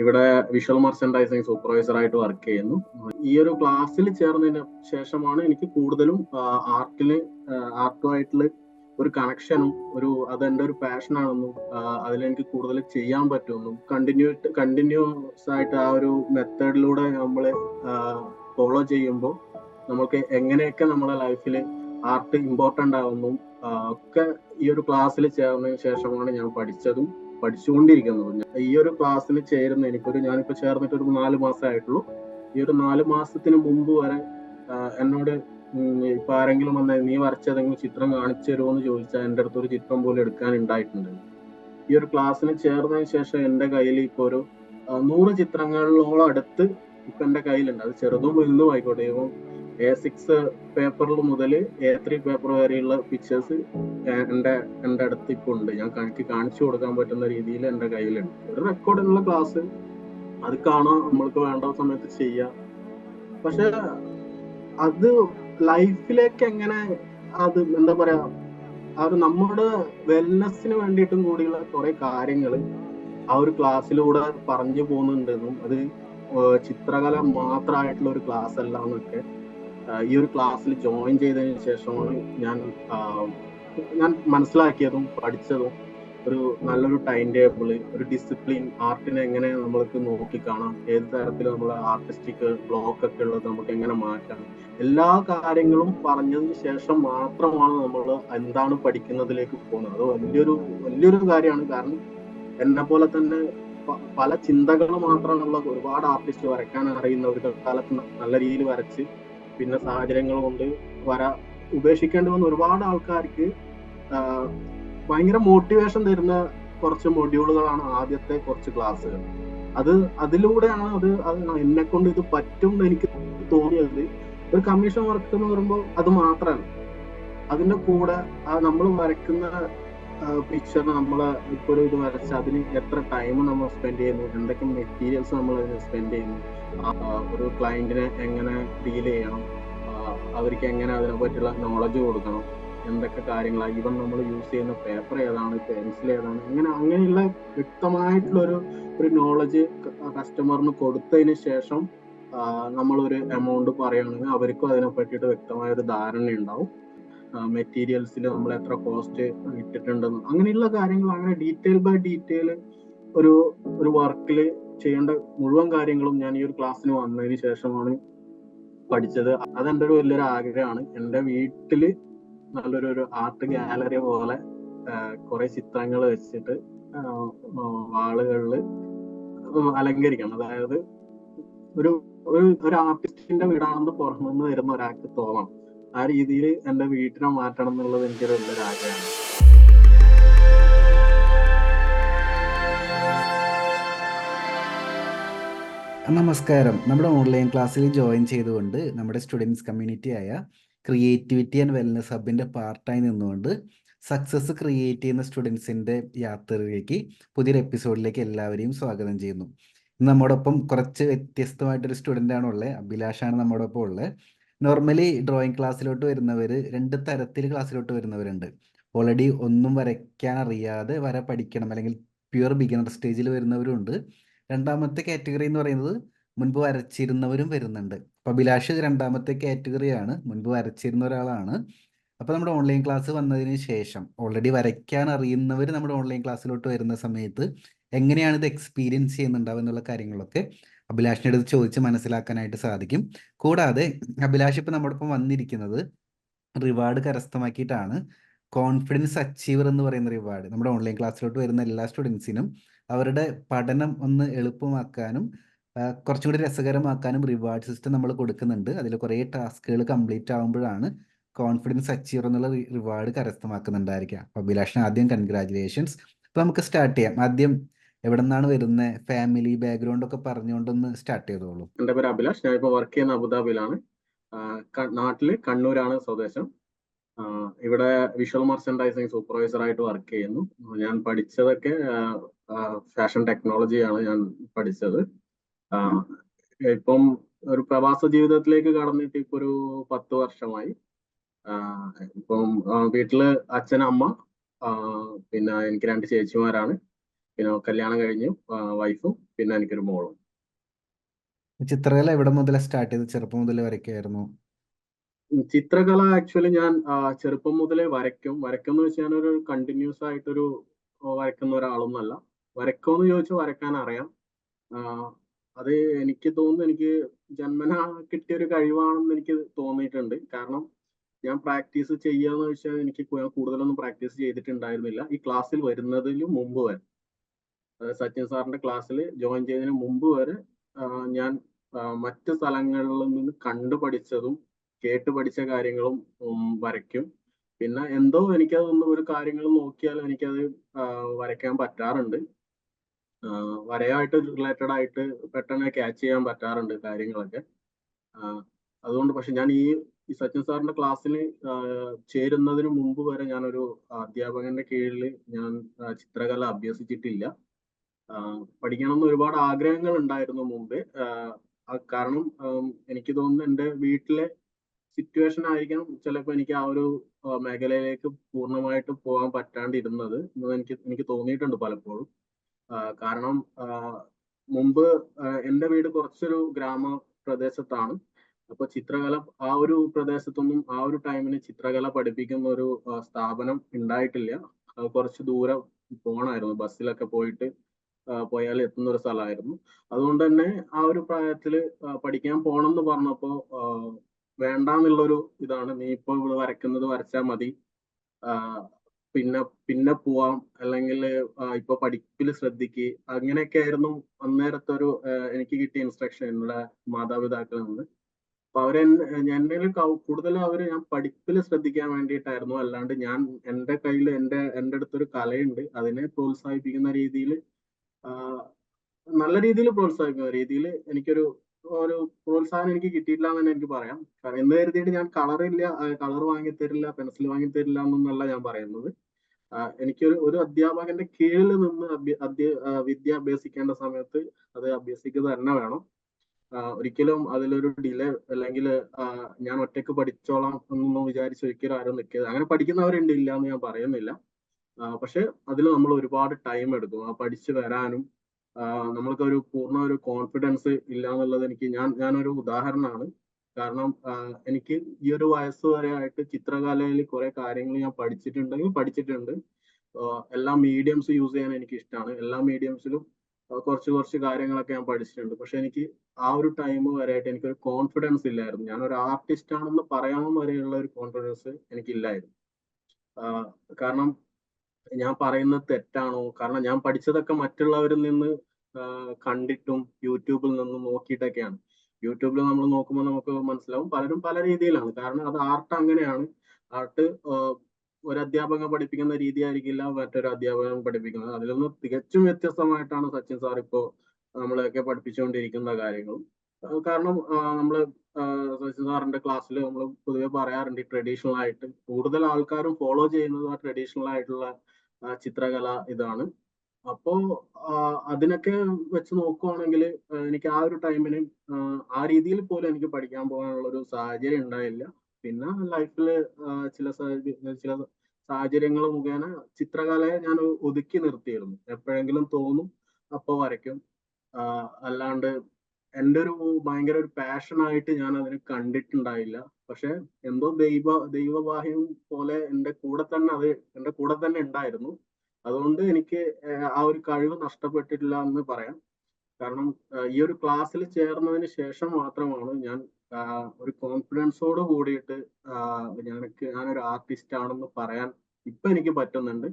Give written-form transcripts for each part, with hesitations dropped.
ഇവിടെ visual merchandising supervisor ആയിട്ട് work ചെയ്യുന്നു. ഈ ഒരു ക്ലാസ്സിൽ ചേർന്നതിന് ശേഷമാണ് എനിക്ക് കൂടുതലും ആർട്ടുമായിട്ടുള്ള ഒരു കണക്ഷനും അതെന്റെ ഒരു പാഷനാണെന്നും അതിലെനിക്ക് കൂടുതൽ ചെയ്യാൻ പറ്റുമെന്നും കണ്ടിന്യൂസ് ആയിട്ട് ആ ഒരു മെത്തേഡിലൂടെ നമ്മൾ ഫോളോ ചെയ്യുമ്പോൾ നമുക്ക് എങ്ങനെയൊക്കെ നമ്മുടെ ലൈഫിൽ ആർട്ട് ഇമ്പോർട്ടൻ്റ് ആവുന്നു ഒക്കെ ഈ ഒരു ക്ലാസ്സിൽ ചേർന്നതിന് ശേഷമാണ് ഞാൻ പഠിച്ചുകൊണ്ടിരിക്കുന്നത്. ഈ ഒരു ക്ലാസ്സിൽ ഞാനിപ്പോ ചേർന്നിട്ട് ഒരു 4 മാസമായിട്ടുള്ളൂ. ഈ ഒരു 4 മാസത്തിന് മുമ്പ് വരെ എന്നോട് ഇപ്പൊ ആരെങ്കിലും വന്ന നീ വരച്ചതെങ്കിലും ചിത്രം കാണിച്ചു തരുമോ എന്ന് ചോദിച്ചാൽ എൻ്റെ അടുത്ത് ഒരു ചിത്രം പോലും എടുക്കാൻ ഉണ്ടായിട്ടുണ്ട്. ഈ ഒരു ക്ലാസ്സിന് ചേർന്നതിന് ശേഷം എൻ്റെ കയ്യിൽ ഇപ്പൊ ഒരു 100 ചിത്രങ്ങളോളം അടുത്ത് ഇപ്പൊ എൻ്റെ കയ്യിലുണ്ട്. അത് ചെറുതും വലുതും ആയിക്കോട്ടെ. ഇപ്പം A6 പേപ്പറിൽ മുതൽ A3 പേപ്പർ വരെയുള്ള പിക്ചേഴ്സ് എൻ്റെ അടുത്ത് ഇപ്പൊ ഉണ്ട്. എനിക്ക് കാണിച്ചു കൊടുക്കാൻ പറ്റുന്ന രീതിയിൽ എൻ്റെ കയ്യിലുണ്ട്. ഒരു റെക്കോർഡിനുള്ള ക്ലാസ് അത് കാണാൻ നമ്മൾക്ക് വേണ്ട സമയത്ത് ചെയ്യാം. പക്ഷെ അത് ലൈഫിലേക്ക് എങ്ങനെ അത് എന്താ പറയാ നമ്മുടെ വെൽനെസ്സിന് വേണ്ടിയിട്ടും കൂടിയുള്ള കുറെ കാര്യങ്ങൾ ആ ഒരു ക്ലാസ്സിലൂടെ പറഞ്ഞു പോകുന്നുണ്ടെന്നും അത് ചിത്രകല മാത്രമായിട്ടുള്ള ഒരു ക്ലാസ് അല്ല എന്നൊക്കെ ഈ ഒരു ക്ലാസ്സിൽ ജോയിൻ ചെയ്തതിന് ശേഷമാണ് ഞാൻ മനസ്സിലാക്കിയതും പഠിച്ചതും. ഒരു നല്ലൊരു ടൈം ടേബിള്, ഒരു ഡിസിപ്ലിൻ, ആർട്ടിനെ എങ്ങനെ നമ്മൾക്ക് നോക്കിക്കാണാം, ഏത് തരത്തിൽ നമ്മൾ ആർട്ടിസ്റ്റിക് ബ്ലോക്ക് ഒക്കെ ഉള്ളത് നമുക്ക് എങ്ങനെ മാറ്റാം, എല്ലാ കാര്യങ്ങളും പറഞ്ഞതിന് ശേഷം മാത്രമാണ് നമ്മൾ എന്താണ് പഠിക്കുന്നതിലേക്ക് പോകുന്നത്. അത് വലിയൊരു കാര്യമാണ്. കാരണം എന്നെ പോലെ തന്നെ പല ചിന്തകൾ മാത്രമുള്ള ഒരുപാട് ആർട്ടിസ്റ്റ് വരയ്ക്കാൻ അറിയുന്ന ഒരു കാലത്ത് നല്ല രീതിയിൽ വരച്ച് പിന്നെ സാഹചര്യങ്ങൾ കൊണ്ട് ഉപേക്ഷിക്കേണ്ടി വന്ന ഒരുപാട് ആൾക്കാർക്ക് ഭയങ്കര മോട്ടിവേഷൻ തരുന്ന കുറച്ച് മൊഡ്യൂളുകളാണ് ആദ്യത്തെ കുറച്ച് ക്ലാസ്സുകൾ. അതിലൂടെയാണ് അത് എന്നെ കൊണ്ട് ഇത് പറ്റും എന്ന് എനിക്ക് തോന്നിയത്. ഒരു കമ്മീഷൻ വർക്ക് എന്ന് പറയുമ്പോൾ അത് മാത്രമല്ല, അതിന്റെ കൂടെ നമ്മൾ വരയ്ക്കുന്ന പിക്ചറിന് നമ്മൾ ഇപ്പോൾ ഇത് വരച്ച് അതിന് എത്ര ടൈം നമ്മൾ സ്പെൻഡ് ചെയ്യുന്നു, എന്തൊക്കെ മെറ്റീരിയൽസ് നമ്മൾ അതിന് സ്പെൻഡ് ചെയ്യുന്നു, ഒരു ക്ലയന്റിനെ എങ്ങനെ ഡീൽ ചെയ്യണം, അവർക്ക് എങ്ങനെ അതിനെ പറ്റിയുള്ള നോളജ് കൊടുക്കണം, എന്തൊക്കെ കാര്യങ്ങളാണ്, ഈവൻ നമ്മൾ യൂസ് ചെയ്യുന്ന പേപ്പർ ഏതാണ്, പെൻസിൽ ഏതാണ്, അങ്ങനെയുള്ള വ്യക്തമായിട്ടുള്ള ഒരു നോളജ് കസ്റ്റമറിന് കൊടുത്തതിന് ശേഷം നമ്മളൊരു എമൗണ്ട് പറയുകയാണെങ്കിൽ അവർക്കും അതിനെ പറ്റിയിട്ട് വ്യക്തമായ ഒരു ധാരണ ഉണ്ടാവും. മെറ്റീരിയൽസിൽ നമ്മൾ എത്ര കോസ്റ്റ് ഇട്ടിട്ടുണ്ടെന്ന്, അങ്ങനെയുള്ള കാര്യങ്ങൾ, അങ്ങനെ ഡീറ്റെയിൽ ബൈ ഡീറ്റെയിൽ ഒരു വർക്കിൽ ചെയ്യേണ്ട മുഴുവൻ കാര്യങ്ങളും ഞാൻ ഈ ഒരു ക്ലാസ്സിന് വന്നതിന് ശേഷമാണ് പഠിച്ചത്. അതെന്റെ ഒരു വലിയൊരു ആഗ്രഹമാണ്. എൻ്റെ വീട്ടില് നല്ലൊരു ആർട്ട് ഗാലറി പോലെ കുറെ ചിത്രങ്ങൾ വെച്ചിട്ട് വാളുകളിൽ അലങ്കരിക്കണം. അതായത് ഒരു ആർട്ടിസ്റ്റിന്റെ വീടാണെന്ന് പുറത്തുനിന്ന് വരുന്ന ഒരാൾക്ക് തോന്നണം. ആ രീതിയിൽ എൻ്റെ വീട്ടിനെ മാറ്റണം എന്നുള്ളത് എനിക്കൊരു വലിയൊരു ആഗ്രഹമാണ്. നമസ്കാരം. നമ്മുടെ ഓൺലൈൻ ക്ലാസ്സിൽ ജോയിൻ ചെയ്തുകൊണ്ട് നമ്മുടെ സ്റ്റുഡൻസ് കമ്മ്യൂണിറ്റി ആയ ക്രിയേറ്റിവിറ്റി ആൻഡ് വെൽനസ് ഹബിൻ്റെ പാർട്ടായി നിന്നുകൊണ്ട് സക്സസ് ക്രിയേറ്റ് ചെയ്യുന്ന സ്റ്റുഡൻസിൻ്റെ യാത്രയിലേക്ക് പുതിയൊരു എപ്പിസോഡിലേക്ക് എല്ലാവരെയും സ്വാഗതം ചെയ്യുന്നു. ഇന്ന് നമ്മോടൊപ്പം കുറച്ച് വ്യത്യസ്തമായിട്ടൊരു സ്റ്റുഡൻ്റാണ് ഉള്ളത്. അഭിലാഷാണ് നമ്മോടൊപ്പം ഉള്ളത്. നോർമലി ഡ്രോയിങ് ക്ലാസ്സിലോട്ട് വരുന്നവർ 2 തരത്തിൽ ക്ലാസ്സിലോട്ട് വരുന്നവരുണ്ട്. ഓൾറെഡി ഒന്നും വരയ്ക്കാൻ അറിയാതെ പഠിക്കണം, അല്ലെങ്കിൽ പ്യുവർ ബിഗിനർ സ്റ്റേജിൽ വരുന്നവരുണ്ട്. രണ്ടാമത്തെ കാറ്റഗറി എന്ന് പറയുന്നത് മുൻപ് വരച്ചിരുന്നവരും വരുന്നുണ്ട്. അപ്പോൾ അഭിലാഷ് രണ്ടാമത്തെ കാറ്റഗറിയാണ്, മുൻപ് വരച്ചിരുന്ന ഒരാളാണ്. അപ്പോൾ നമ്മുടെ ഓൺലൈൻ ക്ലാസ് വന്നതിന് ശേഷം ഓൾറെഡി വരയ്ക്കാൻ അറിയുന്നവർ നമ്മുടെ ഓൺലൈൻ ക്ലാസ്സിലോട്ട് വരുന്ന സമയത്ത് എങ്ങനെയാണ് ഇത് എക്സ്പീരിയൻസ് ചെയ്യുന്നുണ്ടാവുക എന്നുള്ള കാര്യങ്ങളൊക്കെ അഭിലാഷിൻ്റെ അടുത്ത് ചോദിച്ച് മനസ്സിലാക്കാനായിട്ട് സാധിക്കും. കൂടാതെ അഭിലാഷ് ഇപ്പോൾ നമ്മോടൊപ്പം വന്നിരിക്കുന്നത് റിവാർഡ് കരസ്ഥമാക്കിയിട്ടാണ്. കോൺഫിഡൻസ് അച്ചീവർ എന്ന് പറയുന്ന റിവാർഡ് നമ്മുടെ ഓൺലൈൻ ക്ലാസ്സിലോട്ട് വരുന്ന എല്ലാ സ്റ്റുഡൻസിനും അവരുടെ പഠനം ഒന്ന് എളുപ്പമാക്കാനും കുറച്ചും കൂടി രസകരമാക്കാനും റിവാർഡ് സിസ്റ്റം നമ്മൾ കൊടുക്കുന്നുണ്ട്. അതിൽ കുറേ ടാസ്കുകൾ കംപ്ലീറ്റ് ആകുമ്പോഴാണ് കോൺഫിഡൻസ് അച്ചീവർ എന്നുള്ള റിവാർഡ് കരസ്ഥമാക്കുന്നുണ്ടായിരിക്കുക. അപ്പോൾ അഭിലാഷിന് ആദ്യം കൺഗ്രാജുലേഷൻസ്. അപ്പോൾ നമുക്ക് സ്റ്റാർട്ട് ചെയ്യാം. ആദ്യം എവിടെ നിന്നാണ് വരുന്നത്, ഫാമിലി ബാക്ക്ഗ്രൗണ്ട് ഒക്കെ പറഞ്ഞുകൊണ്ടൊന്ന് സ്റ്റാർട്ട് ചെയ്തോളൂ. എൻ്റെ പേര് അഭിലാഷ്. ഞാൻ ഇപ്പോൾ വർക്ക് ചെയ്യുന്ന അബുദാബിയിലാണ്. നാട്ടില് കണ്ണൂരാണ് സ്വദേശം. ഇവിടെ വിഷ്വൽ മെർച്ചൻഡൈസിങ് സൂപ്പർവൈസർ ആയിട്ട് വർക്ക് ചെയ്യുന്നു. ഞാൻ പഠിച്ചതൊക്കെ ഫാഷൻ ടെക്നോളജിയാണ് ഞാൻ പഠിച്ചത്. ഇപ്പം ഒരു പ്രവാസ ജീവിതത്തിലേക്ക് കടന്നിട്ട് ഇപ്പൊ ഒരു 10 വർഷമായി. ഇപ്പം വീട്ടില് അച്ഛൻ, അമ്മ, പിന്നെ എനിക്ക് 2 ചേച്ചിമാരാണ്. പിന്നെ കല്യാണം കഴിഞ്ഞു, വൈഫും, പിന്നെ എനിക്കൊരു മോളും. ചിത്രകല എവിടെ മുതലേ സ്റ്റാർട്ട് ചെയ്ത്? ചെറുപ്പം മുതലേ വരയ്ക്കുമായിരുന്നു? ചിത്രകല ആക്ച്വലി ഞാൻ ചെറുപ്പം മുതലേ വരയ്ക്കുമെന്ന് വെച്ചാൽ ഞാനൊരു കണ്ടിന്യൂസ് ആയിട്ടൊരു വരയ്ക്കുന്ന ഒരാളൊന്നുമല്ല. വരയ്ക്കുമെന്ന് ചോദിച്ചാൽ വരയ്ക്കാൻ അറിയാം. അത് എനിക്ക് തോന്നുന്നു എനിക്ക് ജന്മനാ കിട്ടിയൊരു കഴിവാണെന്ന് എനിക്ക് തോന്നിയിട്ടുണ്ട്. കാരണം ഞാൻ പ്രാക്ടീസ് ചെയ്യാന്ന് വെച്ചാൽ എനിക്ക് കൂടുതലൊന്നും പ്രാക്ടീസ് ചെയ്തിട്ടുണ്ടായിരുന്നില്ല ഈ ക്ലാസ്സിൽ വരുന്നതിന് മുമ്പ് വരെ. സച്ചിൻ സാറിന്റെ ക്ലാസ്സിൽ ജോയിൻ ചെയ്തതിന് മുമ്പ് വരെ ഞാൻ മറ്റ് സ്ഥലങ്ങളിൽ നിന്ന് കണ്ടു പഠിച്ചതും കേട്ട് പഠിച്ച കാര്യങ്ങളും വരയ്ക്കും. പിന്നെ എന്തോ എനിക്കതൊന്നും ഒരു കാര്യങ്ങൾ നോക്കിയാൽ എനിക്കത് വരയ്ക്കാൻ പറ്റാറുണ്ട്. വരയായിട്ട് റിലേറ്റഡ് ആയിട്ട് പെട്ടെന്ന് ക്യാച്ച് ചെയ്യാൻ പറ്റാറുണ്ട് കാര്യങ്ങളൊക്കെ. അതുകൊണ്ട് പക്ഷെ ഞാൻ ഈ സച്ചിൻ സാറിന്റെ ക്ലാസ്സിൽ ചേരുന്നതിന് മുമ്പ് വരെ ഞാനൊരു അധ്യാപകന്റെ കീഴിൽ ഞാൻ ചിത്രകല അഭ്യസിച്ചിട്ടില്ല. പഠിക്കണമെന്ന് ഒരുപാട് ആഗ്രഹങ്ങൾ ഉണ്ടായിരുന്നു മുമ്പേ. കാരണം എനിക്ക് തോന്നുന്നു എൻ്റെ വീട്ടിലെ സിറ്റുവേഷൻ ആയിരിക്കാം ചിലപ്പോൾ എനിക്ക് ആ ഒരു മേഖലയിലേക്ക് പൂർണ്ണമായിട്ട് പോകാൻ പറ്റാണ്ടിരുന്നത് എന്ന് എനിക്ക് തോന്നിയിട്ടുണ്ട് പലപ്പോഴും. കാരണം മുമ്പ് എൻ്റെ വീട് കുറച്ചൊരു പ്രദേശത്താണ്. അപ്പൊ ചിത്രകല ആ ഒരു പ്രദേശത്തൊന്നും ആ ഒരു ടൈമിന് ചിത്രകല പഠിപ്പിക്കുന്ന ഒരു സ്ഥാപനം ഉണ്ടായിട്ടില്ല. കുറച്ച് ദൂരം പോകണമായിരുന്നു, ബസ്സിലൊക്കെ പോയാൽ എത്തുന്ന ഒരു സ്ഥലമായിരുന്നു. അതുകൊണ്ട് തന്നെ ആ ഒരു പ്രായത്തില് പഠിക്കാൻ പോകണം എന്ന് പറഞ്ഞപ്പോ വേണ്ടാന്നുള്ളൊരു ഇതാണ്, നീ ഇപ്പൊ ഇവിടെ വരയ്ക്കുന്നത് വരച്ചാൽ മതി, പിന്നെ പിന്നെ പോവാം, അല്ലെങ്കിൽ ഇപ്പൊ പഠിപ്പിൽ ശ്രദ്ധിക്ക്, അങ്ങനെയൊക്കെ ആയിരുന്നു അന്നേരത്തെ ഒരു എനിക്ക് കിട്ടിയ ഇൻസ്ട്രക്ഷൻ എൻ്റെ മാതാപിതാക്കളിൽ നിന്ന്. അപ്പൊ എന്നെ കൂടുതലും ഞാൻ പഠിപ്പിൽ ശ്രദ്ധിക്കാൻ വേണ്ടിയിട്ടായിരുന്നു. അല്ലാണ്ട് ഞാൻ എൻ്റെ കയ്യിൽ എൻ്റെ അടുത്തൊരു കലയുണ്ട്, അതിനെ പ്രോത്സാഹിപ്പിക്കുന്ന രീതിയിൽ, നല്ല രീതിയിൽ പ്രോത്സാഹിപ്പിക്കുന്ന രീതിയിൽ എനിക്കൊരു പ്രോത്സാഹനം എനിക്ക് കിട്ടിയിട്ടില്ല എന്ന് തന്നെ എനിക്ക് പറയാം. കാരണം എന്ന് കരുതിയിട്ട് ഞാൻ കളർ വാങ്ങിത്തരില്ല, പെൻസിൽ വാങ്ങിത്തരില്ല എന്നല്ല ഞാൻ പറയുന്നത്. എനിക്കൊരു അധ്യാപകന്റെ കീഴിൽ നിന്ന് വിദ്യ അഭ്യസിക്കേണ്ട സമയത്ത് അത് അഭ്യസിക്കുക തന്നെ വേണം. ഒരിക്കലും അതിലൊരു ഡിലേ അല്ലെങ്കിൽ ഞാൻ ഒറ്റയ്ക്ക് പഠിച്ചോളാം എന്നൊന്നും വിചാരിച്ച് ഒരിക്കലും ആരും നിൽക്കരുത്. അങ്ങനെ പഠിക്കുന്നവരുണ്ട്, ഇല്ല എന്ന് ഞാൻ പറയുന്നില്ല. പക്ഷെ അതിൽ നമ്മൾ ഒരുപാട് ടൈം എടുക്കും ആ പഠിച്ചു വരാനും. നമ്മൾക്ക് ഒരു പൂർണ്ണ ഒരു കോൺഫിഡൻസ് ഇല്ല എന്നുള്ളത് ഞാനൊരു ഉദാഹരണമാണ്. കാരണം എനിക്ക് ഈ ഒരു വയസ്സ് വരെ ആയിട്ട് ചിത്രകലയിൽ കുറെ കാര്യങ്ങൾ ഞാൻ പഠിച്ചിട്ടുണ്ട്. എല്ലാ മീഡിയംസ് യൂസ് ചെയ്യാൻ എനിക്ക് ഇഷ്ടമാണ്. എല്ലാ മീഡിയംസിലും കുറച്ച് കാര്യങ്ങളൊക്കെ ഞാൻ പഠിച്ചിട്ടുണ്ട്. പക്ഷെ എനിക്ക് ആ ഒരു ടൈം വരെയായിട്ട് എനിക്കൊരു കോൺഫിഡൻസ് ഇല്ലായിരുന്നു. ഞാനൊരു ആർട്ടിസ്റ്റ് ആണെന്ന് പറയാമെന്ന് വരെയുള്ള ഒരു കോൺഫിഡൻസ് എനിക്കില്ലായിരുന്നു. കാരണം ഞാൻ പറയുന്നത് തെറ്റാണോ, കാരണം ഞാൻ പഠിച്ചതൊക്കെ മറ്റുള്ളവരിൽ നിന്ന് കണ്ടിട്ടും യൂട്യൂബിൽ നിന്നും നോക്കിയിട്ടൊക്കെയാണ്. യൂട്യൂബിൽ നമ്മൾ നോക്കുമ്പോൾ നമുക്ക് മനസ്സിലാവും പലരും പല രീതിയിലാണ്. കാരണം അത് ആർട്ട് അങ്ങനെയാണ്. ആർട്ട് ഒരു അധ്യാപകൻ പഠിപ്പിക്കുന്ന രീതി ആയിരിക്കില്ല മറ്റൊരു അധ്യാപകൻ പഠിപ്പിക്കുന്നത്. അതിലൊന്ന് തികച്ചും വ്യത്യസ്തമായിട്ടാണ് സച്ചിൻ സാർ ഇപ്പോൾ നമ്മളെയൊക്കെ പഠിപ്പിച്ചുകൊണ്ടിരിക്കുന്ന കാര്യങ്ങളും. കാരണം നമ്മള് സച്ചിൻ സാറിന്റെ ക്ലാസ്സിൽ നമ്മൾ പൊതുവെ പറയാറുണ്ട്, ട്രഡീഷണൽ ആയിട്ട് കൂടുതൽ ആൾക്കാരും ഫോളോ ചെയ്യുന്നത് ആ ട്രഡീഷണൽ ആയിട്ടുള്ള ചിത്രകല ഇതാണ്. അപ്പോ അതിനൊക്കെ വെച്ച് നോക്കുവാണെങ്കിൽ എനിക്ക് ആ ഒരു ടൈമിന് ആ രീതിയിൽ പോലും എനിക്ക് പഠിക്കാൻ പോകാനുള്ള ഒരു സാഹചര്യം ഉണ്ടായില്ല. പിന്നെ ലൈഫിൽ ചില സാഹചര്യങ്ങൾ മുഖേന ചിത്രകലയെ ഞാൻ ഒതുക്കി നിർത്തിയിരുന്നു. എപ്പോഴെങ്കിലും തോന്നും അപ്പൊ വരയ്ക്കും. അല്ലാണ്ട് എൻ്റെ ഒരു ഭയങ്കര ഒരു പാഷനായിട്ട് ഞാൻ അതിനെ കണ്ടിട്ടുണ്ടായില്ല. പക്ഷെ എന്തോ ദൈവവാഹ്യം പോലെ എൻ്റെ കൂടെ തന്നെ ഉണ്ടായിരുന്നു. അതുകൊണ്ട് എനിക്ക് ആ ഒരു കഴിവ് നഷ്ടപ്പെട്ടിട്ടില്ല എന്ന് പറയാം. കാരണം ഈ ഒരു ക്ലാസ്സിൽ ചേർന്നതിന് ശേഷം മാത്രമാണ് ഞാൻ ഒരു കോൺഫിഡൻസോട് കൂടിയിട്ട് ഞാനൊരു ആർട്ടിസ്റ്റ് ആണെന്ന് പറയാൻ ഇപ്പൊ എനിക്ക് പറ്റുന്നുണ്ട്.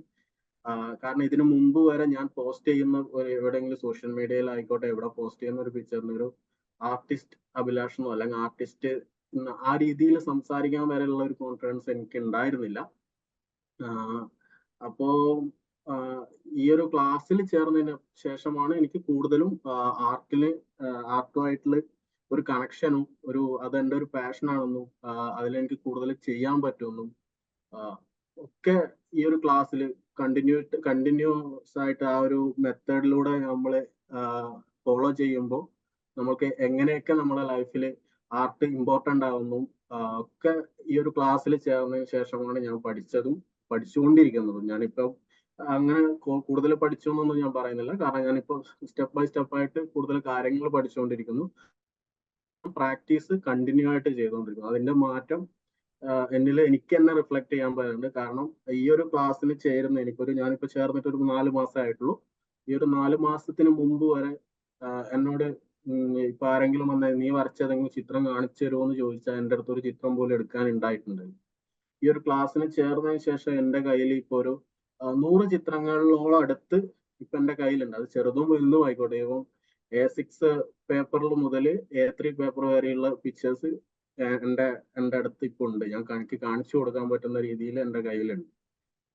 കാരണം ഇതിനു മുമ്പ് വരെ ഞാൻ പോസ്റ്റ് ചെയ്യുന്ന എവിടെയെങ്കിലും സോഷ്യൽ മീഡിയയിൽ ആയിക്കോട്ടെ, എവിടെ പോസ്റ്റ് ചെയ്യുന്ന ഒരു പിക്ചറിന് ഒരു ആർട്ടിസ്റ്റ് അഭിലാഷെന്നോ അല്ലെങ്കിൽ ആർട്ടിസ്റ്റ് ആ രീതിയിൽ സംസാരിക്കാൻ വരെയുള്ള ഒരു കോൺഫിഡൻസ് എനിക്ക് ഉണ്ടായിരുന്നില്ല. അപ്പോ ഈ ഒരു ക്ലാസ്സിൽ ചേർന്നതിന് ശേഷമാണ് എനിക്ക് കൂടുതലും ആർട്ടുമായിട്ടുള്ള ഒരു കണക്ഷനും അതെന്റെ ഒരു പാഷനാണെന്നും അതിലെനിക്ക് കൂടുതൽ ചെയ്യാൻ പറ്റുമെന്നും ഒക്കെ ഈ ഒരു ക്ലാസ്സിൽ കണ്ടിന്യൂസ് ആയിട്ട് ആ ഒരു മെത്തേഡിലൂടെ നമ്മൾ ഫോളോ ചെയ്യുമ്പോൾ നമുക്ക് എങ്ങനെയൊക്കെ നമ്മളെ ലൈഫിൽ ആർട്ട് ഇമ്പോർട്ടൻ്റ് ആവുന്നു ഒക്കെ ഈ ഒരു ക്ലാസ്സിൽ ചേർന്നതിന് ശേഷമാണ് ഞാൻ പഠിച്ചതും പഠിച്ചുകൊണ്ടിരിക്കുന്നതും. ഞാനിപ്പം അങ്ങനെ കൂടുതൽ പഠിച്ചു എന്നൊന്നും ഞാൻ പറയുന്നില്ല. കാരണം ഞാനിപ്പോൾ സ്റ്റെപ്പ് ബൈ സ്റ്റെപ്പ് ആയിട്ട് കൂടുതൽ കാര്യങ്ങൾ പഠിച്ചുകൊണ്ടിരിക്കുന്നു. പ്രാക്ടീസ് കണ്ടിന്യൂ ആയിട്ട് ചെയ്തുകൊണ്ടിരിക്കുന്നു. അതിന്റെ മാറ്റം എന്നിൽ എനിക്ക് തന്നെ റിഫ്ലക്ട് ചെയ്യാൻ പറ്റുന്നുണ്ട്. കാരണം ഈ ഒരു ക്ലാസ്സിൽ ചേരുന്ന ഞാനിപ്പോ ചേർന്നിട്ട് ഒരു 4 മാസമായിട്ടുള്ളൂ. ഈ ഒരു 4 മാസത്തിന് മുമ്പ് വരെ എന്നോട് ഇപ്പൊ ആരെങ്കിലും വന്ന നീ വരച്ച ഏതെങ്കിലും ചിത്രം കാണിച്ചു തരുമോ എന്ന് ചോദിച്ചാൽ എൻ്റെ അടുത്ത് ഒരു ചിത്രം പോലും എടുക്കാൻ ഉണ്ടായിട്ടുണ്ട്. ഈ ഒരു ക്ലാസ്സിന് ചേർന്നതിന് ശേഷം എൻ്റെ കയ്യിൽ ഇപ്പൊ ഒരു 100 ചിത്രങ്ങളോളം അടുത്ത് ഇപ്പൊ എൻ്റെ കയ്യിലുണ്ട്. അത് ചെറുതും വലുതും ആയിക്കോട്ടെ. ഇപ്പം A6 പേപ്പറിൽ മുതൽ A3 പേപ്പർ വരെയുള്ള പിക്ചേഴ്സ് എൻ്റെ എൻ്റെ അടുത്ത് ഇപ്പൊ ഉണ്ട്. എനിക്ക് കാണിച്ചു കൊടുക്കാൻ പറ്റുന്ന രീതിയിൽ എൻ്റെ കയ്യിലുണ്ട്.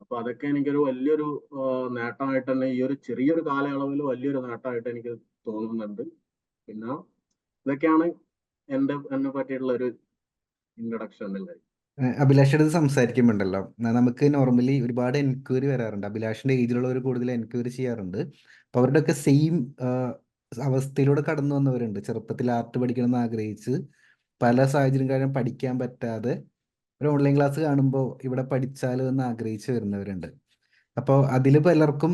അപ്പൊ അതൊക്കെ എനിക്കൊരു വലിയൊരു നേട്ടമായിട്ട് തന്നെ ഈ ഒരു ചെറിയൊരു കാലയളവിൽ വലിയൊരു നേട്ടമായിട്ട് എനിക്ക് തോന്നുന്നുണ്ട്. പിന്നെ ഇതൊക്കെയാണ് എന്നെ പറ്റിയിട്ടുള്ള ഒരു ഇൻട്രൊഡക്ഷൻ ഉള്ളത്. അഭിലാഷ് അടുത്ത് സംസാരിക്കുമ്പോണ്ടല്ലോ നമുക്ക് നോർമലി ഒരുപാട് എൻക്വയറി വരാറുണ്ട്. അഭിലാഷിന്റെ ഏജിലുള്ളവർ കൂടുതൽ എൻക്വയറി ചെയ്യാറുണ്ട്. അപ്പൊ അവരുടെയൊക്കെ സെയിം അവസ്ഥയിലൂടെ കടന്നു വന്നവരുണ്ട്. ചെറുപ്പത്തിൽ ആർട്ട് പഠിക്കണമെന്ന് ആഗ്രഹിച്ച് പല സാഹചര്യം കാരണം പഠിക്കാൻ പറ്റാതെ ഒരു ഓൺലൈൻ ക്ലാസ് കാണുമ്പോൾ ഇവിടെ പഠിച്ചാലോ എന്ന് ആഗ്രഹിച്ച് വരുന്നവരുണ്ട്. അപ്പോൾ അതിൽ പലർക്കും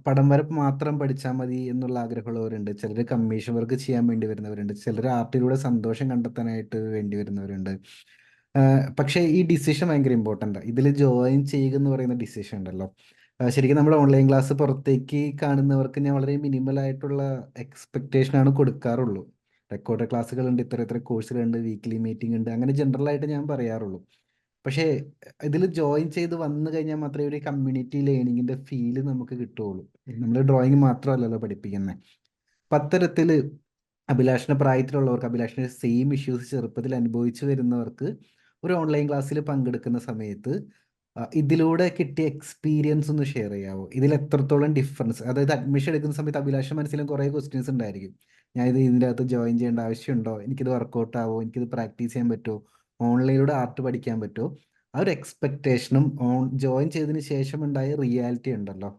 പടം വര മാത്രം പഠിച്ചാൽ മതി എന്നുള്ള ആഗ്രഹമുള്ളവരുണ്ട്. ചിലർ കമ്മീഷൻ വർക്ക് ചെയ്യാൻ വേണ്ടി വരുന്നവരുണ്ട്. ചിലർ ആർട്ടിലൂടെ സന്തോഷം കണ്ടെത്താനായിട്ട് വേണ്ടി വരുന്നവരുണ്ട്. പക്ഷേ ഈ ഡിസിഷൻ ഭയങ്കര ഇമ്പോർട്ടൻ്റ് ആണ്. ഇതിൽ ജോയിൻ ചെയ്യുക എന്ന് പറയുന്ന ഡിസിഷൻ ഉണ്ടല്ലോ, ശരിക്കും നമ്മുടെ ഓൺലൈൻ ക്ലാസ് പുറത്തേക്ക് കാണുന്നവർക്ക് ഞാൻ വളരെ മിനിമൽ ആയിട്ടുള്ള എക്സ്പെക്റ്റേഷനാണ് കൊടുക്കാറുള്ളൂ. റെക്കോർഡ് ക്ലാസ്സുകളുണ്ട്, ഇത്ര ഇത്ര കോഴ്സുകളുണ്ട്, വീക്ക്ലി മീറ്റിംഗ് ഉണ്ട്, അങ്ങനെ ജനറൽ ആയിട്ട് ഞാൻ പറയാറുള്ളൂ. പക്ഷേ ഇതിൽ ജോയിൻ ചെയ്ത് വന്നു കഴിഞ്ഞാൽ മാത്രമേ ഒരു കമ്മ്യൂണിറ്റി ലേണിങ്ങിൻ്റെ ഫീല് നമുക്ക് കിട്ടുകയുള്ളൂ. നമ്മൾ ഡ്രോയിങ് മാത്രമല്ലല്ലോ പഠിപ്പിക്കുന്നത്. അപ്പം അത്തരത്തിൽ അഭിലാഷിൻ്റെ പ്രായത്തിലുള്ളവർക്ക്, അഭിലാഷിൻ്റെ സെയിം ഇഷ്യൂസ് ചെറുപ്പത്തിൽ അനുഭവിച്ചു വരുന്നവർക്ക് ഒരു ഓൺലൈൻ ക്ലാസ്സിൽ പങ്കെടുക്കുന്ന സമയത്ത് ഇതിലൂടെ കിട്ടിയ എക്സ്പീരിയൻസ് ഒന്ന് ഷെയർ ചെയ്യാവോ? ഇതിൽ എത്രത്തോളം ഡിഫറൻസ്, അതായത് അഡ്മിഷൻ എടുക്കുന്ന സമയത്ത് അഭിലാഷ് മനസ്സിലും കുറേ ക്വസ്റ്റ്യൻസ് ഉണ്ടായിരിക്കും. ഇതിൻ്റെ അകത്ത് ജോയിൻ ചെയ്യേണ്ട ആവശ്യമുണ്ടോ, എനിക്കിത് വർക്കൗട്ട് ആവോ, എനിക്കിത് പ്രാക്ടീസ് ചെയ്യാൻ പറ്റുമോ, ഓൺലൈനിലൂടെ ആർട്ട് പഠിക്കാൻ പറ്റുമോ? ആ ഒരു എക്സ്പെക്റ്റേഷനും ജോയിൻ ചെയ്തതിന് ശേഷം ഉണ്ടായ റിയാലിറ്റി ഉണ്ടല്ലോ,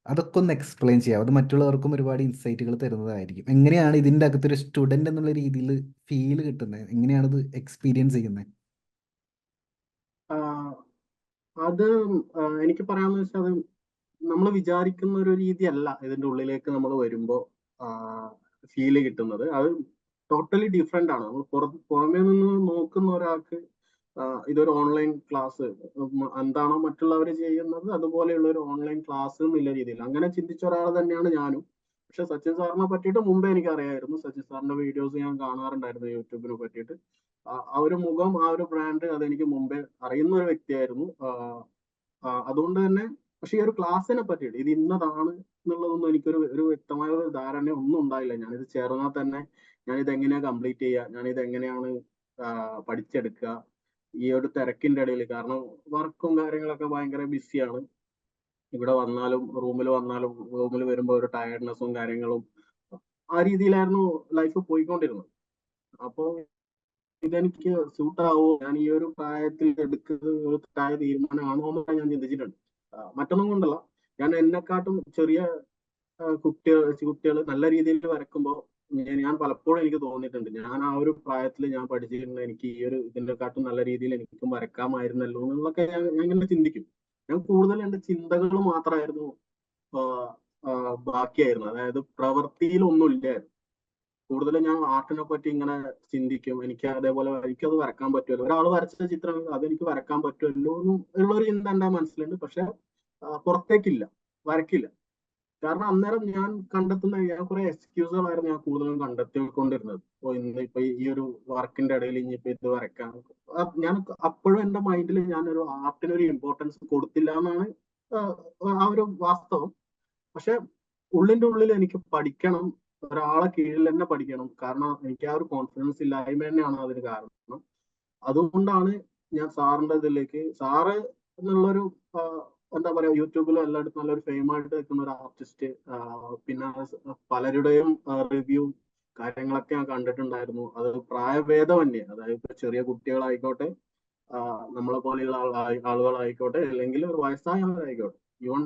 അതൊക്കെ ഒന്ന് എക്സ്പ്ലെയിൻ ചെയ്യാം. അത് മറ്റുള്ളവർക്കും ഒരുപാട് ഇൻസൈറ്റുകൾ തരുന്നതായിരിക്കും. എങ്ങനെയാണ് ഇതിൻ്റെ അകത്തൊരു സ്റ്റുഡൻ്റ് എന്നുള്ള രീതിയിൽ ഫീൽ കിട്ടുന്നത്? എങ്ങനെയാണത് എക്സ്പീരിയൻസ് ചെയ്യുന്നത്? അത് എനിക്ക് പറയാമെന്ന് വെച്ചാൽ അത് നമ്മൾ വിചാരിക്കുന്ന ഒരു രീതിയല്ല ഇതിന്റെ ഉള്ളിലേക്ക് നമ്മൾ വരുമ്പോൾ ഫീല് കിട്ടുന്നത്. അത് ടോട്ടലി ഡിഫറെന്റ് ആണ്. നമ്മൾ പുറമേ നിന്ന് നോക്കുന്ന ഒരാൾക്ക് ഇതൊരു ഓൺലൈൻ ക്ലാസ് എന്താണോ മറ്റുള്ളവർ ചെയ്യുന്നത് അതുപോലെയുള്ള ഒരു ഓൺലൈൻ ക്ലാസ് എന്നുള്ള രീതിയിൽ അങ്ങനെ ചിന്തിച്ച ഒരാൾ തന്നെയാണ് ഞാനും. പക്ഷെ സച്ചിൻ സാറിനെ പറ്റിയിട്ട് മുമ്പേ എനിക്ക് അറിയായിരുന്നു. സച്ചിൻ സാറിന്റെ വീഡിയോസ് ഞാൻ കാണാറുണ്ടായിരുന്നു യൂട്യൂബിനെ പറ്റിയിട്ട്. ആ ഒരു മുഖം, ആ ഒരു ബ്രാൻഡ് അതെനിക്ക് മുമ്പേ അറിയുന്ന ഒരു വ്യക്തിയായിരുന്നു. അതുകൊണ്ട് തന്നെ പക്ഷെ ഈ ഒരു ക്ലാസ്സിനെ പറ്റിയിട്ട് ഇത് ഇന്നതാണ് എന്നുള്ളതൊന്നും എനിക്കൊരു വ്യക്തമായ ഒരു ധാരണ ഒന്നും ഉണ്ടായില്ല. ഞാനിത് ചേർന്നാൽ തന്നെ ഞാനിത് എങ്ങനെയാണ് കംപ്ലീറ്റ് ചെയ്യുക, ഞാനിത് എങ്ങനെയാണ് പഠിച്ചെടുക്കുക ഈ ഒരു തിരക്കിന്റെ ഇടയിൽ. കാരണം വർക്കും കാര്യങ്ങളൊക്കെ ഭയങ്കര ബിസിയാണ്. ഇവിടെ വന്നാലും റൂമിൽ വരുമ്പോൾ ഒരു ടയർഡ്നെസ്സും കാര്യങ്ങളും ആ രീതിയിലായിരുന്നു ലൈഫ് പോയിക്കൊണ്ടിരുന്നത്. അപ്പോൾ ഇതെനിക്ക് സൂട്ടാവോ, ഞാൻ ഈ ഒരു പ്രായത്തിൽ എടുക്കുന്ന ഒരു തീരുമാനമാണോ എന്നൊക്കെ ഞാൻ ചിന്തിച്ചിട്ടുണ്ട്. മറ്റൊന്നും കൊണ്ടല്ല, ഞാൻ എന്നെക്കാട്ടും ചെറിയ കുട്ടികൾ നല്ല രീതിയിൽ വരക്കുമ്പോൾ ഞാൻ പലപ്പോഴും എനിക്ക് തോന്നിയിട്ടുണ്ട്, ഞാൻ ആ ഒരു പ്രായത്തിൽ ഞാൻ പഠിച്ചിരുന്ന എനിക്ക് ഈ ഒരു ഇതിനെക്കാട്ടും നല്ല രീതിയിൽ എനിക്കും വരക്കാമായിരുന്നല്ലോ എന്നുള്ളതൊക്കെ ഞാൻ ഇങ്ങനെ ചിന്തിക്കും. ഞാൻ കൂടുതൽ എൻ്റെ ചിന്തകൾ മാത്രമായിരുന്നു ബാക്കിയായിരുന്നു. അതായത് പ്രവൃത്തിയിൽ ഒന്നും ഇല്ലായിരുന്നു. കൂടുതലും ഞാൻ ആർട്ടിനെ പറ്റി ഇങ്ങനെ ചിന്തിക്കും. എനിക്കത് വരക്കാൻ പറ്റുമല്ലോ, ഒരാൾ വരച്ച ചിത്രം അതെനിക്ക് വരക്കാൻ പറ്റുമല്ലോ എന്നുള്ളൊരു ചിന്ത എൻ്റെ മനസ്സിലുണ്ട്. പക്ഷെ പുറത്തേക്കില്ല, വരക്കില്ല. കാരണം അന്നേരം ഞാൻ കുറെ എക്സ്ക്യൂസുകളായിരുന്നു ഞാൻ കൂടുതലും കണ്ടെത്തിക്കൊണ്ടിരുന്നത്. ഇന്നിപ്പോ ഈ ഒരു വർക്കിന്റെ ഇടയിൽ ഇനിയിപ്പോ ഇത് വരക്കാൻ ഞാൻ അപ്പോഴും എൻ്റെ മൈൻഡിൽ ഞാനൊരു ആർട്ടിനൊരു ഇമ്പോർട്ടൻസ് കൊടുത്തില്ല എന്നാണ് ആ ഒരു വാസ്തവം. പക്ഷെ ഉള്ളിന്റെ ഉള്ളിൽ എനിക്ക് പഠിക്കണം, ഒരാളെ കീഴിൽ തന്നെ പഠിക്കണം. കാരണം എനിക്ക് ആ ഒരു കോൺഫിഡൻസ് ഇല്ലായ്മ തന്നെയാണ് അതിന് കാരണം. അതുകൊണ്ടാണ് ഞാൻ സാറിന്റെ ഇതിലേക്ക്, സാറ് എന്നുള്ളൊരു എന്താ പറയാ, യൂട്യൂബിലും എല്ലായിടത്തും നല്ലൊരു ഫെയിമായിട്ട് നിൽക്കുന്ന ഒരു ആർട്ടിസ്റ്റ്. പിന്നെ പലരുടെയും റിവ്യൂ കാര്യങ്ങളൊക്കെ ഞാൻ കണ്ടിട്ടുണ്ടായിരുന്നു. അത് പ്രായഭേദമന്യേ, അതായത് ചെറിയ കുട്ടികളായിക്കോട്ടെ, നമ്മളെ പോലെയുള്ള ആളുകളായിക്കോട്ടെ, അല്ലെങ്കിൽ ഒരു വയസ്സായവരായിക്കോട്ടെ, ഈവൻ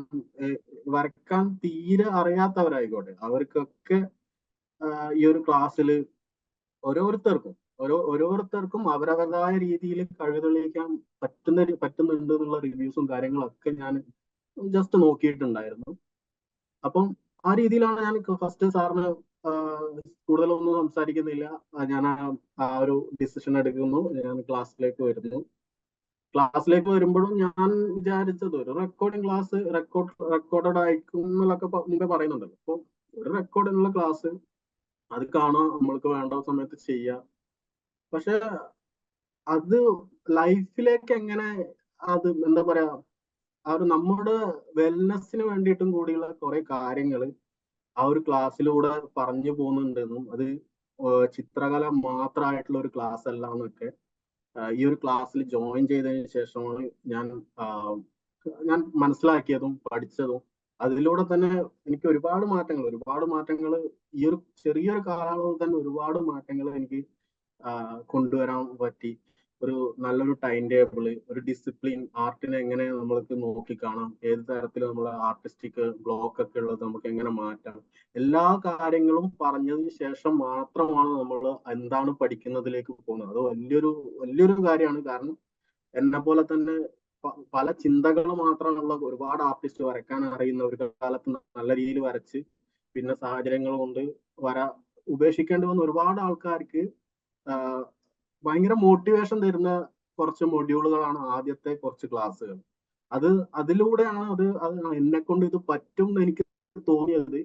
വരക്കാൻ തീരെ അറിയാത്തവരായിക്കോട്ടെ, അവർക്കൊക്കെ ഈ ഒരു ക്ലാസ്സിൽ ഓരോരുത്തർക്കും അവരവരുടേതായ രീതിയിൽ കഴിവ് തെളിയിക്കാൻ പറ്റുന്നുണ്ട് എന്നുള്ള റിവ്യൂസും കാര്യങ്ങളൊക്കെ ഞാൻ ജസ്റ്റ് നോക്കിയിട്ടുണ്ടായിരുന്നു. അപ്പം ആ രീതിയിലാണ് ഞാൻ ഫസ്റ്റ് സാറിന് കൂടുതലൊന്നും സംസാരിക്കുന്നില്ല. ഞാൻ ആ ഒരു ഡിസിഷൻ എടുക്കുന്നു, ഞാൻ ക്ലാസ്സിലേക്ക് വരുന്നു. ക്ലാസ്സിലേക്ക് വരുമ്പോഴും ഞാൻ വിചാരിച്ചത് ഒരു റെക്കോർഡിംഗ് ക്ലാസ് റെക്കോർഡഡ് ആയിരിക്കും എന്നൊക്കെ മുമ്പേ പറയുന്നുണ്ടല്ലോ. അപ്പോൾ ഒരു റെക്കോർഡിനുള്ള ക്ലാസ് അത് കാണാം, നമ്മൾക്ക് വേണ്ട സമയത്ത് ചെയ്യാം. പക്ഷെ അത് ലൈഫിലേക്ക് എങ്ങനെ അത് എന്താ പറയാ, ആ ഒരു നമ്മുടെ വെൽനെസ്സിന് വേണ്ടിയിട്ടും കൂടിയുള്ള കുറെ കാര്യങ്ങൾ ആ ഒരു ക്ലാസ്സിലൂടെ പറഞ്ഞു പോകുന്നുണ്ടെന്നും അത് ചിത്രകല മാത്രമായിട്ടുള്ള ഒരു ക്ലാസ് അല്ല എന്നൊക്കെ ഈ ഒരു ക്ലാസ്സിൽ ജോയിൻ ചെയ്തതിന് ശേഷമാണ് ഞാൻ ഞാൻ മനസ്സിലാക്കിയതും പഠിച്ചതും. അതിലൂടെ തന്നെ എനിക്ക് ഒരുപാട് മാറ്റങ്ങൾ ഈ ഒരു ചെറിയൊരു കാലയളവിൽ തന്നെ ഒരുപാട് മാറ്റങ്ങൾ എനിക്ക് കൊണ്ടുവരാൻ പറ്റി. ഒരു നല്ലൊരു ടൈം ടേബിള്, ഒരു ഡിസിപ്ലിൻ, ആർട്ടിനെ എങ്ങനെ നമ്മൾക്ക് നോക്കിക്കാണാം, ഏത് തരത്തിൽ നമ്മൾ ആർട്ടിസ്റ്റിക് ബ്ലോക്ക് ഒക്കെ ഉള്ളത് നമുക്ക് എങ്ങനെ മാറ്റാം, എല്ലാ കാര്യങ്ങളും പറഞ്ഞതിന് ശേഷം മാത്രമാണ് നമ്മൾ എന്താണ് പഠിക്കുന്നതിലേക്ക് പോകുന്നത്. അത് വലിയൊരു കാര്യമാണ്. കാരണം എന്നെ പോലെ തന്നെ പല ചിന്തകൾ മാത്രമുള്ള ഒരുപാട് ആർട്ടിസ്റ്റ്, വരയ്ക്കാൻ അറിയുന്ന, ഒരു കാലത്ത് നല്ല രീതിയിൽ വരച്ച് പിന്നെ സാഹചര്യങ്ങൾ കൊണ്ട് ഉപേക്ഷിക്കേണ്ടി വന്ന ഒരുപാട് ആൾക്കാർക്ക് ഭയങ്കര മോട്ടിവേഷൻ തരുന്ന കുറച്ച് മൊഡ്യൂളുകളാണ് ആദ്യത്തെ കുറച്ച് ക്ലാസ്സുകൾ. അതിലൂടെയാണ് അത് എന്നെ കൊണ്ട് ഇത് പറ്റും എന്ന് എനിക്ക് തോന്നിയത്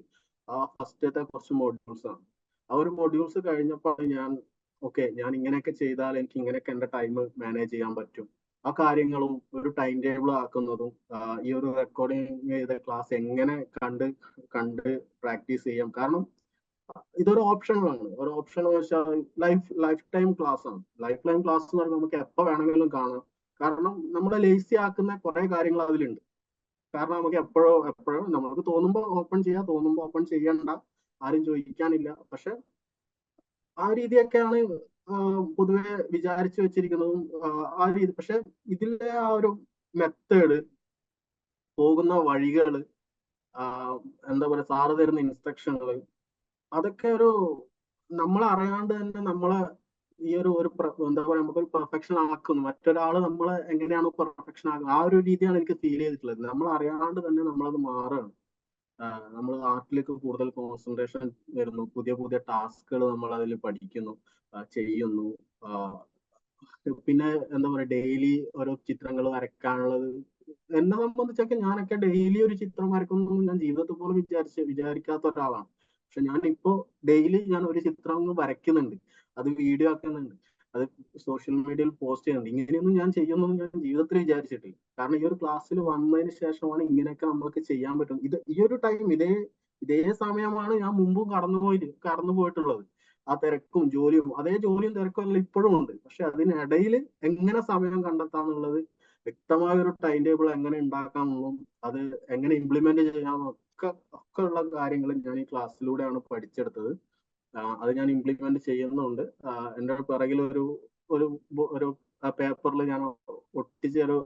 ആ ഫസ്റ്റത്തെ കുറച്ച് മൊഡ്യൂൾസ് ആണ്. ആ ഒരു മൊഡ്യൂൾസ് കഴിഞ്ഞപ്പോൾ ഞാൻ ഇങ്ങനെയൊക്കെ ചെയ്താൽ എനിക്ക് ഇങ്ങനെയൊക്കെ എന്റെ ടൈം മാനേജ് ചെയ്യാൻ പറ്റും. ആ കാര്യങ്ങളും ഒരു ടൈം ടേബിൾ ആക്കുന്നതും ഈ ഒരു റെക്കോർഡിംഗ് ചെയ്ത ക്ലാസ് എങ്ങനെ കണ്ട് പ്രാക്ടീസ് ചെയ്യാം. കാരണം ഇതൊരു ഓപ്ഷനാണ്. ഒരു ഓപ്ഷൻ വെച്ചാൽ ലൈഫ് ടൈം ക്ലാസ് ആണ്. ലൈഫ് ടൈം ക്ലാസ് എന്ന് പറഞ്ഞാൽ നമുക്ക് എപ്പോൾ വേണമെങ്കിലും കാണാം. കാരണം നമ്മളെ ലേസി ആക്കുന്ന കുറെ കാര്യങ്ങൾ അതിലുണ്ട്. കാരണം നമുക്ക് എപ്പോഴോ നമുക്ക് തോന്നുമ്പോൾ ഓപ്പൺ ചെയ്യാം, തോന്നുമ്പോൾ ഓപ്പൺ ചെയ്യണ്ട, ആരും ചോദിക്കാനില്ല. പക്ഷെ ആ രീതിയൊക്കെയാണ് പൊതുവെ വിചാരിച്ചു വെച്ചിരിക്കുന്നതും ആ രീതി. പക്ഷെ ഇതിലെ ആ ഒരു മെത്തേഡ്, പോകുന്ന വഴികള്, എന്താ പറയുക, സാറ് തരുന്ന ഇൻസ്ട്രക്ഷനുകൾ, അതൊക്കെ നമ്മളറിയാണ്ട് തന്നെ നമ്മളെ ഈ എന്താ പറയാ, നമുക്കൊരു പെർഫെക്ഷൻ ആക്കുന്നു. മറ്റൊരാൾ നമ്മളെ എങ്ങനെയാണ് പെർഫെക്ഷൻ ആക്കുന്നത്, ആ ഒരു രീതിയാണ് എനിക്ക് ഫീൽ ചെയ്തിട്ടുള്ളത്. നമ്മൾ അറിയാണ്ട് തന്നെ നമ്മളത് മാറുകയാണ്. നമ്മൾ ആർട്ടിലേക്ക് കൂടുതൽ കോൺസെൻട്രേഷൻ വരുന്നു, പുതിയ പുതിയ ടാസ്കുകൾ നമ്മൾ അതിൽ പഠിക്കുന്നു, ചെയ്യുന്നു. പിന്നെ എന്താ പറയാ, ഡെയിലി ഓരോ ചിത്രങ്ങൾ വരയ്ക്കാനുള്ളത് എന്നെ സംബന്ധിച്ചൊക്കെ, ഞാനൊക്കെ ഡെയിലി ഒരു ചിത്രം വരക്കുന്നൊന്നും ഞാൻ ജീവിതത്തിൽ പോലും വിചാരിക്കാത്ത ഒരാളാണ്. പക്ഷെ ഞാനിപ്പോ ഡെയിലി ഞാൻ ഒരു ചിത്രം വരയ്ക്കുന്നുണ്ട്, അത് വീഡിയോ ആക്കുന്നുണ്ട്, അത് സോഷ്യൽ മീഡിയയിൽ പോസ്റ്റ് ചെയ്യുന്നുണ്ട്. ഇങ്ങനെയൊന്നും ഞാൻ ചെയ്യുന്നൊന്നും ഞാൻ ജീവിതത്തിൽ വിചാരിച്ചിട്ടില്ല. കാരണം ഈ ഒരു ക്ലാസ്സിൽ വന്നതിന് ശേഷമാണ് ഇങ്ങനെയൊക്കെ നമ്മൾക്ക് ചെയ്യാൻ പറ്റും. ഈ ഒരു ടൈം, ഇതേ സമയമാണ് ഞാൻ മുമ്പും കടന്നു പോയിട്ടുള്ളത്. ആ തിരക്കും ജോലിയും, അതേ ജോലിയും തിരക്കും എല്ലാം ഇപ്പോഴും ഉണ്ട്. പക്ഷെ അതിനിടയിൽ എങ്ങനെ സമയം കണ്ടെത്താന്നുള്ളത്, വ്യക്തമായ ഒരു ടൈം ടേബിൾ എങ്ങനെ ഉണ്ടാക്കാമെന്നും അത് എങ്ങനെ ഇംപ്ലിമെന്റ് ചെയ്യാമെന്നും ഒക്കെ ഉള്ള കാര്യങ്ങൾ ഞാൻ ഈ ക്ലാസ്സിലൂടെയാണ് പഠിച്ചെടുത്തത്. അത് ഞാൻ ഇംപ്ലിമെന്റ് ചെയ്യുന്നുണ്ട്. എൻ്റെ പിറകിൽ ഒരു ഒരു പേപ്പറിൽ ഞാൻ ഒട്ടിച്ച ഒരു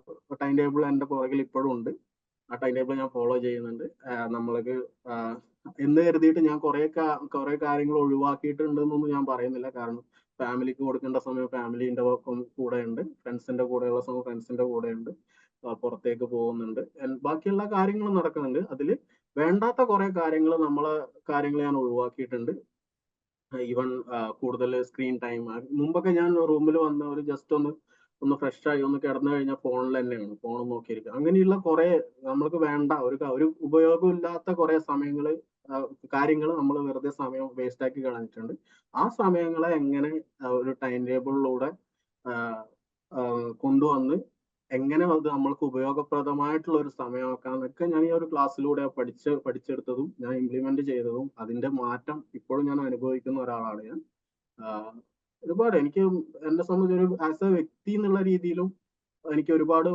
ടൈം ടേബിൾ എൻ്റെ പുറകിൽ ഇപ്പോഴും ഉണ്ട്. ആ ടൈം ടേബിൾ ഞാൻ ഫോളോ ചെയ്യുന്നുണ്ട്. നമ്മൾക്ക് എന്ന് കരുതിയിട്ട് ഞാൻ കുറെ കാര്യങ്ങൾ ഒഴിവാക്കിയിട്ടുണ്ടെന്നൊന്നും ഞാൻ പറയുന്നില്ല. കാരണം ഫാമിലിക്ക് കൊടുക്കേണ്ട സമയം ഫാമിലിന്റെ കൂടെ ഉണ്ട്, ഫ്രണ്ട്സിന്റെ കൂടെയുള്ള സമയം ഫ്രണ്ട്സിന്റെ കൂടെ ഉണ്ട്, പുറത്തേക്ക് പോകുന്നുണ്ട്, ബാക്കിയുള്ള കാര്യങ്ങൾ നടക്കുന്നുണ്ട്. അതിൽ വേണ്ടാത്ത കുറെ കാര്യങ്ങൾ ഞാൻ ഒഴിവാക്കിയിട്ടുണ്ട്. ഈവൻ കൂടുതൽ സ്ക്രീൻ ടൈം. മുമ്പൊക്കെ ഞാൻ റൂമിൽ വന്ന ജസ്റ്റ് ഒന്ന് ഫ്രഷ് ആയി ഒന്ന് കിടന്നു കഴിഞ്ഞാൽ ഫോണിൽ തന്നെയാണ്, ഫോൺ നോക്കിയിരിക്കുക. അങ്ങനെയുള്ള കുറെ നമ്മൾക്ക് വേണ്ട ഒരു ഉപയോഗമില്ലാത്ത കുറെ കാര്യങ്ങൾ നമ്മൾ വെറുതെ സമയം വേസ്റ്റ് ആക്കി കളഞ്ഞിട്ടുണ്ട്. ആ സമയങ്ങളെ എങ്ങനെ ഒരു ടൈം ടേബിളിലൂടെ കൊണ്ടുവന്ന് എങ്ങനെ അത് നമ്മൾക്ക് ഉപയോഗപ്രദമായിട്ടുള്ള ഒരു സമയമാക്കാന്നൊക്കെ ഞാൻ ഈ ഒരു ക്ലാസ്സിലൂടെ പഠിച്ചെടുത്തതും ഞാൻ ഇംപ്ലിമെന്റ് ചെയ്തതും അതിന്റെ മാറ്റം ഇപ്പോഴും ഞാൻ അനുഭവിക്കുന്ന ഒരാളാണ് ഞാൻ. ഒരുപാട് എനിക്ക് എന്നെ സംബന്ധിച്ച് ആസ് എ വ്യക്തി എന്നുള്ള രീതിയിലും എനിക്ക് ഒരുപാട്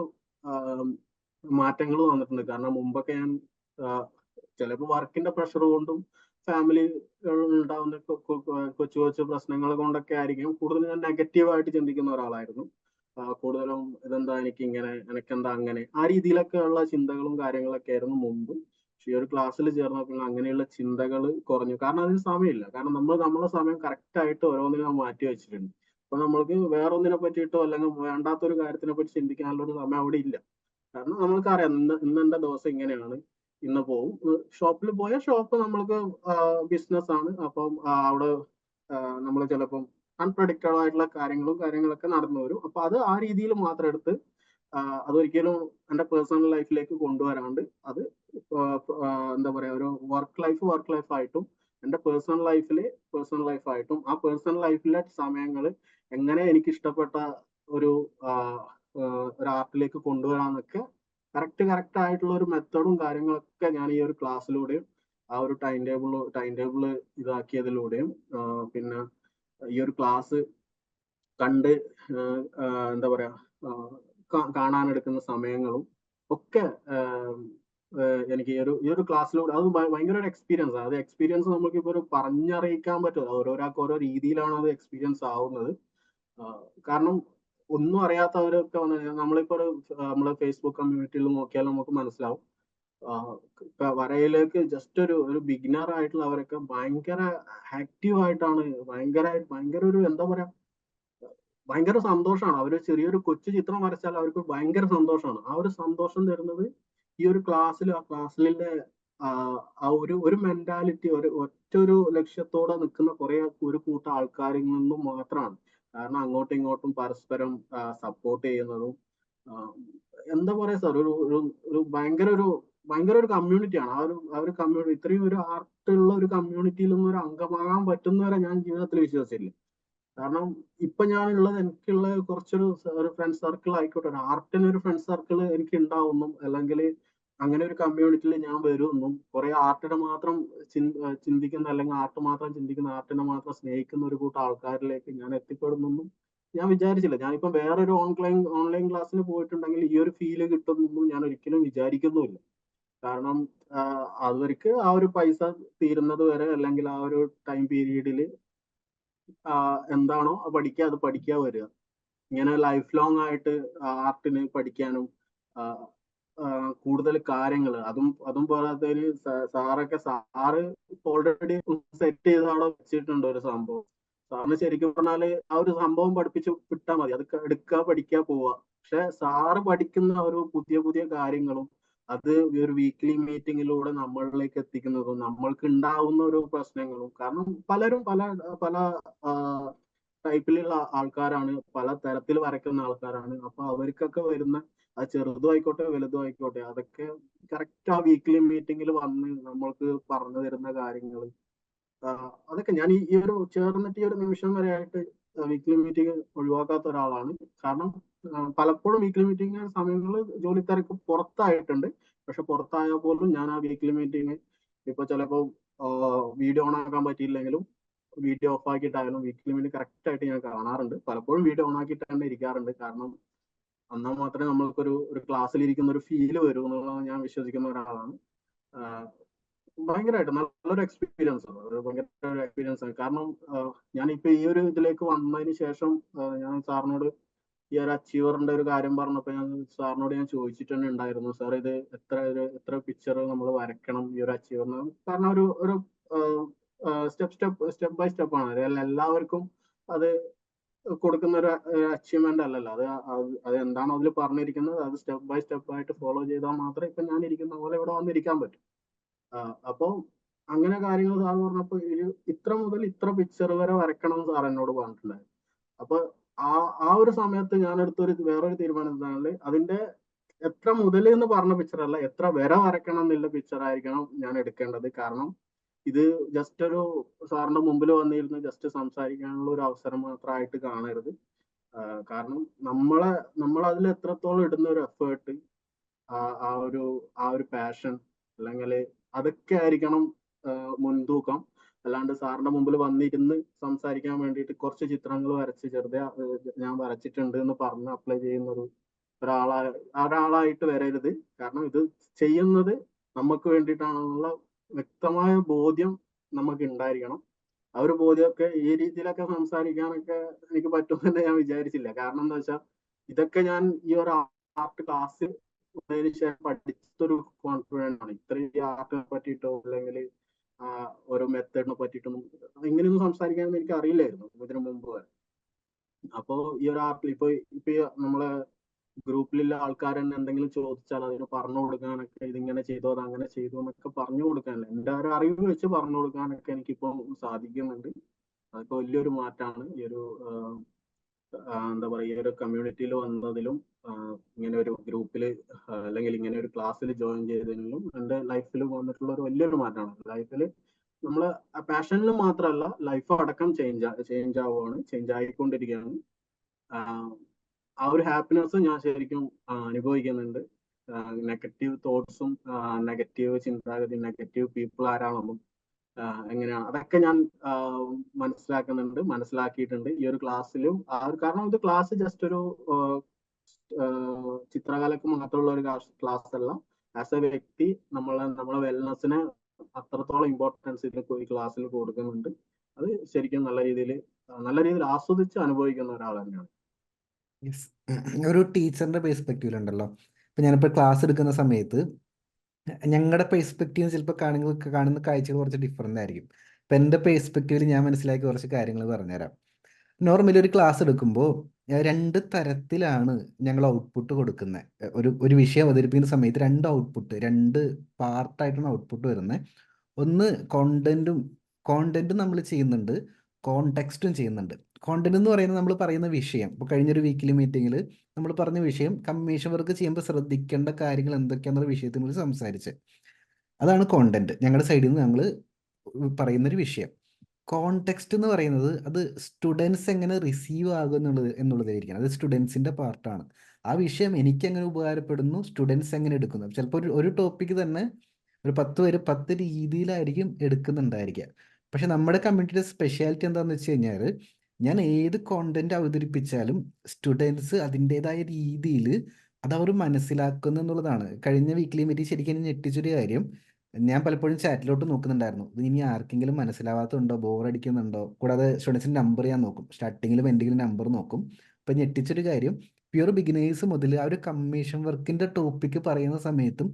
മാറ്റങ്ങൾ വന്നിട്ടുണ്ട്. കാരണം മുമ്പൊക്കെ ഞാൻ ചിലപ്പോൾ വർക്കിന്റെ പ്രഷർ കൊണ്ടും ഫാമിലി ഉണ്ടാവുന്ന കൊച്ചു പ്രശ്നങ്ങൾ കൊണ്ടൊക്കെ ആയിരിക്കും കൂടുതൽ ഞാൻ നെഗറ്റീവായിട്ട് ചിന്തിക്കുന്ന ഒരാളായിരുന്നു. കൂടുതലും ഇതെന്താ എനിക്കെന്താ അങ്ങനെ, ആ രീതിയിലൊക്കെ ഉള്ള ചിന്തകളും കാര്യങ്ങളൊക്കെ ആയിരുന്നു മുമ്പ്. പക്ഷെ ഈ ഒരു ക്ലാസ്സിൽ ചേർന്നപ്പോൾ അങ്ങനെയുള്ള ചിന്തകൾ കുറഞ്ഞു. കാരണം അതിന് സമയമില്ല. കാരണം നമ്മളെ സമയം കറക്റ്റ് ആയിട്ട് ഓരോന്നിനും മാറ്റി വെച്ചിട്ടുണ്ട്. അപ്പൊ നമ്മൾക്ക് വേറൊന്നിനെ പറ്റിയിട്ടോ അല്ലെങ്കിൽ വേണ്ടാത്തൊരു കാര്യത്തിനെ പറ്റി ചിന്തിക്കാനുള്ള ഒരു സമയം അവിടെ ഇല്ല. കാരണം നമ്മൾക്കറിയാം ഇന്ന് എന്റെ ദിവസം ഇങ്ങനെയാണ്, ഇന്ന് പോവും. ഷോപ്പിൽ പോയാൽ ഷോപ്പ് നമ്മൾക്ക് ബിസിനസ് ആണ്. അപ്പം അവിടെ നമ്മൾ ചിലപ്പം അൺപ്രഡിക്റ്റബിൾ ആയിട്ടുള്ള കാര്യങ്ങളൊക്കെ നടന്നു വരും. അപ്പൊ അത് ആ രീതിയിൽ മാത്രം എടുത്ത് അതൊരിക്കലും എന്റെ പേഴ്സണൽ ലൈഫിലേക്ക് കൊണ്ടുവരാണ്ട് അത് എന്താ പറയാ, ഒരു വർക്ക് ലൈഫ് ആയിട്ടും എന്റെ പേഴ്സണൽ ലൈഫായിട്ടും ആ പേഴ്സണൽ ലൈഫിലെ സമയങ്ങൾ എങ്ങനെ എനിക്ക് ഇഷ്ടപ്പെട്ട ഒരു ഒരു ആർട്ടിലേക്ക് കൊണ്ടുവരാന്നൊക്കെ കറക്റ്റ് ആയിട്ടുള്ള ഒരു മെത്തഡും കാര്യങ്ങളൊക്കെ ഞാൻ ഈ ഒരു ക്ലാസ്സിലൂടെയും ആ ഒരു ടൈം ടേബിള് ഇതാക്കിയതിലൂടെയും പിന്നെ ഈ ഒരു ക്ലാസ് കണ്ട് എന്താ പറയാ കാണാനെടുക്കുന്ന സമയങ്ങളും ഒക്കെ എനിക്ക് ഈ ഒരു ക്ലാസ്സിലൂടെ അത് ഭയങ്കര ഒരു എക്സ്പീരിയൻസ്. അത് എക്സ്പീരിയൻസ് നമുക്കിപ്പോ ഒരു പറഞ്ഞറിയിക്കാൻ പറ്റും. ഓരോരാൾക്ക് ഓരോ രീതിയിലാണ് അത് എക്സ്പീരിയൻസ് ആവുന്നത്. കാരണം ഒന്നും അറിയാത്തവരൊക്കെ നമ്മളിപ്പോ നമ്മളെ ഫേസ്ബുക്ക് കമ്മ്യൂണിറ്റിയിൽ നോക്കിയാൽ നമുക്ക് മനസ്സിലാവും. വരയിലേക്ക് ജസ്റ്റ് ഒരു ബിഗിനർ ആയിട്ടുള്ളവരൊക്കെ ഭയങ്കര ആക്റ്റീവ് ആയിട്ടാണ്, ഭയങ്കര ഒരു എന്താ പറയാ, ഭയങ്കര സന്തോഷമാണ്. അവര് ചെറിയൊരു കൊച്ചു ചിത്രം വരച്ചാൽ അവർക്ക് ഭയങ്കര സന്തോഷമാണ്. ആ ഒരു സന്തോഷം തരുന്നത് ഈ ഒരു ക്ലാസ്സിലെ ആ ഒരു മെന്റാലിറ്റി, ഒറ്റൊരു ലക്ഷ്യത്തോടെ നിൽക്കുന്ന ഒരു കൂട്ടം ആൾക്കാരിൽ നിന്നും മാത്രമാണ്. കാരണം അങ്ങോട്ടും ഇങ്ങോട്ടും പരസ്പരം സപ്പോർട്ട് ചെയ്യുന്നതും എന്താ പറയാ സാർ, ഒരു ഭയങ്കര ഒരു കമ്മ്യൂണിറ്റിയാണ്. ആ ഒരു കമ്മ്യൂണിറ്റി, ഇത്രയും ഒരു ആർട്ടുള്ള ഒരു കമ്മ്യൂണിറ്റിയിൽ നിന്ന് ഒരു അംഗമാകാൻ പറ്റുന്നവരെ ഞാൻ ജീവിതത്തിൽ വിശ്വസിച്ചില്ല. കാരണം ഇപ്പൊ ഞാനുള്ളത്, എനിക്കുള്ള കുറച്ചൊരു ഫ്രണ്ട് സർക്കിൾ ആയിക്കോട്ടെ, ആർട്ടിന് ഒരു ഫ്രണ്ട് സർക്കിൾ എനിക്ക് ഉണ്ടാവുന്നു, അല്ലെങ്കിൽ അങ്ങനെ ഒരു കമ്മ്യൂണിറ്റിയിൽ ഞാൻ വരുമെന്നും കുറെ ആർട്ടിനെ മാത്രം ചിന്തിക്കുന്ന, അല്ലെങ്കിൽ ആർട്ട് മാത്രം ചിന്തിക്കുന്ന, ആർട്ടിനെ മാത്രം സ്നേഹിക്കുന്ന ഒരു കൂട്ടം ആൾക്കാരിലേക്ക് ഞാൻ എത്തിപ്പെടുന്നൊന്നും ഞാൻ വിചാരിച്ചില്ല. ഞാനിപ്പോ വേറൊരു ഓൺലൈൻ ക്ലാസ്സിന് പോയിട്ടുണ്ടെങ്കിൽ ഈ ഒരു ഫീല് കിട്ടുന്നൊന്നും ഞാൻ ഒരിക്കലും വിചാരിക്കുന്നുമില്ല. കാരണം അവർക്ക് ആ ഒരു പൈസ തീരുന്നത് വരെ, അല്ലെങ്കിൽ ആ ഒരു ടൈം പീരീഡിൽ എന്താണോ അത് പഠിക്കുക വരിക. ഇങ്ങനെ ലൈഫ് ലോങ് ആയിട്ട് ആർട്ടിന് പഠിക്കാനും കൂടുതൽ കാര്യങ്ങൾ അതും പോരാത്തതിന് സാറ് ഓൾറെഡി സെറ്റ് ചെയ്ത് അവിടെ വെച്ചിട്ടുണ്ട് ഒരു സംഭവം. സാറിന് ശരിക്കും പറഞ്ഞാല് ആ ഒരു സംഭവം പഠിപ്പിച്ച് വിട്ടാൽ മതി, അത് എടുക്കുക, പഠിക്കുക, പോവുക. പക്ഷെ സാറ് പഠിക്കുന്ന ഒരു പുതിയ കാര്യങ്ങളും അത് ഒരു വീക്ക്ലി മീറ്റിങ്ങിലൂടെ നമ്മളിലേക്ക് എത്തിക്കുന്നതും നമ്മൾക്ക് ഉണ്ടാവുന്ന ഒരു പ്രശ്നങ്ങളും, കാരണം പലരും പല ടൈപ്പിലുള്ള ആൾക്കാരാണ്, പല തരത്തിൽ വരയ്ക്കുന്ന ആൾക്കാരാണ്. അപ്പൊ അവർക്കൊക്കെ വരുന്ന അത് ചെറുതും ആയിക്കോട്ടെ വലുതും ആയിക്കോട്ടെ, അതൊക്കെ കറക്റ്റ് ആ വീക്ക്ലി മീറ്റിങ്ങിൽ വന്ന് നമ്മൾക്ക് പറഞ്ഞു തരുന്ന കാര്യങ്ങൾ, അതൊക്കെ ഞാൻ ഈ ഒരു ചേർന്നിട്ട് ഈ ഒരു നിമിഷം വരെ ആയിട്ട് വീക്ക്ലി മീറ്റിംഗ് ഒഴിവാക്കാത്ത ഒരാളാണ്. കാരണം പലപ്പോഴും വീക്ക്ലി മീറ്റിംഗ് സമയങ്ങളിൽ ജോലി തിരക്ക് പുറത്തായിട്ടുണ്ട്. പക്ഷെ പുറത്തായാൽ പോലും ഞാൻ ആ വീക്ക്ലി മീറ്റിംഗ് ഇപ്പൊ ചിലപ്പോൾ വീഡിയോ ഓൺ ആക്കാൻ പറ്റിയില്ലെങ്കിലും വീഡിയോ ഓഫ് ആക്കിയിട്ടായാലും വീക്ക്ലി മീറ്റിംഗ് കറക്റ്റ് ആയിട്ട് ഞാൻ കാണാറുണ്ട്. പലപ്പോഴും വീഡിയോ ഓൺ ആക്കിയിട്ട് തന്നെ ഇരിക്കാറുണ്ട്. കാരണം എന്നാൽ മാത്രമേ നമ്മൾക്കൊരു ക്ലാസ്സിൽ ഇരിക്കുന്ന ഒരു ഫീല് വരൂ എന്നുള്ളത് ഞാൻ വിശ്വസിക്കുന്ന ഒരാളാണ്. ഭയങ്കരമായിട്ട് നല്ലൊരു എക്സ്പീരിയൻസ് ആണ്, ഭയങ്കര എക്സ്പീരിയൻസ് ആണ്. കാരണം ഞാനിപ്പോ ഈ ഒരു ഇതിലേക്ക് വന്നതിന് ശേഷം ഞാൻ സാറിനോട് ഈ ഒരു അച്ചീവറിന്റെ ഒരു കാര്യം പറഞ്ഞപ്പോ സാറിനോട് ഞാൻ ചോദിച്ചിട്ട് തന്നെ ഉണ്ടായിരുന്നു, സാർ ഇത് എത്ര പിക്ചർ നമ്മൾ വരയ്ക്കണം ഈ ഒരു അച്ചീവറിന്. കാരണം ഒരു സ്റ്റെപ്പ് ബൈ സ്റ്റെപ്പ് ആണ്. എല്ലാവർക്കും അത് കൊടുക്കുന്ന ഒരു അച്ചീവ്മെന്റ് അല്ലല്ലോ. അത് എന്താണോ അതിൽ പറഞ്ഞിരിക്കുന്നത് അത് സ്റ്റെപ്പ് ബൈ സ്റ്റെപ്പ് ആയിട്ട് ഫോളോ ചെയ്താൽ മാത്രമേ ഇപ്പൊ ഞാൻ ഇരിക്കുന്ന പോലെ ഇവിടെ വന്നിരിക്കാൻ പറ്റും. അപ്പൊ അങ്ങനെ കാര്യങ്ങൾ സാർ പറഞ്ഞപ്പോ ഇത്ര മുതൽ ഇത്ര പിക്ചർ വരെ വരയ്ക്കണം എന്ന് സാർ എന്നോട് പറഞ്ഞിട്ടുണ്ടായിരുന്നു. അപ്പൊ ആ ഒരു സമയത്ത് ഞാൻ വേറൊരു തീരുമാനം എന്താണ്, അതിന്റെ എത്ര മുതൽ എന്ന് പറഞ്ഞ പിക്ചർ അല്ല, എത്ര വരെ വരയ്ക്കണം എന്നുള്ള പിക്ചർ ആയിരിക്കണം ഞാൻ എടുക്കേണ്ടത്. കാരണം ഇത് ജസ്റ്റ് ഒരു സാറിന്റെ മുമ്പിൽ വന്നിരുന്ന് ജസ്റ്റ് സംസാരിക്കാനുള്ള ഒരു അവസരം മാത്രമായിട്ട് കാണരുത്. കാരണം നമ്മൾ അതിൽ എത്രത്തോളം ഇടുന്ന ഒരു എഫേർട്ട്, ആ ഒരു പാഷൻ, അല്ലെങ്കിൽ അതൊക്കെ ആയിരിക്കണം മുൻതൂക്കം. അല്ലാണ്ട് സാറിന്റെ മുമ്പിൽ വന്നിരുന്ന് സംസാരിക്കാൻ വേണ്ടിയിട്ട് കുറച്ച് ചിത്രങ്ങൾ വരച്ച് ചെറുതെ ഞാൻ വരച്ചിട്ടുണ്ട് എന്ന് പറഞ്ഞ് അപ്ലൈ ചെയ്യുന്ന ഒരാളായിട്ട് വരരുത്. കാരണം ഇത് ചെയ്യുന്നത് നമുക്ക് വേണ്ടിയിട്ടാണെന്നുള്ള വ്യക്തമായ ബോധ്യം നമുക്ക് ഉണ്ടായിരിക്കണം. ആ ഒരു ബോധ്യമൊക്കെ ഈ രീതിയിലൊക്കെ സംസാരിക്കാനൊക്കെ എനിക്ക് പറ്റുമെന്ന് ഞാൻ വിചാരിച്ചില്ല. കാരണം എന്താ വെച്ചാൽ ഇതൊക്കെ ഞാൻ ഈ ഒരു ആർട്ട് ക്ലാസ് പഠിച്ചൊരു കോൺഫിഡൻസ് ആണ്. ഇത്രയും ആർട്ടിനെ പറ്റിയിട്ടോ അല്ലെങ്കിൽ ഓരോ മെത്തേഡിനെ പറ്റിയിട്ടൊന്നും ഇങ്ങനെയൊന്നും സംസാരിക്കാനൊന്നും എനിക്ക് അറിയില്ലായിരുന്നു ഇതിനു മുമ്പ് വരെ. അപ്പോ ഈ ഒരു ആർട്ടിൽ ഇപ്പൊ നമ്മളെ ഗ്രൂപ്പിലുള്ള ആൾക്കാർ തന്നെ എന്തെങ്കിലും ചോദിച്ചാൽ അതിന് പറഞ്ഞു കൊടുക്കാനൊക്കെ, ഇതിങ്ങനെ ചെയ്തോ അത് അങ്ങനെ ചെയ്തു എന്നൊക്കെ പറഞ്ഞു കൊടുക്കാനല്ല, എൻ്റെ ഒരു അറിവ് വെച്ച് പറഞ്ഞു കൊടുക്കാനൊക്കെ എനിക്കിപ്പം സാധിക്കുന്നുണ്ട്. അതൊക്കെ വലിയൊരു മാറ്റമാണ് ഈ ഒരു എന്താ പറയുക, ഈ ഒരു കമ്മ്യൂണിറ്റിയിൽ വന്നതിലും ഇങ്ങനെ ഒരു ഗ്രൂപ്പിൽ അല്ലെങ്കിൽ ഇങ്ങനെ ഒരു ക്ലാസ്സിൽ ജോയിൻ ചെയ്തതിലും എൻ്റെ ലൈഫിൽ വന്നിട്ടുള്ള ഒരു വലിയൊരു മാറ്റമാണ്. ലൈഫിൽ നമ്മൾ പാഷനിൽ മാത്രമല്ല, ലൈഫ് അടക്കം ചേഞ്ച് ആവുകയാണ്, ചേഞ്ച് ആയിക്കൊണ്ടിരിക്കുകയാണ്. ആ ഒരു ഹാപ്പിനെസ് ഞാൻ ശരിക്കും അനുഭവിക്കുന്നുണ്ട്. നെഗറ്റീവ് തോട്ട്സും നെഗറ്റീവ് ചിന്താഗതി, നെഗറ്റീവ് പീപ്പിൾ ആരാണെന്നും എങ്ങനെയാണ്, അതൊക്കെ ഞാൻ മനസ്സിലാക്കിയിട്ടുണ്ട് ഈ ഒരു ക്ലാസ്സിലും. കാരണം ഇത് ക്ലാസ് ജസ്റ്റ് ഒരു ചിത്രകലക്ക് മാത്രമുള്ള ഒരു ക്ലാസ് അല്ല. ആസ് എ വ്യക്തി നമ്മളെ വെൽനെസ്സിന് അത്രത്തോളം ഇമ്പോർട്ടൻസ് ഇതിൽ ഈ ക്ലാസ്സിൽ കൊടുക്കുന്നുണ്ട്. അത് ശരിക്കും നല്ല രീതിയിൽ ആസ്വദിച്ച് അനുഭവിക്കുന്ന ഒരാൾ തന്നെയാണ്. ഒരു ടീച്ചറിന്റെ പെർസ്പെക്റ്റീവിൽ ഉണ്ടല്ലോ, ഇപ്പൊ ഞാനിപ്പോൾ ക്ലാസ് എടുക്കുന്ന സമയത്ത് ഞങ്ങളുടെ പെർസ്പെക്റ്റീവ് ചിലപ്പോൾ കാണുന്ന കാഴ്ചകൾ കുറച്ച് ഡിഫറെൻ്റ് ആയിരിക്കും. ഇപ്പം എൻ്റെ പെർസ്പെക്റ്റീവിൽ ഞാൻ മനസ്സിലാക്കിയ കുറച്ച് കാര്യങ്ങൾ പറഞ്ഞുതരാം. നോർമലി ഒരു ക്ലാസ് എടുക്കുമ്പോൾ രണ്ട് തരത്തിലാണ് ഞങ്ങൾ ഔട്ട്പുട്ട് കൊടുക്കുന്നത്. ഒരു വിഷയം അവതരിപ്പിക്കുന്ന സമയത്ത് രണ്ട് പാർട്ടായിട്ടാണ് ഔട്ട്പുട്ട് വരുന്നത്. ഒന്ന് കോണ്ടന്റും നമ്മൾ ചെയ്യുന്നുണ്ട്, കോണ്ടെക്സ്റ്റും ചെയ്യുന്നുണ്ട്. കോണ്ടന്റ് എന്ന് പറയുന്നത് നമ്മൾ പറയുന്ന വിഷയം. ഇപ്പോൾ കഴിഞ്ഞൊരു വീക്കിലി മീറ്റിങ്ങിൽ നമ്മൾ പറഞ്ഞ വിഷയം കമ്മീഷൻ വർക്ക് ചെയ്യുമ്പോൾ ശ്രദ്ധിക്കേണ്ട കാര്യങ്ങൾ എന്തൊക്കെയാണെന്നുള്ള വിഷയത്തെ കുറിച്ച് സംസാരിച്ച്, അതാണ് കോണ്ടന്റ്. ഞങ്ങളുടെ സൈഡിൽ നിന്ന് ഞങ്ങൾ പറയുന്നൊരു വിഷയം. കോണ്ടെക്സ്റ്റ് എന്ന് പറയുന്നത് അത് സ്റ്റുഡൻസ് എങ്ങനെ റിസീവ് ആകും എന്നുള്ളതായിരിക്കണം. അത് സ്റ്റുഡൻസിൻ്റെ പാർട്ടാണ്. ആ വിഷയം എനിക്ക് എങ്ങനെ ഉപകാരപ്പെടുന്നു, സ്റ്റുഡൻസ് എങ്ങനെ എടുക്കുന്നു. ചിലപ്പോൾ ഒരു ടോപ്പിക്ക് തന്നെ ഒരു 10 പേര് 10 രീതിയിലായിരിക്കും എടുക്കുന്നുണ്ടായിരിക്കുക. പക്ഷെ നമ്മുടെ കമ്മ്യൂണിറ്റിയുടെ സ്പെഷ്യാലിറ്റി എന്താണെന്ന് വെച്ച് കഴിഞ്ഞാൽ, ഞാൻ ഏത് കോണ്ടന്റ് അവതരിപ്പിച്ചാലും സ്റ്റുഡൻസ് അതിൻ്റെതായ രീതിയിൽ അതവർ മനസ്സിലാക്കുന്നു എന്നുള്ളതാണ്. കഴിഞ്ഞ വീക്കിലി മീറ്റിംഗ് ശരിക്കും എന്നെ ഞെട്ടിച്ചൊരു കാര്യം, ഞാൻ പലപ്പോഴും ചാറ്റിലോട്ട് നോക്കുന്നുണ്ടായിരുന്നു, ഇത് ഇനി ആർക്കെങ്കിലും മനസ്സിലാവാത്തതുണ്ടോ, ബോറടിക്കുന്നുണ്ടോ. കൂടാതെ സ്റ്റുഡൻസിൻ്റെ നമ്പർ ഞാൻ നോക്കും, സ്റ്റാർട്ടിങ്ങിലും എന്തെങ്കിലും നമ്പർ നോക്കും. അപ്പം ഞെട്ടിച്ചൊരു കാര്യം, പ്യുവർ ബിഗിനേഴ്സ് മുതൽ ആ ഒരു കമ്മീഷൻ വർക്കിൻ്റെ ടോപ്പിക്ക് പറയുന്ന സമയത്തും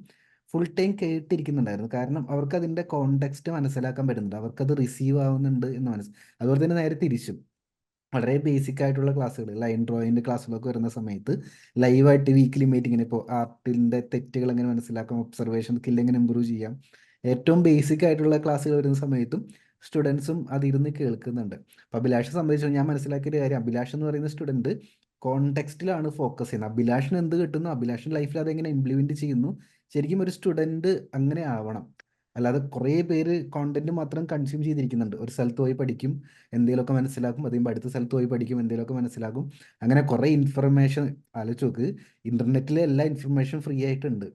ഫുൾ ടൈം കേട്ടിരിക്കുന്നുണ്ടായിരുന്നു. കാരണം അവർക്ക് അതിൻ്റെ കോണ്ടെക്സ്റ്റ് മനസ്സിലാക്കാൻ പറ്റുന്നുണ്ട്, അവർക്കത് റിസീവ് ആവുന്നുണ്ട് എന്ന് അതുപോലെ തന്നെ നേരെ തിരിച്ചും വളരെ ബേസിക് ആയിട്ടുള്ള ക്ലാസ്സുകൾ, ലൈൻ ഡ്രോയിൻ്റെ ക്ലാസ്സുകളൊക്കെ വരുന്ന സമയത്ത് ലൈവായിട്ട് വീക്കിലി മീറ്റിങ്ങിന് ഇപ്പോൾ ആർട്ടിൻ്റെ തെറ്റുകൾ എങ്ങനെ മനസ്സിലാക്കാം, ഒബ്സർവേഷൻ സ്കിൽ എങ്ങനെ ഇമ്പ്രൂവ് ചെയ്യാം, ഏറ്റവും ബേസിക് ആയിട്ടുള്ള ക്ലാസ്സുകൾ വരുന്ന സമയത്തും സ്റ്റുഡൻസും അതിരുന്ന് കേൾക്കുന്നുണ്ട്. അപ്പോൾ അഭിലാഷെ സംബന്ധിച്ച് ഞാൻ മനസ്സിലാക്കിയ ഒരു കാര്യം, അഭിലാഷ് എന്ന് പറയുന്ന സ്റ്റുഡൻറ്റ് കോണ്ടെക്സ്റ്റിലാണ് ഫോക്കസ് ചെയ്യുന്നത്. അഭിലാഷിന് എന്ത് കിട്ടുന്നു, അഭിലാഷിൻ്റെ ലൈഫിൽ അതെങ്ങനെ ഇംപ്ലിമെൻറ്റ് ചെയ്യുന്നു. ശരിക്കും ഒരു സ്റ്റുഡൻറ്റ് അങ്ങനെ ആവണം. അല്ലാതെ കുറേ പേര് കോണ്ടന്റ് മാത്രം കൺസ്യൂം ചെയ്തിരിക്കുന്നുണ്ട്. ഒരു സ്ഥലത്ത് പോയി പഠിക്കും, എന്തെങ്കിലുമൊക്കെ മനസ്സിലാക്കും, അതുമ്പോൾ അടുത്ത സ്ഥലത്ത് പോയി പഠിക്കും, എന്തെങ്കിലുമൊക്കെ മനസ്സിലാക്കും. അങ്ങനെ കുറേ ഇൻഫർമേഷൻ ആലോചിച്ച് നോക്ക്, ഇൻ്റർനെറ്റിലെ എല്ലാ ഇൻഫർമേഷൻ ഫ്രീ ആയിട്ടുണ്ട്.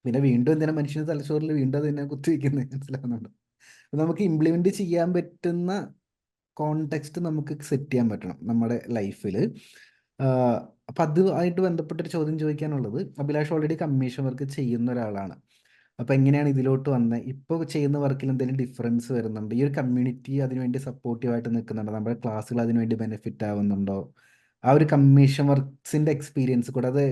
പിന്നെ വീണ്ടും എന്തിനാ മനുഷ്യന് തലച്ചോറിൽ വീണ്ടും അത് തന്നെ കുത്തിവെക്കുന്നത്, മനസ്സിലാകുന്നുണ്ട്. അപ്പം നമുക്ക് ഇംപ്ലിമെൻറ്റ് ചെയ്യാൻ പറ്റുന്ന കോണ്ടെക്സ്റ്റ് നമുക്ക് സെറ്റ് ചെയ്യാൻ പറ്റണം നമ്മുടെ ലൈഫിൽ. അപ്പം അതുമായിട്ട് ബന്ധപ്പെട്ടൊരു ചോദ്യം ചോദിക്കാനുള്ളത്, അഭിലാഷ് ഓൾറെഡി കമ്മീഷൻ വർക്ക് ചെയ്യുന്ന ഒരാളാണ്. അപ്പോൾ എങ്ങനെയാണ് ഇതിലോട്ട് വന്നത്? ഇപ്പോൾ ചെയ്യുന്ന വർക്കിൽ എന്തെങ്കിലും ഡിഫറൻസ് വരുന്നുണ്ട്? ഈ ഒരു കമ്മ്യൂണിറ്റി അതിനുവേണ്ടി സപ്പോർട്ടീവായിട്ട് നിൽക്കുന്നുണ്ടോ? നമ്മുടെ ക്ലാസ്സുകൾ അതിനുവേണ്ടി ബെനിഫിറ്റ് ആവുന്നുണ്ടോ? ആ ഒരു കമ്മീഷൻ വർക്ക്സിൻ്റെ എക്സ്പീരിയൻസ് കൂടാതെ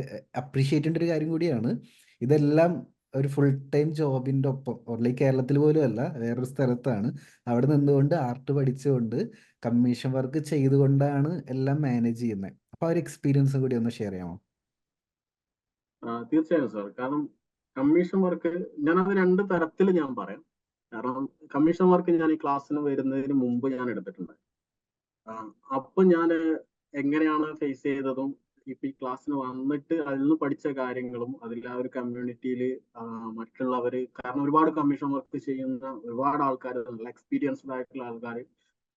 അപ്രീഷിയേറ്റ് ചെയ്യേണ്ട ഒരു കാര്യം കൂടിയാണ്, ഇതെല്ലാം ഒരു ഫുൾ ടൈം ജോബിൻ്റെ ഒപ്പം, ഓൺലി കേരളത്തിൽ പോലും അല്ല, വേറൊരു സ്ഥലത്താണ്. അവിടെ നിന്നുകൊണ്ട് ആർട്ട് പഠിച്ചുകൊണ്ട് കമ്മീഷൻ വർക്ക് ചെയ്തുകൊണ്ടാണ് എല്ലാം മാനേജ് ചെയ്യുന്നത്. അപ്പോൾ ആ ഒരു എക്സ്പീരിയൻസ് കൂടി ഒന്ന് ഷെയർ ചെയ്യാമോ? തീർച്ചയായും സാർ. കാരണം കമ്മീഷൻ വർക്ക് ഞാനത് രണ്ട് തരത്തിൽ ഞാൻ പറയാം. കാരണം കമ്മീഷൻ വർക്ക് ഞാൻ ഈ ക്ലാസ്സിന് വരുന്നതിന് മുമ്പ് ഞാൻ എടുത്തിട്ടുണ്ട്. അപ്പൊ ഞാൻ എങ്ങനെയാണ് ഫേസ് ചെയ്തതും ഇപ്പൊ ഈ ക്ലാസ്സിന് വന്നിട്ട് അതിൽ നിന്ന് പഠിച്ച കാര്യങ്ങളും അതിൽ ആ ഒരു കമ്മ്യൂണിറ്റിയിൽ മറ്റുള്ളവര്, കാരണം ഒരുപാട് കമ്മീഷൻ വർക്ക് ചെയ്യുന്ന ഒരുപാട് ആൾക്കാർ, നല്ല എക്സ്പീരിയൻസ്ഡ് ആയിട്ടുള്ള ആൾക്കാർ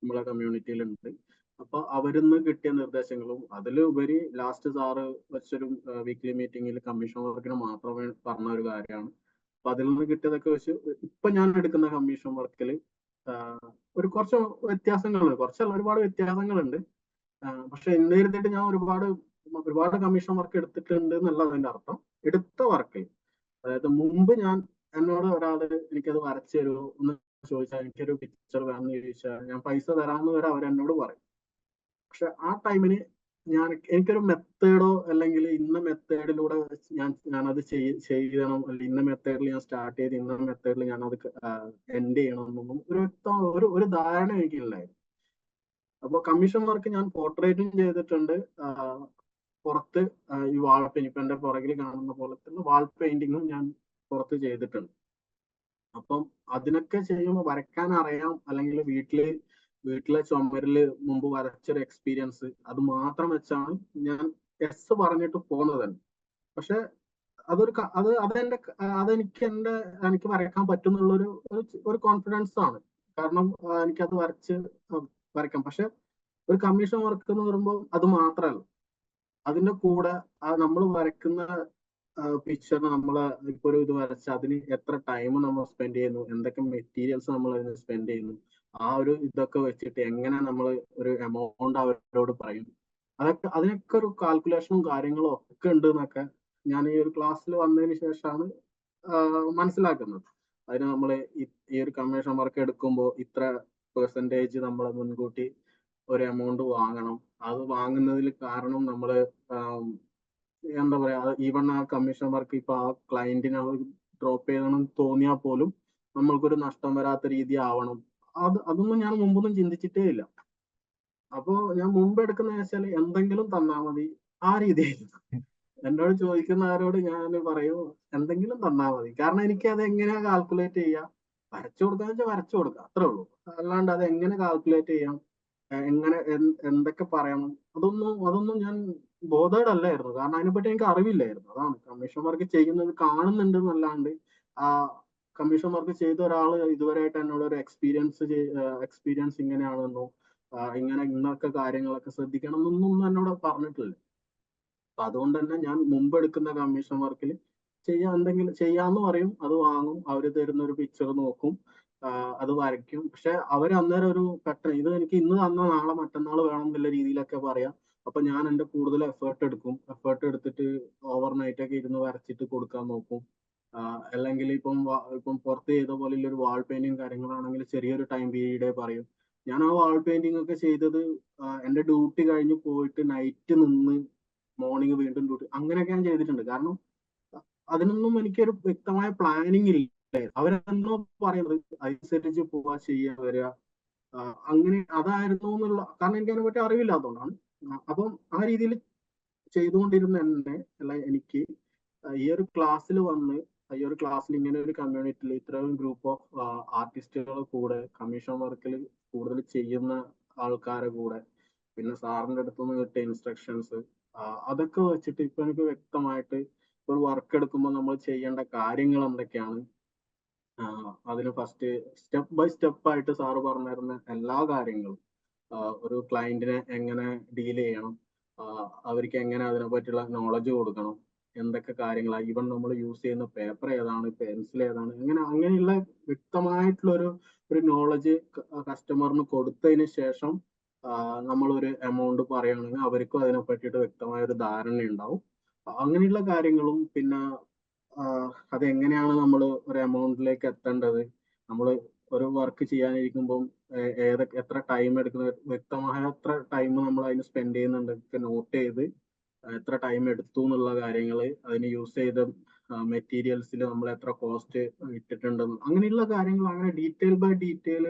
നമ്മളെ കമ്മ്യൂണിറ്റിയിലുണ്ട്. അപ്പൊ അവരിന്ന് കിട്ടിയ നിർദ്ദേശങ്ങളും അതിലുപരി ലാസ്റ്റ് സാറ് വെച്ചൊരു വീക്ക്ലി മീറ്റിംഗിൽ കമ്മീഷൻ വർക്കിന് മാത്രമേ പറഞ്ഞ ഒരു കാര്യമാണ്. അപ്പൊ അതിൽ നിന്ന് കിട്ടിയതൊക്കെ വെച്ച് ഇപ്പൊ ഞാൻ എടുക്കുന്ന കമ്മീഷൻ വർക്കിൽ ഒരു കുറച്ച് വ്യത്യാസങ്ങളുണ്ട്, കുറച്ചല്ല ഒരുപാട് വ്യത്യാസങ്ങളുണ്ട്. പക്ഷെ എന്നിരുന്നിട്ട് ഞാൻ ഒരുപാട് കമ്മീഷൻ വർക്ക് എടുത്തിട്ടുണ്ട് എന്നല്ല അതിന്റെ അർത്ഥം. എടുത്ത വർക്ക്, അതായത് മുമ്പ് എന്നോട് ഒരാള് എനിക്കത് വരച്ചു തരുമോ എന്ന് ചോദിച്ചാൽ, എനിക്കൊരു പിക്ചർ വേണമെന്ന് ചോദിച്ചാൽ ഞാൻ പൈസ തരാമെന്ന് വരെ അവരെന്നോട് പറയും. പക്ഷെ ആ ടൈമിന് എനിക്കൊരു മെത്തേഡോ അല്ലെങ്കിൽ ഇന്ന മെത്തേഡിലൂടെ ഞാനത് ചെയ്യണം, അല്ലെങ്കിൽ ഇന്ന മെത്തേഡിൽ ഞാൻ സ്റ്റാർട്ട് ചെയ്ത് ഇന്ന മെത്തേഡിൽ ഞാൻ അത് എൻഡ് ചെയ്യണം എന്നൊന്നും ഒരു ധാരണ എനിക്കില്ലായിരുന്നു. അപ്പോൾ കമ്മീഷൻ വർക്ക് ഞാൻ പോർട്രേറ്റും ചെയ്തിട്ടുണ്ട്, പുറത്ത് ഈ വാൾ പെയിന്റ് ഇപ്പൊ എന്റെ പുറകിൽ കാണുന്ന പോലെ തന്നെ വാൾ പെയിന്റിങ്ങും ഞാൻ പുറത്ത് ചെയ്തിട്ടുണ്ട്. അപ്പം അതിനൊക്കെ ചെയ്യുമ്പോൾ വരയ്ക്കാൻ അറിയാം, അല്ലെങ്കിൽ വീട്ടിലെ ചുമരില് മുമ്പ് വരച്ചൊരു എക്സ്പീരിയൻസ് അത് മാത്രം വെച്ചാണ് ഞാൻ എസ് പറഞ്ഞിട്ട് പോകുന്നത് തന്നെ. പക്ഷെ എനിക്ക് വരയ്ക്കാൻ പറ്റുന്നുള്ളൊരു ഒരു കോൺഫിഡൻസ് ആണ്. കാരണം എനിക്കത് വരയ്ക്കാം. പക്ഷെ ഒരു കമ്മീഷൻ വർക്ക് എന്ന് പറയുമ്പോൾ അത് മാത്രമല്ല, അതിന്റെ കൂടെ നമ്മൾ വരയ്ക്കുന്ന പിക്ചറിന് നമ്മള് ഇപ്പൊ ഒരു ഇത് വരച്ച് അതിന് എത്ര ടൈം നമ്മൾ സ്പെൻഡ് ചെയ്യുന്നു, എന്തൊക്കെ മെറ്റീരിയൽസ് നമ്മൾ അതിന് സ്പെൻഡ് ചെയ്യുന്നു, ആ ഒരു ഇതൊക്കെ വെച്ചിട്ട് എങ്ങനെ നമ്മൾ ഒരു എമൗണ്ട് അവരോട് പറയും, അതിനൊക്കെ ഒരു കാൽക്കുലേഷനും കാര്യങ്ങളും ഒക്കെ ഉണ്ട് എന്നൊക്കെ ഞാൻ ഈ ഒരു ക്ലാസ്സിൽ വന്നതിന് ശേഷമാണ് മനസ്സിലാക്കുന്നത്. അതിന് നമ്മൾ ഈ ഒരു കമ്മീഷൻ വർക്ക് എടുക്കുമ്പോൾ ഇത്ര പെർസെൻറ്റേജ് നമ്മൾ മുൻകൂട്ടി ഒരു എമൗണ്ട് വാങ്ങണം. അത് വാങ്ങുന്നതിൽ കാരണം നമ്മൾ എന്താ പറയാ, ഈവൺ ആ കമ്മീഷൻ വർക്ക് ഇപ്പൊ ആ ക്ലയന്റിന് ഡ്രോപ്പ് ചെയ്യണമെന്ന് തോന്നിയാൽ പോലും നമ്മൾക്കൊരു നഷ്ടം വരാത്ത രീതി ആവണം. അതൊന്നും ഞാൻ മുമ്പൊന്നും ചിന്തിച്ചിട്ടേ ഇല്ല. അപ്പോ ഞാൻ മുമ്പ് എടുക്കുന്ന വെച്ചാൽ എന്തെങ്കിലും തന്നാൽ മതി ആ രീതിയിൽ എന്നോട് ചോദിക്കുന്നവരോട് ഞാൻ പറയും എന്തെങ്കിലും തന്നാൽ മതി. കാരണം എനിക്ക് അത് എങ്ങനെ കാൽക്കുലേറ്റ് ചെയ്യാം, വരച്ചു കൊടുക്കാന്ന് വെച്ചാൽ വരച്ചു കൊടുക്കാം, അത്രേ ഉള്ളൂ. അല്ലാണ്ട് അത് എങ്ങനെ കാൽക്കുലേറ്റ് ചെയ്യാം, എങ്ങനെ എന്തൊക്കെ പറയണം, അതൊന്നും ഞാൻ ബോധേഡ് അല്ലായിരുന്നു. കാരണം അതിനെപ്പറ്റി എനിക്ക് അറിവില്ലായിരുന്നു. അതാണ് കമ്മീഷൻ വർക്ക് ചെയ്യുന്നത് കാണുന്നുണ്ട് എന്നല്ലാണ്ട് ആ കമ്മീഷൻ വർക്ക് ചെയ്ത ഒരാൾ ഇതുവരെയായിട്ട് എന്നോട് ഒരു എക്സ്പീരിയൻസ് ഇങ്ങനെയാണെന്നോ ഇന്നൊക്കെ കാര്യങ്ങളൊക്കെ ശ്രദ്ധിക്കണം എന്നൊന്നും എന്നോട് പറഞ്ഞിട്ടില്ല. അപ്പൊ അതുകൊണ്ട് തന്നെ ഞാൻ മുമ്പ് എടുക്കുന്ന കമ്മീഷൻ വർക്കിൽ എന്തെങ്കിലും ചെയ്യാന്ന് പറയും, അത് വാങ്ങും, അവര് തരുന്ന ഒരു പിക്ചർ നോക്കും, അത് വരയ്ക്കും. പക്ഷെ അവർ അന്നേരം ഒരു പെട്ടെന്ന് ഇത് എനിക്ക് ഇന്ന് തന്ന നാളെ മറ്റന്നാൾ വേണം എന്നുള്ള രീതിയിലൊക്കെ പറയാം. അപ്പൊ ഞാൻ എന്റെ കൂടുതൽ എഫേർട്ട് എടുത്തിട്ട് ഓവർനൈറ്റ് ഒക്കെ ഇരുന്ന് വരച്ചിട്ട് കൊടുക്കാൻ നോക്കും. അല്ലെങ്കിൽ ഇപ്പം പുറത്ത് ചെയ്ത പോലെ ഒരു വാൾ പെയിന്റിങ് കാര്യങ്ങളാണെങ്കിൽ ചെറിയൊരു ടൈം പീരീഡേ പറയും. ഞാൻ ആ വാൾ പെയിന്റിംഗ് ഒക്കെ ചെയ്തത് എന്റെ ഡ്യൂട്ടി കഴിഞ്ഞ് പോയിട്ട് നൈറ്റ് നിന്ന് മോർണിംഗ് വീണ്ടും ഡ്യൂട്ടി അങ്ങനെയൊക്കെ ഞാൻ ചെയ്തിട്ടുണ്ട്. കാരണം അതിനൊന്നും എനിക്കൊരു വ്യക്തമായ പ്ലാനിങ് ഇല്ല. അവരെന്നോ പറയുന്നത് അനുസരിച്ച് പോവാ, ചെയ്യുക, വരിക, അങ്ങനെ അതായിരുന്നു എന്നുള്ള, കാരണം എനിക്ക് അതിനെ പറ്റി അറിവില്ലാത്തതുകൊണ്ടാണ്. അപ്പം ആ രീതിയിൽ ചെയ്തുകൊണ്ടിരുന്ന എന്നെ അല്ല എനിക്ക് ഈ ഒരു ക്ലാസ്സിൽ ഇങ്ങനെ ഒരു കമ്മ്യൂണിറ്റിയിൽ ഇത്രയും ഗ്രൂപ്പ് ഓഫ് ആർട്ടിസ്റ്റുകൾ കൂടെ കമ്മീഷൻ വർക്കിൽ കൂടുതൽ ചെയ്യുന്ന ആൾക്കാരെ കൂടെ പിന്നെ സാറിന്റെ അടുത്തുനിന്ന് കിട്ടിയ ഇൻസ്ട്രക്ഷൻസ് അതൊക്കെ വെച്ചിട്ട് ഇപ്പൊ എനിക്ക് വ്യക്തമായിട്ട് ഒരു വർക്ക് എടുക്കുമ്പോൾ നമ്മൾ ചെയ്യേണ്ട കാര്യങ്ങൾ എന്തൊക്കെയാണ്, അതിന് ഫസ്റ്റ് സ്റ്റെപ്പ് ബൈ സ്റ്റെപ്പ് ആയിട്ട് സാറ് പറഞ്ഞു തരുന്ന എല്ലാ കാര്യങ്ങളും, ഒരു ക്ലയന്റിനെ എങ്ങനെ ഡീൽ ചെയ്യണം, അവർക്ക് എങ്ങനെ അതിനെ പറ്റിയുള്ള നോളജ് കൊടുക്കണം, എന്തൊക്കെ കാര്യങ്ങളാണ്, ഈവൻ നമ്മൾ യൂസ് ചെയ്യുന്ന പേപ്പർ ഏതാണ്, പെൻസിൽ ഏതാണ്, അങ്ങനെയുള്ള വ്യക്തമായിട്ടുള്ള ഒരു നോളജ് കസ്റ്റമറിന് കൊടുത്തതിന് ശേഷം നമ്മൾ ഒരു എമൗണ്ട് പറയുകയാണെങ്കിൽ അവർക്കും അതിനെ പറ്റിയിട്ട് വ്യക്തമായ ഒരു ധാരണ ഉണ്ടാവും. അങ്ങനെയുള്ള കാര്യങ്ങളും പിന്നെ അതെങ്ങനെയാണ് നമ്മൾ ഒരു എമൗണ്ടിലേക്ക് എത്തേണ്ടത്, നമ്മൾ ഒരു വർക്ക് ചെയ്യാനിരിക്കുമ്പം എത്ര ടൈം എടുക്കുന്നത്, വ്യക്തമായ എത്ര ടൈം നമ്മൾ അതിന് സ്പെൻഡ് ചെയ്യുന്നുണ്ട് നോട്ട് ചെയ്ത് എത്ര ടൈം എടുത്തു എന്നുള്ള കാര്യങ്ങൾ, അതിന് യൂസ് ചെയ്ത മെറ്റീരിയൽസിൽ നമ്മൾ എത്ര കോസ്റ്റ് ഇട്ടിട്ടുണ്ടെന്ന്, അങ്ങനെയുള്ള കാര്യങ്ങൾ, അങ്ങനെ ഡീറ്റെയിൽ ബൈ ഡീറ്റെയിൽ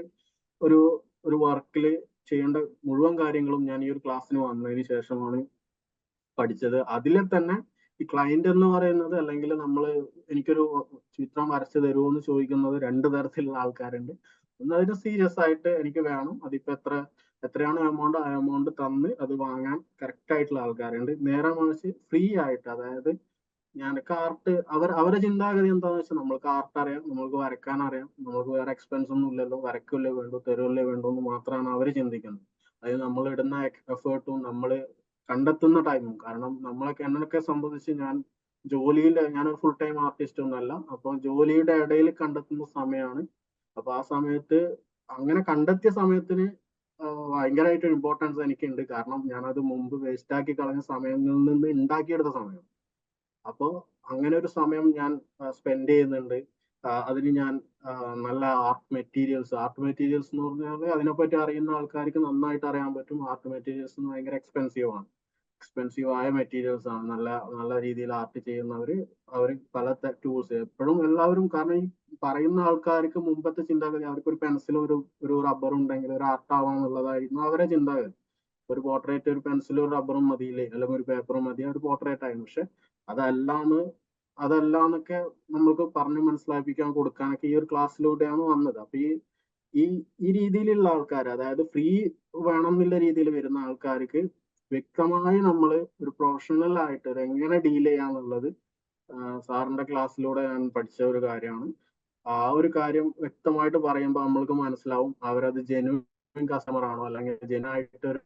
ഒരു വർക്കിൽ ചെയ്യേണ്ട മുഴുവൻ കാര്യങ്ങളും ഞാൻ ഈ ഒരു ക്ലാസ്സിന് വന്നതിന് ശേഷമാണ് പഠിച്ചത്. അതിലെ തന്നെ ഈ ക്ലയന്റ് എന്ന് പറയുന്നത്, അല്ലെങ്കിൽ എനിക്കൊരു ചിത്രം വരച്ചു തരുമോ എന്ന് ചോദിക്കുന്നത് രണ്ട് തരത്തിലുള്ള ആൾക്കാരുണ്ട്. ഒന്ന് അതിന് സീരിയസ് ആയിട്ട് എനിക്ക് വേണം, അതിപ്പോ എത്രയാണോ എമൗണ്ട് ആ എമൗണ്ട് തന്ന് അത് വാങ്ങാൻ കറക്റ്റ് ആയിട്ടുള്ള ആൾക്കാരുണ്ട്. നേരെ മറിച്ച് ഫ്രീ ആയിട്ട്, അതായത് അവരെ ചിന്താഗതി എന്താണെന്ന് വെച്ചാൽ നമ്മൾക്ക് ആർട്ട് അറിയാം, നമ്മൾക്ക് വരയ്ക്കാൻ അറിയാം, നമുക്ക് വേറെ എക്സ്പെൻസ് ഒന്നും ഇല്ലല്ലോ, വരയ്ക്കല്ലേ വേണ്ടു, തരുവല്ലേ വേണ്ടു എന്ന് മാത്രമാണ് അവർ ചിന്തിക്കുന്നത്. അതായത് നമ്മൾ ഇടുന്ന എഫേർട്ടും നമ്മൾ കണ്ടെത്തുന്ന ടൈമും, കാരണം എന്നൊക്കെ സംബന്ധിച്ച് ഞാനൊരു ഫുൾ ടൈം ആർട്ടിസ്റ്റ് ഒന്നല്ല, അപ്പൊ ജോലിയുടെ ഇടയിൽ കണ്ടെത്തുന്ന സമയമാണ്. അപ്പൊ ആ സമയത്ത് അങ്ങനെ കണ്ടെത്തിയ സമയത്തിന് ഭയങ്കരമായിട്ട് ഇമ്പോർട്ടൻസ് എനിക്കുണ്ട്. കാരണം ഞാനത് മുമ്പ് വേസ്റ്റ് ആക്കി കളഞ്ഞ സമയങ്ങളിൽ നിന്ന് ഉണ്ടാക്കിയെടുത്ത സമയം. അപ്പോൾ അങ്ങനെ ഒരു സമയം ഞാൻ സ്പെൻഡ് ചെയ്യുന്നുണ്ട്. അതിന് ഞാൻ നല്ല ആർട്ട് മെറ്റീരിയൽസ് എന്ന് പറഞ്ഞാൽ അതിനെപ്പറ്റി അറിയുന്ന ആൾക്കാർക്ക് നന്നായിട്ട് അറിയാൻ പറ്റും. ആർട്ട് മെറ്റീരിയൽസ് ഭയങ്കര എക്സ്പെൻസീവ് ആയ മെറ്റീരിയൽസ് ആണ്. നല്ല നല്ല രീതിയിൽ ആർട്ട് ചെയ്യുന്നവര് പല ടൂൾസ് എപ്പോഴും എല്ലാവരും, കാരണം ഈ പറയുന്ന ആൾക്കാർക്ക് മുമ്പത്തെ ചിന്താഗതി അവർക്ക് ഒരു പെൻസിലും ഒരു റബ്ബറും ഉണ്ടെങ്കിൽ ഒരു ആർട്ട് ആവാന്നുള്ളതായിരുന്നു അവരെ ചിന്താഗതി. ഒരു പോർട്രേറ്റ് ഒരു പെൻസിലും ഒരു റബ്ബറും മതിയില്ലേ, അല്ലെങ്കിൽ ഒരു പേപ്പറും മതി, ഒരു പോർട്രേറ്റ് ആയിരുന്നു. പക്ഷെ അതല്ലാന്ന് അതല്ലാന്നൊക്കെ നമ്മൾക്ക് പറഞ്ഞ് മനസ്സിലാക്കിക്കാൻ കൊടുക്കാനൊക്കെ ഈ ഒരു ക്ലാസ്സിലൂടെയാണ് വന്നത്. അപ്പൊ ഈ ഈ രീതിയിലുള്ള ആൾക്കാർ, അതായത് ഫ്രീ വേണം എന്നുള്ള രീതിയിൽ വരുന്ന ആൾക്കാർക്ക് വ്യക്തമായി നമ്മൾ ഒരു പ്രൊഫഷണൽ ആയിട്ട് ഇത് എങ്ങനെ ഡീൽ ചെയ്യാന്നുള്ളത് സാറിന്റെ ക്ലാസ്സിലൂടെ ഞാൻ പഠിച്ച ഒരു കാര്യമാണ്. ആ ഒരു കാര്യം വ്യക്തമായിട്ട് പറയുമ്പോൾ നമ്മൾക്ക് മനസ്സിലാവും അവരത് ജെന്യൂൻ കസ്റ്റമർ ആണോ, അല്ലെങ്കിൽ ജെന്യൂൻ ആയിട്ട് ഒരു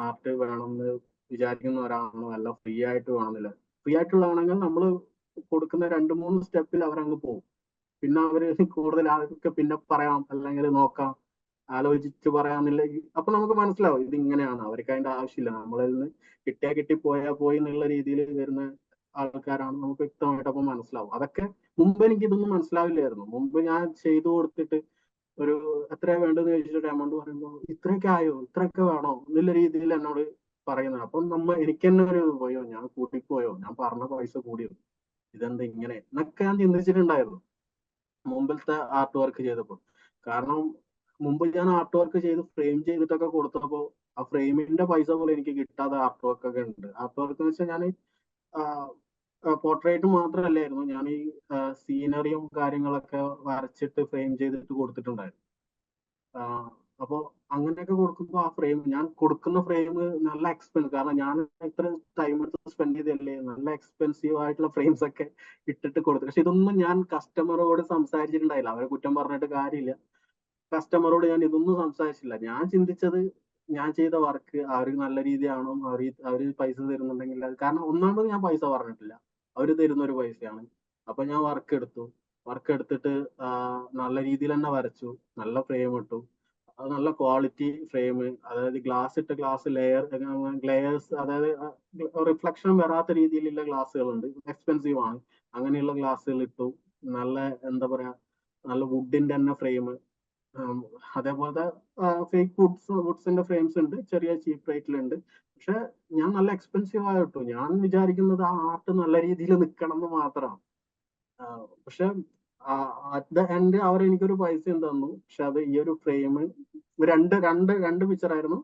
ആർട്ട് വേണമെന്ന് വിചാരിക്കുന്നവരാണോ, അല്ല ഫ്രീ ആയിട്ട് വേണമെന്നില്ല. ഫ്രീ ആയിട്ടുള്ളതാണെങ്കിൽ നമ്മൾ കൊടുക്കുന്ന 2-3 സ്റ്റെപ്പിൽ അവരങ്ങ് പോകും. പിന്നെ അവര് കൂടുതൽ ആൾക്ക് പിന്നെ പറയാം, അല്ലെങ്കിൽ നോക്കാം, ആലോചിച്ച് പറയാന്നില്ല. അപ്പൊ നമുക്ക് മനസ്സിലാവും ഇത് ഇങ്ങനെയാണ്, അവർക്ക് അതിന്റെ ആവശ്യമില്ല, നമ്മളിൽ നിന്ന് കിട്ടിയാ കിട്ടി പോയാ പോയി എന്നുള്ള രീതിയിൽ വരുന്ന ആൾക്കാരാണ്, നമുക്ക് വ്യക്തമായിട്ട് അപ്പൊ മനസ്സിലാവും. അതൊക്കെ മുമ്പ് എനിക്ക് ഇതൊന്നും മനസ്സിലാവില്ലായിരുന്നു. മുമ്പ് ഞാൻ ചെയ്തു കൊടുത്തിട്ട് ഒരു എത്രയാ വേണ്ടതെന്ന് ചോദിച്ചിട്ട് എമൗണ്ട് പറയുമ്പോൾ ഇത്രയൊക്കെ ആയോ, ഇത്രയൊക്കെ വേണോ എന്നുള്ള രീതിയിൽ എന്നോട് പറയുന്നത്. അപ്പം എനിക്ക് തന്നെ ഒരു പോയോ, ഞാൻ കൂട്ടിപ്പോയോ, ഞാൻ പറഞ്ഞ പൈസ കൂടിയോ, ഇതെന്താ ഇങ്ങനെ എന്നൊക്കെ ഞാൻ ചിന്തിച്ചിട്ടുണ്ടായിരുന്നു മുമ്പിലത്തെ ആർട്ട് വർക്ക് ചെയ്തപ്പോൾ. കാരണം മുമ്പ് ഞാൻ ആർട്ട് വർക്ക് ചെയ്ത് ഫ്രെയിം ചെയ്തിട്ടൊക്കെ കൊടുത്തപ്പോൾ ആ ഫ്രെയിമിന്റെ പൈസ പോലും എനിക്ക് കിട്ടാതെ ആർട്ട് വർക്ക് ഒക്കെ ഉണ്ട്. ആർട്ട് വർക്ക് എന്ന് വെച്ചാൽ ഞാൻ പോർട്രേറ്റ് മാത്രമല്ലായിരുന്നു, ഞാൻ ഈ സീനറിയും കാര്യങ്ങളൊക്കെ വരച്ചിട്ട് ഫ്രെയിം ചെയ്തിട്ട് കൊടുത്തിട്ടുണ്ടായിരുന്നു. അപ്പോൾ അങ്ങനെയൊക്കെ കൊടുക്കുമ്പോൾ ആ ഫ്രെയിം, ഞാൻ കൊടുക്കുന്ന ഫ്രെയിം നല്ല എക്സ്പെൻസ്, കാരണം ഞാൻ ഇത്ര ടൈം എടുത്ത് സ്പെൻഡ് ചെയ്തല്ലേ, നല്ല എക്സ്പെൻസീവ് ആയിട്ടുള്ള ഫ്രെയിംസ് ഒക്കെ ഇട്ടിട്ട് കൊടുത്തു. പക്ഷെ ഇതൊന്നും ഞാൻ കസ്റ്റമറോട് സംസാരിച്ചിട്ടുണ്ടായില്ല. അവരെ കുറ്റം പറഞ്ഞിട്ട് കാര്യമില്ല. കസ്റ്റമറോട് ഞാൻ ഇതൊന്നും സംസാരിച്ചില്ല. ഞാൻ ചിന്തിച്ചത് ഞാൻ ചെയ്ത വർക്ക് അവർക്ക് നല്ല രീതിയാണോ, അവര് പൈസ തരുന്നുണ്ടെങ്കിൽ കാരണം ഒന്നാമത് ഞാൻ പൈസ പറഞ്ഞിട്ടില്ല, അവര് തരുന്ന ഒരു പൈസയാണ്. അപ്പൊ ഞാൻ വർക്ക് എടുത്തിട്ട് നല്ല രീതിയിൽ തന്നെ വരച്ചു, നല്ല ഫ്രെയിം ഇട്ടു, അത് നല്ല ക്വാളിറ്റി ഫ്രെയിം, അതായത് ഗ്ലാസ് ലെയേഴ്സ്, അതായത് റിഫ്ലക്ഷൻ വരാത്ത രീതിയിലുള്ള ഗ്ലാസ്സുകളുണ്ട്, എക്സ്പെൻസീവ് ആണ്. അങ്ങനെയുള്ള ഗ്ലാസ്സുകൾ ഇട്ടു. നല്ല എന്താ പറയാ, നല്ല വുഡിന്റെ തന്നെ ഫ്രെയിം, അതേപോലത്തെ ഫേക്ക് വുഡ്സിന്റെ ഫ്രെയിംസ് ഉണ്ട്, ചെറിയ ചീപ്പ് റേറ്റിലുണ്ട്. പക്ഷെ ഞാൻ നല്ല എക്സ്പെൻസീവ് ആയിട്ടു. ഞാൻ വിചാരിക്കുന്നത് ആ ആർട്ട് നല്ല രീതിയിൽ നിൽക്കണം എന്ന് മാത്രമാണ്. പക്ഷെ അറ്റ് ദ എൻഡ് അവർ എനിക്കൊരു പൈസയും തന്നു. പക്ഷെ അത് ഈ ഒരു ഫ്രെയിം രണ്ട് രണ്ട് രണ്ട് പിക്ചർ ആയിരുന്നു.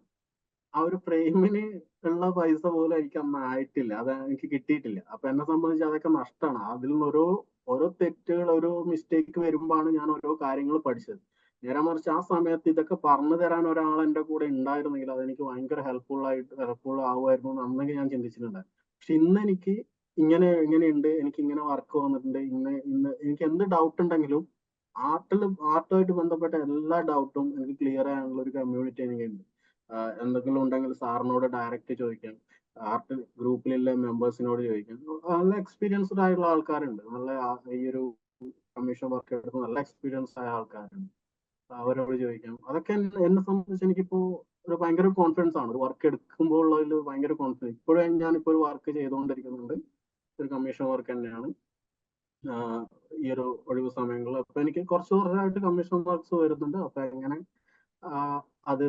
ആ ഒരു ഫ്രെയിമിന് ഉള്ള പൈസ പോലും എനിക്ക് അന്ന് ആയിട്ടില്ല, അത് എനിക്ക് കിട്ടിയിട്ടില്ല. അപ്പൊ എന്നെ സംബന്ധിച്ച് അതൊക്കെ നഷ്ടമാണ്. അതിൽ നിന്ന് ഓരോ തെറ്റുകൾ, ഓരോ മിസ്റ്റേക്ക് വരുമ്പോഴാണ് ഞാൻ ഓരോ കാര്യങ്ങൾ പഠിച്ചത്. നേരെ മറിച്ച് ആ സമയത്ത് ഇതൊക്കെ പറഞ്ഞു തരാൻ ഒരാൾ എൻ്റെ കൂടെ ഉണ്ടായിരുന്നെങ്കിൽ അതെനിക്ക് ഭയങ്കര ഹെൽപ്ഫുൾ ആവുമായിരുന്നു എന്ന് അന്നൊക്കെ ഞാൻ ചിന്തിച്ചിട്ടുണ്ടായിരുന്നു. പക്ഷെ ഇന്ന് എനിക്ക് ഇങ്ങനെയുണ്ട്, എനിക്ക് ഇങ്ങനെ വർക്ക് വന്നിട്ടുണ്ട്, ഇന്ന് എനിക്ക് എന്ത് ഡൗട്ട് ഉണ്ടെങ്കിലും ആർട്ടുമായിട്ട് ബന്ധപ്പെട്ട എല്ലാ ഡൗട്ടും എനിക്ക് ക്ലിയർ ചെയ്യാനുള്ള ഒരു കമ്മ്യൂണിറ്റി എനിക്കുണ്ട്. എന്തെങ്കിലും ഉണ്ടെങ്കിൽ സാറിനോട് ഡയറക്റ്റ് ചോദിക്കാം, ആർട്ട് ഗ്രൂപ്പിലുള്ള മെമ്പേഴ്സിനോട് ചോദിക്കാം. നല്ല എക്സ്പീരിയൻസ്ഡ് ആയിട്ടുള്ള ആൾക്കാരുണ്ട്, ഈ ഒരു കമ്മീഷൻ വർക്ക് എടുത്ത് നല്ല എക്സ്പീരിയൻസ് ആയ ആൾക്കാരുണ്ട്, അവരോട് ചോദിക്കാം. അതൊക്കെ എന്നെ സംബന്ധിച്ച് എനിക്കിപ്പോ ഒരു ഭയങ്കര കോൺഫിഡൻസ് ആണ്. ഒരു വർക്ക് എടുക്കുമ്പോൾ ഉള്ളതിൽ ഭയങ്കര കോൺഫിഡൻസ്. ഇപ്പോഴും ഞാനിപ്പോൾ ഒരു വർക്ക് ചെയ്തുകൊണ്ടിരിക്കുന്നുണ്ട്, ഒരു കമ്മീഷൻ വർക്ക് തന്നെയാണ് ഈ ഒരു ഒഴിവ് സമയങ്ങളിൽ. അപ്പൊ എനിക്ക് കുറച്ച് കുറച്ചായിട്ട് കമ്മീഷൻ വർക്ക്സ് വരുന്നുണ്ട്. അപ്പൊ എങ്ങനെ അത്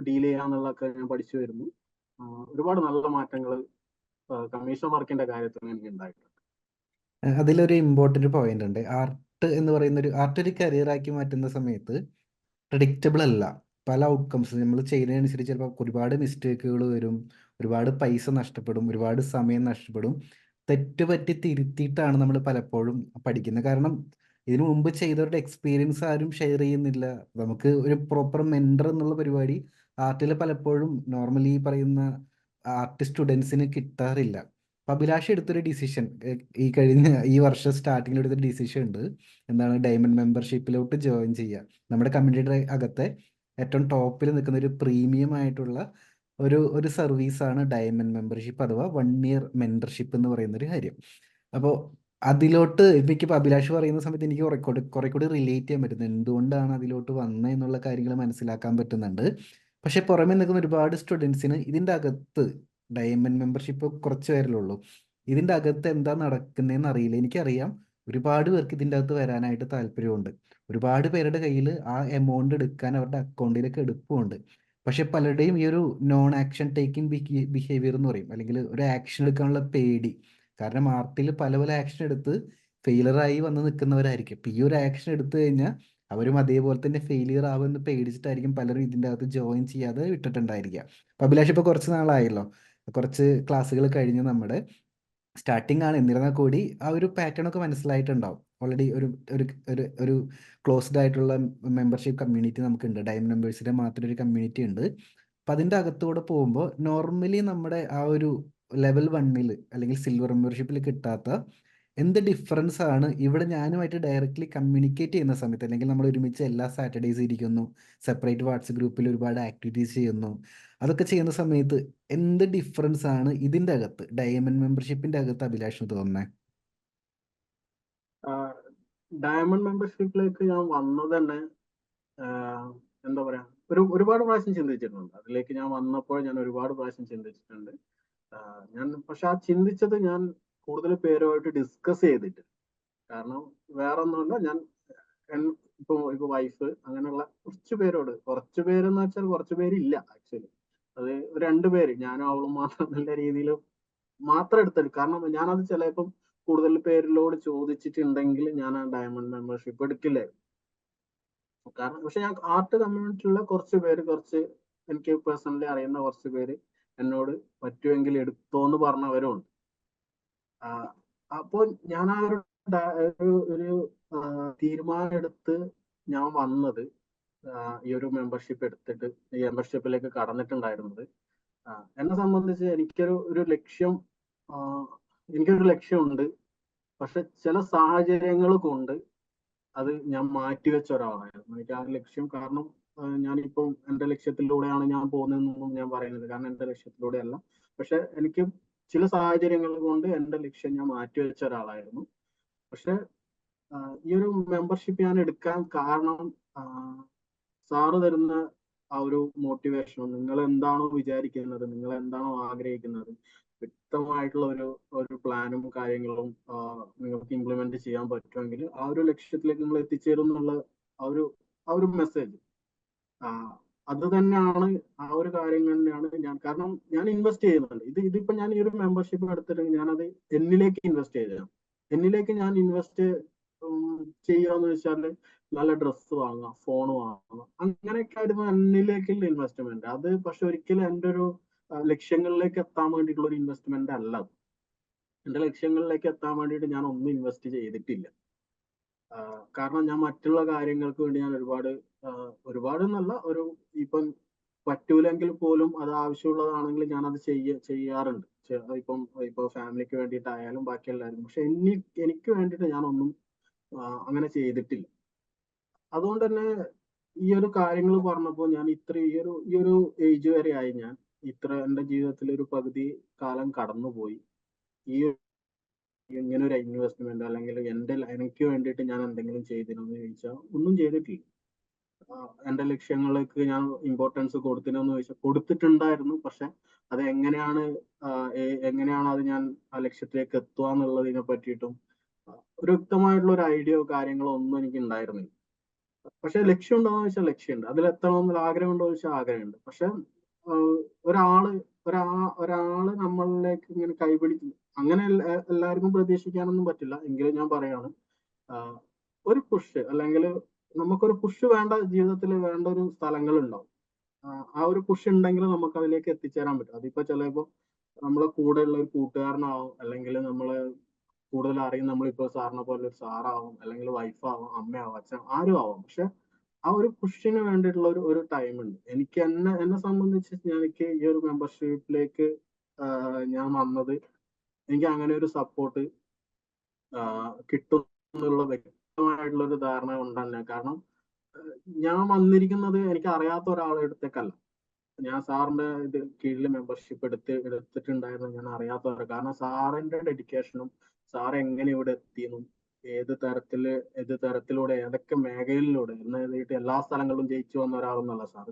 ഡീൽ ചെയ്യാന്നുള്ളതൊക്കെ ഞാൻ പഠിച്ചു വരുന്നു. ഒരുപാട് നല്ല മാറ്റങ്ങൾ കമ്മീഷൻ വർക്കിന്റെ കാര്യത്തിൽ എനിക്ക് ഉണ്ടായിട്ടുണ്ട്. അതിലൊരു ഇമ്പോർട്ടൻ്റ് പോയിന്റ് ഉണ്ട്. ആർട്ട് എന്ന് പറയുന്ന ആർട്ട് ഒരു കരിയറാക്കി മാറ്റുന്ന സമയത്ത് പ്രഡിക്റ്റബിൾ അല്ല. പല ഔട്ട്കംസ് നമ്മൾ ചെയ്യുന്നതിനനുസരിച്ച് ചിലപ്പോൾ ഒരുപാട് മിസ്റ്റേക്കുകൾ വരും, ഒരുപാട് പൈസ നഷ്ടപ്പെടും, ഒരുപാട് സമയം നഷ്ടപ്പെടും. തെറ്റ് പറ്റി തിരുത്തിയിട്ടാണ് നമ്മൾ പലപ്പോഴും പഠിക്കുന്നത്. കാരണം ഇതിനു മുമ്പ് ചെയ്തവരുടെ എക്സ്പീരിയൻസ് ആരും ഷെയർ ചെയ്യുന്നില്ല. നമുക്ക് ഒരു പ്രോപ്പർ മെൻറ്റർ എന്നുള്ള പരിപാടി ആർട്ടിൽ പലപ്പോഴും നോർമലി പറയുന്ന ആർട്ട് സ്റ്റുഡൻസിന് കിട്ടാറില്ല. അപ്പം അഭിലാഷ് എടുത്തൊരു ഡിസിഷൻ, ഈ വർഷം സ്റ്റാർട്ടിങ്ങിൽ എടുത്തൊരു ഡിസിഷൻ ഉണ്ട്. എന്താണ്? ഡയമണ്ട് മെമ്പർഷിപ്പിലോട്ട് ജോയിൻ ചെയ്യുക. നമ്മുടെ കമ്മ്യൂണിറ്റിയുടെ അകത്തെ ഏറ്റവും ടോപ്പിൽ നിൽക്കുന്ന ഒരു പ്രീമിയം ആയിട്ടുള്ള ഒരു സർവീസാണ് ഡയമണ്ട് മെമ്പർഷിപ്പ്, അഥവാ 1 ഇയർ മെൻറ്റർഷിപ്പ് എന്ന് പറയുന്ന ഒരു കാര്യം. അപ്പോൾ അതിലോട്ട് ഇപ്പോൾ അഭിലാഷ് പറയുന്ന സമയത്ത് എനിക്ക് കുറെ കൂടി റിലേറ്റ് ചെയ്യാൻ പറ്റുന്നു, എന്തുകൊണ്ടാണ് അതിലോട്ട് വന്നത് എന്നുള്ള കാര്യങ്ങൾ മനസ്സിലാക്കാൻ പറ്റുന്നുണ്ട്. പക്ഷെ പുറമെ നിൽക്കുന്ന ഒരുപാട് സ്റ്റുഡൻസിന് ഇതിൻ്റെ അകത്ത് ഡയമണ്ട് മെമ്പർഷിപ്പ് കുറച്ച് പേരിലുള്ളൂ, ഇതിൻ്റെ അകത്ത് എന്താ നടക്കുന്നതെന്ന് അറിയില്ല. എനിക്കറിയാം ഒരുപാട് പേർക്ക് ഇതിൻ്റെ അകത്ത് വരാനായിട്ട് താല്പര്യമുണ്ട്. ഒരുപാട് പേരുടെ കയ്യിൽ ആ എമൗണ്ട് എടുക്കാൻ അവരുടെ അക്കൗണ്ടിലേക്ക് എടുപ്പുമുണ്ട്. പക്ഷെ പലരുടെയും ഈ ഒരു നോൺ ആക്ഷൻ ടേക്കിംഗ് ബിഹേവിയർ എന്ന് പറയും, അല്ലെങ്കിൽ ഒരു ആക്ഷൻ എടുക്കാനുള്ള പേടി. കാരണം ആർട്ടിൽ പല പല ആക്ഷൻ എടുത്ത് ഫെയിലറായി വന്ന് നിൽക്കുന്നവരായിരിക്കും. ഇപ്പം ഈ ഒരു ആക്ഷൻ എടുത്തു കഴിഞ്ഞാൽ അവരും അതേപോലെ തന്നെ ഫെയിലിയർ ആവുമെന്ന് പേടിച്ചിട്ടായിരിക്കും പലരും ഇതിൻ്റെ അകത്ത് ജോയിൻ ചെയ്യാതെ വിട്ടിട്ടുണ്ടായിരിക്കുക. അപ്പോൾ അഭിലാഷ് ഇപ്പോൾ കുറച്ച് നാളായല്ലോ, കുറച്ച് ക്ലാസ്സുകൾ കഴിഞ്ഞ് നമ്മുടെ സ്റ്റാർട്ടിംഗ് ആണ്, എന്നിരുന്നാൽ കൂടി ആ ഒരു പാറ്റേൺ ഒക്കെ മനസ്സിലായിട്ടുണ്ടാവും. ഓൾറെഡി ഒരു ഒരു ഒരു ഒരു ക്ലോസ്ഡ് ആയിട്ടുള്ള മെമ്പർഷിപ്പ് കമ്മ്യൂണിറ്റി നമുക്കുണ്ട്, ഡയമണ്ട് മെമ്പേഴ്സിൻ്റെ മാത്രം ഒരു കമ്മ്യൂണിറ്റി ഉണ്ട്. അപ്പം അതിൻ്റെ അകത്തൂടെ പോകുമ്പോൾ നോർമലി നമ്മുടെ ആ ഒരു ലെവൽ 1 അല്ലെങ്കിൽ സിൽവർ മെമ്പർഷിപ്പിൽ കിട്ടാത്ത എന്ത് ഡിഫറൻസ് ആണ് ഇവിടെ ഞാനുമായിട്ട് ഡയറക്റ്റ്ലി കമ്മ്യൂണിക്കേറ്റ് ചെയ്യുന്ന സമയത്ത്, അല്ലെങ്കിൽ നമ്മൾ ഒരുമിച്ച് എല്ലാ സാറ്റർഡേയ്സ് ഇരിക്കുന്നു, സെപ്പറേറ്റ് വാട്സപ്പ് ഗ്രൂപ്പിൽ ഒരുപാട് ആക്ടിവിറ്റീസ് ചെയ്യുന്നു, അതൊക്കെ ചെയ്യുന്ന സമയത്ത് എന്ത് ഡിഫറൻസ് ആണ് ഇതിൻ്റെ അകത്ത്, ഡയമണ്ട് മെമ്പർഷിപ്പിൻ്റെ അകത്ത് അഭിലാഷിന് തോന്നുന്നത്? ഡയമണ്ട് മെമ്പർഷിപ്പിലേക്ക് ഞാൻ വന്നത് തന്നെ എന്താ പറയാ, ഒരുപാട് പ്രാവശ്യം ചിന്തിച്ചിട്ടുണ്ട്. അതിലേക്ക് ഞാൻ വന്നപ്പോൾ ഞാൻ ഒരുപാട് പ്രാവശ്യം ചിന്തിച്ചിട്ടുണ്ട്. ഞാൻ പക്ഷെ ആ ചിന്തിച്ചത് ഞാൻ കൂടുതൽ പേരുമായിട്ട് ഡിസ്കസ് ചെയ്തിട്ട്. കാരണം വേറെ ഒന്നുമല്ല, ഞാൻ ഇപ്പൊ വൈഫ് അങ്ങനെയുള്ള കുറച്ച് പേരെന്ന് വെച്ചാൽ കുറച്ച് പേരില്ല ആക്ച്വലി. അത് 2 പേര്, ഞാനും അവളും മാത്രം നല്ല രീതിയിൽ മാത്രം എടുത്തത്. കാരണം ഞാനത് ചിലപ്പം കൂടുതൽ പേരിലോട് ചോദിച്ചിട്ടുണ്ടെങ്കിൽ ഞാൻ ആ ഡയമണ്ട് മെമ്പർഷിപ്പ് എടുക്കില്ലായിരുന്നു. കാരണം പക്ഷെ ഞാൻ ആർട്ട് കമ്മ്യൂണിറ്റിയിലുള്ള കുറച്ച് എനിക്ക് പേഴ്സണലി അറിയുന്ന കുറച്ച് പേര് എന്നോട് പറ്റുമെങ്കിൽ എടുത്തോന്ന് പറഞ്ഞവരുണ്ട്. അപ്പോൾ ഞാൻ ആ ഒരു തീരുമാനം എടുത്ത് ഞാൻ വന്നത് ഈ ഒരു മെമ്പർഷിപ്പ് എടുത്തിട്ട് ഈ മെമ്പർഷിപ്പിലേക്ക് കടന്നിട്ടുണ്ടായിരുന്നത്, എന്നെ സംബന്ധിച്ച് എനിക്കൊരു ലക്ഷ്യമുണ്ട്. പക്ഷെ ചില സാഹചര്യങ്ങൾ കൊണ്ട് അത് ഞാൻ മാറ്റിവെച്ച ഒരാളായിരുന്നു. എനിക്ക് ആ ലക്ഷ്യം, കാരണം ഞാനിപ്പം എന്റെ ലക്ഷ്യത്തിലൂടെയാണ് ഞാൻ പോകുന്നതെന്നൊന്നും ഞാൻ പറയുന്നത്, കാരണം എന്റെ ലക്ഷ്യത്തിലൂടെയല്ല. പക്ഷെ എനിക്ക് ചില സാഹചര്യങ്ങൾ കൊണ്ട് എന്റെ ലക്ഷ്യം ഞാൻ മാറ്റിവെച്ച ഒരാളായിരുന്നു. പക്ഷെ ഈ ഒരു മെമ്പർഷിപ്പ് ഞാൻ എടുക്കാൻ കാരണം സാറ് തരുന്ന ആ ഒരു മോട്ടിവേഷനും, നിങ്ങൾ എന്താണോ വിചാരിക്കുന്നത്, നിങ്ങൾ എന്താണോ ആഗ്രഹിക്കുന്നത്, വ്യക്തമായിട്ടുള്ള ഒരു പ്ലാനും കാര്യങ്ങളും നിങ്ങൾക്ക് ഇംപ്ലിമെന്റ് ചെയ്യാൻ പറ്റുമെങ്കിൽ ആ ഒരു ലക്ഷ്യത്തിലേക്ക് നിങ്ങൾ എത്തിച്ചേരും എന്നുള്ള ആ ഒരു മെസ്സേജ്, അത് തന്നെയാണ്, ആ ഒരു കാര്യം തന്നെയാണ് കാരണം ഞാൻ ഇൻവെസ്റ്റ് ചെയ്യുന്നുണ്ട്. ഇതിപ്പോ ഞാൻ ഈ ഒരു മെമ്പർഷിപ്പ് എടുത്തിട്ടുണ്ടെങ്കിൽ ഞാനത് എന്നിലേക്ക് ഇൻവെസ്റ്റ് ചെയ്തതാണ്. എന്നിലേക്ക് ഞാൻ ഇൻവെസ്റ്റ് ചെയ്യാന്ന് വെച്ചാൽ നല്ല ഡ്രസ്സ് വാങ്ങാം, ഫോൺ വാങ്ങാം, അങ്ങനെയൊക്കെ ആയിരുന്നു എന്നിലേക്കുള്ള ഇൻവെസ്റ്റ്മെന്റ്. അത് പക്ഷെ ഒരിക്കലും എൻ്റെ ഒരു ലക്ഷ്യങ്ങളിലേക്ക് എത്താൻ വേണ്ടിയിട്ടുള്ള ഒരു ഇൻവെസ്റ്റ്മെന്റ് അല്ല. എന്റെ ലക്ഷ്യങ്ങളിലേക്ക് എത്താൻ വേണ്ടിയിട്ട് ഞാൻ ഒന്നും ഇൻവെസ്റ്റ് ചെയ്തിട്ടില്ല. കാരണം ഞാൻ മറ്റുള്ള കാര്യങ്ങൾക്ക് വേണ്ടി ഞാൻ ഒരുപാട് എന്നല്ല, ഇപ്പം പറ്റൂലെങ്കിൽ പോലും അത് ആവശ്യമുള്ളതാണെങ്കിൽ ഞാൻ അത് ചെയ്യാറുണ്ട്. ഇപ്പൊ ഫാമിലിക്ക് വേണ്ടിയിട്ടായാലും ബാക്കി എല്ലാവരും. പക്ഷെ എനിക്ക് വേണ്ടിയിട്ട് ഞാനൊന്നും അങ്ങനെ ചെയ്തിട്ടില്ല. അതുകൊണ്ട് തന്നെ ഈ ഒരു കാര്യങ്ങൾ പറഞ്ഞപ്പോൾ ഞാൻ ഈ ഒരു ഏജ് വരെ ആയി, ഞാൻ എന്റെ ജീവിതത്തിൽ ഒരു പകുതി കാലം കടന്നുപോയി. ഈ ഇങ്ങനെ ഒരു ഇൻവെസ്റ്റ്മെന്റ് അല്ലെങ്കിൽ എനിക്ക് വേണ്ടിയിട്ട് ഞാൻ എന്തെങ്കിലും ചെയ്തിരുന്നു ചോദിച്ചാൽ ഒന്നും ചെയ്തിട്ടില്ല. എന്റെ ലക്ഷ്യങ്ങൾക്ക് ഞാൻ ഇമ്പോർട്ടൻസ് കൊടുത്തിരുന്നു ചോദിച്ചാൽ കൊടുത്തിട്ടുണ്ടായിരുന്നു. പക്ഷെ അത് എങ്ങനെയാണ് അത് ഞാൻ ആ ലക്ഷ്യത്തിലേക്ക് എത്തുക എന്നുള്ളതിനെ പറ്റിയിട്ടും ഒരു വ്യക്തമായിട്ടുള്ള ഒരു ഐഡിയോ കാര്യങ്ങളോ ഒന്നും എനിക്ക് ഉണ്ടായിരുന്നില്ല. പക്ഷെ ലക്ഷ്യം ഉണ്ടോന്ന് ചോദിച്ചാൽ ലക്ഷ്യമുണ്ട്, അതിലെത്തണമെന്നുള്ള ആഗ്രഹം ഉണ്ടോ ചോദിച്ചാൽ ആഗ്രഹമുണ്ട്. പക്ഷെ ഒരാള് നമ്മളിലേക്ക് ഇങ്ങനെ കൈപിടിക്കും, അങ്ങനെ എല്ലാവർക്കും പ്രതീക്ഷിക്കാനൊന്നും പറ്റില്ല. എങ്കിലും ഞാൻ പറയാണ്, ഒരു പുഷ്, അല്ലെങ്കിൽ നമുക്കൊരു പുഷ് വേണ്ട, ജീവിതത്തിൽ വേണ്ട ഒരു സ്ഥലങ്ങളുണ്ടാവും. ആ ഒരു പുഷ് ഉണ്ടെങ്കിൽ നമുക്ക് അതിലേക്ക് എത്തിച്ചേരാൻ പറ്റും. അതിപ്പോ ചിലപ്പോ നമ്മളെ കൂടെയുള്ള ഒരു കൂട്ടുകാരനാവും, അല്ലെങ്കിൽ നമ്മളെ കൂടുതൽ അറിയും, നമ്മളിപ്പോ സാറിനെ പോലെ ഒരു സാറാവും, അല്ലെങ്കിൽ വൈഫാവും, അമ്മയാവും, അച്ഛൻ ആരും ആവാം. പക്ഷെ ആ ഒരു പുഷിന് വേണ്ടിയിട്ടുള്ള ഒരു ടൈം ഉണ്ട്. എനിക്ക് എന്നെ സംബന്ധിച്ച് എനിക്ക് ഈ ഒരു മെമ്പർഷിപ്പിലേക്ക് ഞാൻ വന്നത്, എനിക്ക് അങ്ങനെ ഒരു സപ്പോർട്ട് കിട്ടും എന്നുള്ള വ്യക്തമായിട്ടുള്ള ഒരു ധാരണ കൊണ്ട് തന്നെ. കാരണം ഞാൻ വന്നിരിക്കുന്നത് എനിക്ക് അറിയാത്ത ഒരാളുടെ അടുത്തേക്കല്ല. ഞാൻ സാറിന്റെ കീഴിൽ മെമ്പർഷിപ്പ് എടുത്തിട്ടുണ്ടായിരുന്നു ഞാൻ അറിയാത്തവരെ. കാരണം സാറിന്റെ ഡെഡിക്കേഷനും സാർ എങ്ങനെ ഇവിടെ എത്തിയെന്നും ഏത് തരത്തിലൂടെ ഏതൊക്കെ മേഖലയിലൂടെ എന്ന് എഴുതിയിട്ട് എല്ലാ സ്ഥലങ്ങളിലും ജയിച്ചു വന്ന ഒരാളെന്നല്ല, സാർ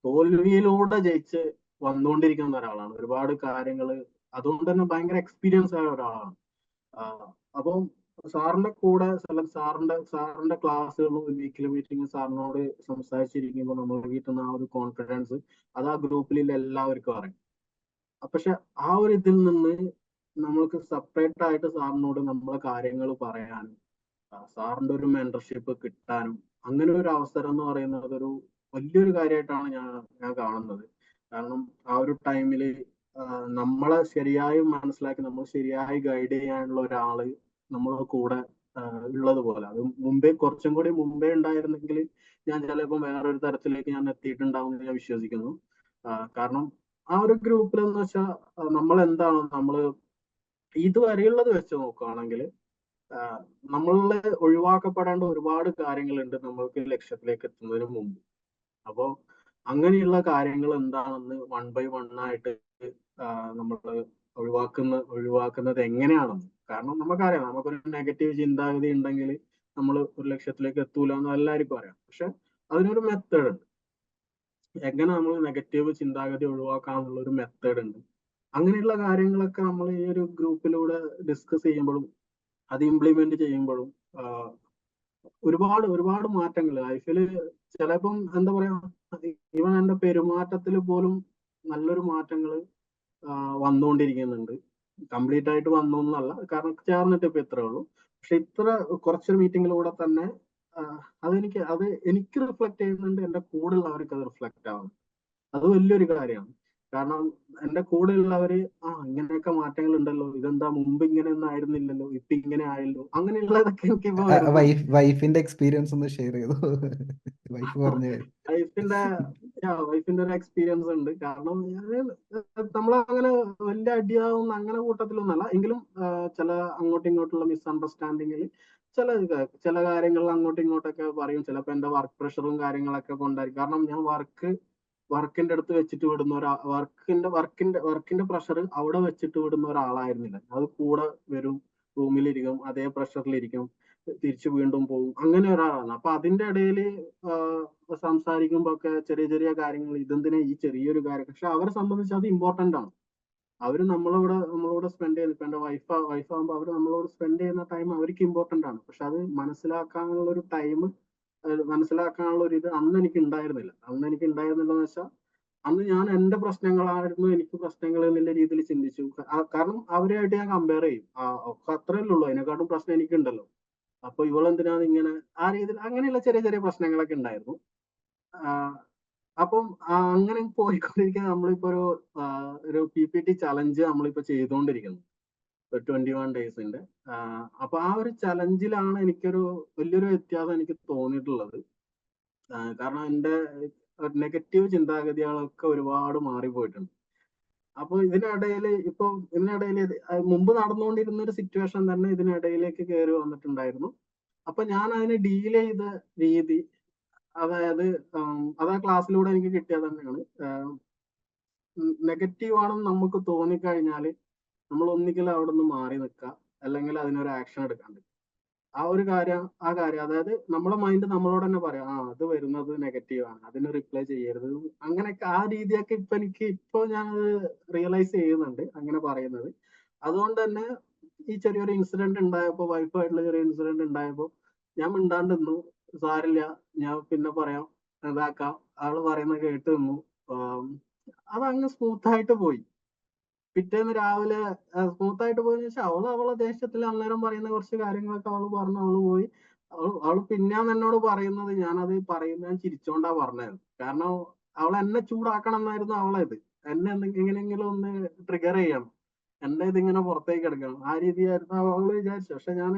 തോൽവിയിലൂടെ ജയിച്ച് വന്നുകൊണ്ടിരിക്കുന്ന ഒരാളാണ്. ഒരുപാട് കാര്യങ്ങൾ അതുകൊണ്ട് തന്നെ ഭയങ്കര എക്സ്പീരിയൻസ് ആയ ഒരാളാണ്. അപ്പം സാറിന്റെ കൂടെ സാറിന്റെ ക്ലാസ്സുകളും വീക്കിലി മീറ്റിംഗ് സാറിനോട് സംസാരിച്ചിരിക്കുമ്പോൾ നമ്മൾ കിട്ടുന്ന ആ ഒരു കോൺഫിഡൻസ്, അത് ആ ഗ്രൂപ്പിലുള്ള എല്ലാവർക്കും അറിയാം. പക്ഷെ ആ ഒരു ഇതിൽ നിന്ന് നമ്മൾക്ക് സെപ്പറേറ്റ് ആയിട്ട് സാറിനോട് നമ്മളെ കാര്യങ്ങൾ പറയാനും സാറിന്റെ ഒരു മെന്റർഷിപ്പ് കിട്ടാനും അങ്ങനെ ഒരു അവസരം എന്ന് പറയുന്നത് ഒരു വലിയൊരു കാര്യമായിട്ടാണ് ഞാൻ കാണുന്നത്. കാരണം ആ ഒരു ടൈമില് നമ്മളെ ശരിയായി മനസ്സിലാക്കി നമ്മൾ ശരിയായി ഗൈഡ് ചെയ്യാനുള്ള ഒരാള് നമ്മളെ കൂടെ ഉള്ളത് പോലെ, അത് മുമ്പേ കുറച്ചും കൂടി മുമ്പേ ഉണ്ടായിരുന്നെങ്കിൽ ഞാൻ ചിലപ്പോൾ വേറൊരു തരത്തിലേക്ക് ഞാൻ എത്തിയിട്ടുണ്ടാവും എന്ന് ഞാൻ വിശ്വസിക്കുന്നു. കാരണം ആ ഒരു ഗ്രൂപ്പിൽ എന്ന് വെച്ചാൽ നമ്മൾ എന്താണ് നമ്മൾ ഇതുവരെയുള്ളത് വെച്ച് നോക്കുകയാണെങ്കിൽ നമ്മളിൽ ഒഴിവാക്കപ്പെടേണ്ട ഒരുപാട് കാര്യങ്ങളുണ്ട് നമ്മൾക്ക് ലക്ഷ്യത്തിലേക്ക് എത്തുന്നതിന് മുമ്പ്. അപ്പോൾ അങ്ങനെയുള്ള കാര്യങ്ങൾ എന്താണെന്ന് വൺ ബൈ വൺ ആയിട്ട് നമ്മൾ ഒഴിവാക്കുന്നത് എങ്ങനെയാണെന്ന്. കാരണം നമുക്കറിയാം, നമുക്കൊരു നെഗറ്റീവ് ചിന്താഗതി ഉണ്ടെങ്കിൽ നമ്മൾ ഒരു ലക്ഷ്യത്തിലേക്ക് എത്തൂല എന്ന് എല്ലാവർക്കും അറിയാം. പക്ഷെ അതിനൊരു മെത്തേഡ് ഉണ്ട്, എങ്ങനെ നമ്മൾ നെഗറ്റീവ് ചിന്താഗതി ഒഴിവാക്കാന്നുള്ള ഒരു മെത്തേഡ് ഉണ്ട്. അങ്ങനെയുള്ള കാര്യങ്ങളൊക്കെ നമ്മൾ ഈ ഒരു ഗ്രൂപ്പിലൂടെ ഡിസ്കസ് ചെയ്യുമ്പോഴും അത് ഇംപ്ലിമെന്റ് ചെയ്യുമ്പോഴും ഒരുപാട് ഒരുപാട് മാറ്റങ്ങൾ ലൈഫിൽ ചിലപ്പം എന്താ പറയാ, ഈവൻ എന്റെ പെരുമാറ്റത്തിൽ പോലും നല്ലൊരു മാറ്റങ്ങൾ വന്നുകൊണ്ടിരിക്കുന്നുണ്ട്. കംപ്ലീറ്റ് ആയിട്ട് വന്നു എന്നല്ല, കാരണം ചേർന്നിട്ട് ഇപ്പൊ ഇത്രേ ഉള്ളൂ. പക്ഷെ ഇത്ര കുറച്ചൊരു മീറ്റിങ്ങിലൂടെ തന്നെ എനിക്ക് റിഫ്ലക്ട് ചെയ്യുന്നുണ്ട്, എന്റെ കൂടെ ഉള്ളവർക്ക് അത് റിഫ്ലക്ട് ആവുന്നു. അത് വലിയൊരു കാര്യമാണ്. കാരണം എന്റെ കൂടെ ഉള്ളവര് ഇങ്ങനെയൊക്കെ മാറ്റങ്ങൾ ഉണ്ടല്ലോ, ഇതെന്താ മുമ്പ് ഇങ്ങനെ ഒന്നും ആയിരുന്നില്ലല്ലോ, ഇപ്പൊ ഇങ്ങനെ ആയല്ലോ, അങ്ങനെയുള്ളതൊക്കെ എനിക്ക് ഇപ്പൊ വരുന്നുണ്ട്. വൈഫിന്റെ എക്സ്പീരിയൻസ് ഒന്ന് ഷെയർ ചെയ്തു. വൈഫ് പറഞ്ഞ വൈഫിന്റെ ഒരു എക്സ്പീരിയൻസ് ഉണ്ട്. കാരണം നമ്മളങ്ങനെ വലിയ അടിയാവുന്ന അങ്ങനെ കൂട്ടത്തിലൊന്നല്ല, എങ്കിലും ചില അങ്ങോട്ടും ഇങ്ങോട്ടുള്ള മിസ്അണ്ടർസ്റ്റാൻഡിങ്ങിൽ ചില കാര്യങ്ങൾ അങ്ങോട്ടും ഇങ്ങോട്ടൊക്കെ പറയും. ചിലപ്പോ എന്റെ വർക്ക് പ്രഷറും കാര്യങ്ങളൊക്കെ കൊണ്ടായിരിക്കും. കാരണം ഞാൻ വർക്കിന്റെ അടുത്ത് വെച്ചിട്ട് വിടുന്ന വർക്കിന്റെ പ്രഷർ അവിടെ വെച്ചിട്ട് വിടുന്ന ഒരാളായിരുന്നില്ല. അത് കൂടെ വരും, റൂമിലിരിക്കും, അതേ പ്രഷറിലിരിക്കും, തിരിച്ചു വീണ്ടും പോകും, അങ്ങനെ ഒരാളാണ്. അപ്പൊ അതിന്റെ ഇടയിൽ സംസാരിക്കുമ്പോ ഒക്കെ ചെറിയ ചെറിയ കാര്യങ്ങൾ, ഇതെന്തിനാ ഈ ചെറിയൊരു കാര്യം, പക്ഷെ അവരെ സംബന്ധിച്ച് അത് ഇമ്പോർട്ടന്റ് ആണ്. അവര് നമ്മളോട് സ്പെൻഡ് ചെയ്യുന്ന, ഇപ്പൊ എന്റെ വൈഫാകുമ്പോൾ അവര് നമ്മളോട് സ്പെൻഡ് ചെയ്യുന്ന ടൈം അവർക്ക് ഇമ്പോർട്ടന്റ് ആണ്. പക്ഷെ അത് മനസ്സിലാക്കാനുള്ള ഒരു ടൈം, മനസ്സിലാക്കാനുള്ള ഒരു ഇത് അന്ന് എനിക്ക് ഉണ്ടായിരുന്നില്ല. എന്ന് വെച്ചാൽ അന്ന് ഞാൻ എന്റെ പ്രശ്നങ്ങളായിരുന്നു എനിക്ക് പ്രശ്നങ്ങൾ എന്നുള്ള രീതിയിൽ ചിന്തിച്ചു. കാരണം അവരുമായിട്ട് ഞാൻ കമ്പയർ ചെയ്യും. അത്രയല്ലേ ഉള്ളൂ, അതിനെക്കാട്ടും പ്രശ്നം എനിക്കുണ്ടല്ലോ, അപ്പൊ ഇവളെന്തിനാണ് ഇങ്ങനെ, ആ രീതിയിൽ അങ്ങനെയുള്ള ചെറിയ ചെറിയ പ്രശ്നങ്ങളൊക്കെ ഉണ്ടായിരുന്നു. അപ്പം അങ്ങനെ പോയിക്കൊണ്ടിരിക്കുന്ന നമ്മളിപ്പോ ഒരു PPT ചലഞ്ച് നമ്മളിപ്പോ ചെയ്തുകൊണ്ടിരിക്കുന്നു, 21 ഡേയ്സിന്റെ. അപ്പൊ ആ ഒരു ചലഞ്ചിലാണ് എനിക്കൊരു വലിയൊരു വ്യത്യാസം എനിക്ക് തോന്നിയിട്ടുള്ളത്. കാരണം എന്റെ നെഗറ്റീവ് ചിന്താഗതികളൊക്കെ ഒരുപാട് മാറിപ്പോയിട്ടുണ്ട്. അപ്പൊ ഇതിനിടയിൽ മുമ്പ് നടന്നുകൊണ്ടിരുന്ന ഒരു സിറ്റുവേഷൻ തന്നെ ഇതിനിടയിലേക്ക് കയറി വന്നിട്ടുണ്ടായിരുന്നു. അപ്പൊ ഞാൻ അതിനെ ഡീൽ ചെയ്ത രീതി, അതായത് അത് ആ ക്ലാസ്സിലൂടെ എനിക്ക് കിട്ടിയത് തന്നെയാണ്. നെഗറ്റീവ് ആണെന്ന് നമുക്ക് തോന്നിക്കഴിഞ്ഞാൽ നമ്മൾ ഒന്നുകിൽ അവിടെ നിന്ന് മാറി നിൽക്കുക, അല്ലെങ്കിൽ അതിനൊരു ആക്ഷൻ എടുക്കാണ്ട്. ആ കാര്യം അതായത് നമ്മുടെ മൈൻഡ് നമ്മളോട് തന്നെ പറയാം, അത് വരുന്നത് നെഗറ്റീവ് ആണ്, അതിന് റിപ്ലൈ ചെയ്യരുത്. അങ്ങനെയൊക്കെ ആ രീതിയൊക്കെ ഇപ്പൊ ഞാൻ റിയലൈസ് ചെയ്യുന്നുണ്ട് അങ്ങനെ പറയുന്നത്. അതുകൊണ്ട് തന്നെ ഈ ചെറിയൊരു ഇൻസിഡന്റ് ഉണ്ടായപ്പോ, വൈഫായിട്ടുള്ള ചെറിയ ഇൻസിഡന്റ് ഉണ്ടായപ്പോ ഞാൻ മിണ്ടാണ്ട് നിന്നു. സാരില്ല, ഞാൻ പിന്നെ പറയാം, ഇതാക്കാം, ആള് പറയുന്നത് കേട്ട് നിന്നു. അതങ്ങ് സ്മൂത്ത് ആയിട്ട് പോയി. പിറ്റേന്ന് രാവിലെ സ്മൂത്ത് ആയിട്ട് പോയെന്ന് വെച്ചാൽ അവളെ ദേഷ്യത്തിൽ അന്നേരം പറയുന്ന കുറച്ച് കാര്യങ്ങളൊക്കെ അവള് പോയി. അവള് പിന്നെയാണ് എന്നോട് പറയുന്നത്, ഞാനത് പറയുന്നത് ചിരിച്ചോണ്ടാ പറഞ്ഞത്. കാരണം അവൾ എന്നെ ചൂടാക്കണം എന്നായിരുന്നു അവളത്. എന്നെ എങ്ങനെയെങ്കിലും ഒന്ന് ട്രിഗർ ചെയ്യണം, എന്റെ ഇതിങ്ങനെ പുറത്തേക്ക് എടുക്കണം, ആ രീതിയായിരുന്നു അവള് വിചാരിച്ചു. പക്ഷെ ഞാൻ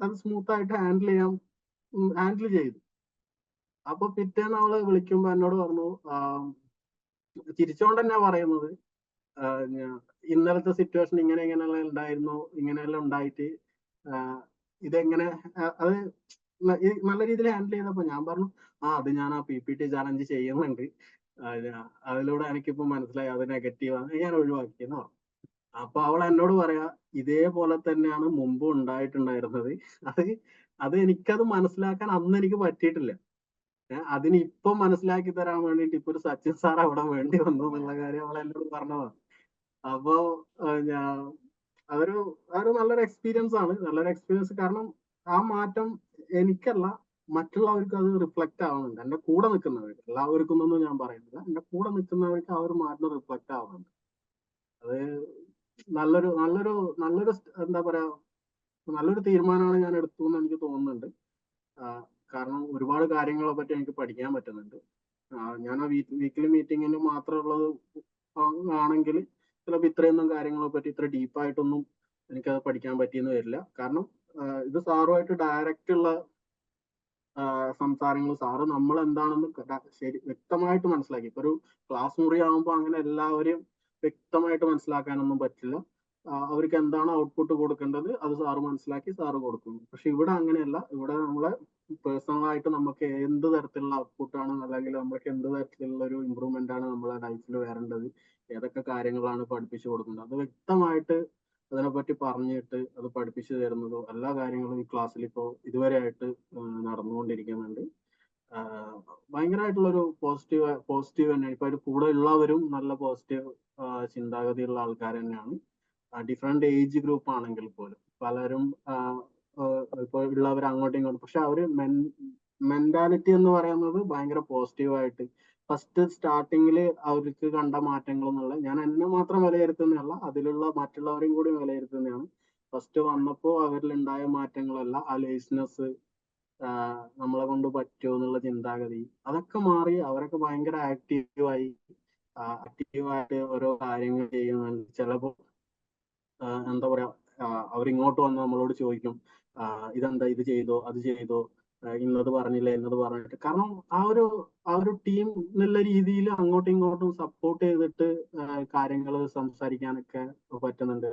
അത് സ്മൂത്ത് ആയിട്ട് ഹാൻഡിൽ ചെയ്തു. അപ്പൊ പിറ്റേന്ന് അവള് വിളിക്കുമ്പോ എന്നോട് പറഞ്ഞു, ചിരിച്ചോണ്ട് തന്നെയാ പറയുന്നത്, ഇന്നലത്തെ സിറ്റുവേഷൻ ഇങ്ങനെയെല്ലാം ഉണ്ടായിരുന്നു, ഇങ്ങനെയെല്ലാം ഉണ്ടായിട്ട് ഇതെങ്ങനെ, അത് നല്ല രീതിയിൽ ഹാൻഡിൽ ചെയ്തപ്പോ ഞാൻ പറഞ്ഞു, അത് ഞാൻ ആ PPT ചാലഞ്ച് ചെയ്യുന്നുണ്ട്, അതിലൂടെ എനിക്കിപ്പോ മനസ്സിലായി അത് നെഗറ്റീവാണ്, ഞാൻ ഒഴിവാക്കിയെന്ന് പറഞ്ഞു. അപ്പൊ അവൾ എന്നോട് പറയാ, ഇതേപോലെ തന്നെയാണ് മുമ്പ് ഉണ്ടായിട്ടുണ്ടായിരുന്നത്, അത് എനിക്കത് മനസ്സിലാക്കാൻ അന്ന് എനിക്ക് പറ്റിയിട്ടില്ല. അതിന് ഇപ്പൊ മനസ്സിലാക്കി തരാൻ വേണ്ടിയിട്ട് ഇപ്പൊ ഒരു സച്ചിൻ സാർ അവിടെ വേണ്ടി വന്നു എന്നുള്ള കാര്യം അവൾ എന്നോട് പറഞ്ഞതാണ്. അപ്പോ അതൊരു നല്ലൊരു എക്സ്പീരിയൻസ് ആണ്. കാരണം ആ മാറ്റം എനിക്കല്ല, മറ്റുള്ളവർക്ക് അത് റിഫ്ലക്ട് ആവുന്നുണ്ട്. എന്റെ കൂടെ നിൽക്കുന്നവർക്ക്, എല്ലാവർക്കും ഒന്നും ഞാൻ പറയുന്നില്ല, എന്റെ കൂടെ നിൽക്കുന്നവർക്ക് ആ ഒരു മാറ്റം റിഫ്ലക്ട് ആവുന്നുണ്ട്. അത് നല്ലൊരു എന്താ പറയാ, നല്ലൊരു തീരുമാനമാണ് ഞാൻ എടുത്തു എന്ന് എനിക്ക് തോന്നുന്നുണ്ട്. ആ, കാരണം ഒരുപാട് കാര്യങ്ങളെ പറ്റി എനിക്ക് പഠിക്കാൻ പറ്റുന്നുണ്ട്. ഞാൻ ആ വീക്കിലി മീറ്റിങ്ങിന് മാത്രമുള്ളത് ആണെങ്കിൽ ചിലപ്പോൾ ഇത്രയൊന്നും കാര്യങ്ങളെ പറ്റി ഇത്ര ഡീപ്പായിട്ടൊന്നും എനിക്കത് പഠിക്കാൻ പറ്റിയെന്ന് വരില്ല. കാരണം ഇത് സാറുമായിട്ട് ഡയറക്റ്റ് ഉള്ള സംസാരങ്ങൾ, സാറ് നമ്മൾ എന്താണെന്ന് ശരി വ്യക്തമായിട്ട് മനസ്സിലാക്കി. ഇപ്പൊ ഒരു ക്ലാസ് മുറി ആകുമ്പോൾ അങ്ങനെ എല്ലാവരെയും വ്യക്തമായിട്ട് മനസ്സിലാക്കാനൊന്നും പറ്റില്ല. അവർക്ക് എന്താണ് ഔട്ട്പുട്ട് കൊടുക്കേണ്ടത് അത് സാറ് മനസ്സിലാക്കി സാറ് കൊടുക്കുന്നു. പക്ഷെ ഇവിടെ അങ്ങനെയല്ല. ഇവിടെ നമ്മളെ പേഴ്സണലായിട്ട് നമുക്ക് എന്ത് തരത്തിലുള്ള ഔട്ട്പുട്ടാണ്, അല്ലെങ്കിൽ നമുക്ക് എന്ത് തരത്തിലുള്ള ഒരു ഇമ്പ്രൂവ്മെന്റ് ആണ് നമ്മളെ ലൈഫിൽ വരേണ്ടത്, ഏതൊക്കെ കാര്യങ്ങളാണ് പഠിപ്പിച്ചു കൊടുക്കുന്നത്, അത് വ്യക്തമായിട്ട് അതിനെപ്പറ്റി പറഞ്ഞിട്ട് അത് പഠിപ്പിച്ചു തരുന്നതോ എല്ലാ കാര്യങ്ങളും ഈ ക്ലാസ്സിൽ ഇപ്പോൾ ഇതുവരെയായിട്ട് നടന്നുകൊണ്ടിരിക്കുന്നുണ്ട്. ഭയങ്കരമായിട്ടുള്ളൊരു പോസിറ്റീവ് തന്നെയാണ്. ഇപ്പൊ കൂടെ ഉള്ളവരും നല്ല പോസിറ്റീവ് ചിന്താഗതിയുള്ള ആൾക്കാർ തന്നെയാണ്. ഡിഫറെന്റ് ഏജ് ഗ്രൂപ്പ് ആണെങ്കിൽ പോലും പലരും ഇപ്പൊ ഉള്ളവർ അങ്ങോട്ടും ഇങ്ങോട്ടും, പക്ഷെ അവര് മെന്റാലിറ്റി എന്ന് പറയുന്നത് ഭയങ്കര പോസിറ്റീവായിട്ട് ഫസ്റ്റ് സ്റ്റാർട്ടിങ്ങിൽ അവർക്ക് കണ്ട മാറ്റങ്ങൾ എന്നുള്ള, ഞാൻ എന്നെ മാത്രം വിലയിരുത്തുന്നതല്ല, അതിലുള്ള മറ്റുള്ളവരെയും കൂടി വിലയിരുത്തുന്നതാണ്. ഫസ്റ്റ് വന്നപ്പോൾ അവരിലുണ്ടായ മാറ്റങ്ങളല്ല, ആ ലേസ്നെസ്, നമ്മളെ കൊണ്ട് പറ്റുമോ എന്നുള്ള ചിന്താഗതി, അതൊക്കെ മാറി അവരൊക്കെ ഭയങ്കര ആക്റ്റീവായിട്ട് ഓരോ കാര്യങ്ങൾ ചെയ്യുന്നുണ്ട്. ചിലപ്പോൾ എന്താ പറയാ, അവരിങ്ങോട്ട് വന്ന് നമ്മളോട് ചോദിക്കും, ഇതെന്താ, ഇത് ചെയ്തോ, അത് ചെയ്തോ, ഇന്നത് പറഞ്ഞില്ല, ഇന്നത് പറഞ്ഞിട്ട്. കാരണം ആ ഒരു ടീം എന്നുള്ള രീതിയിൽ അങ്ങോട്ടും ഇങ്ങോട്ടും സപ്പോർട്ട് ചെയ്തിട്ട് കാര്യങ്ങൾ സംസാരിക്കാനൊക്കെ പറ്റുന്നുണ്ട്.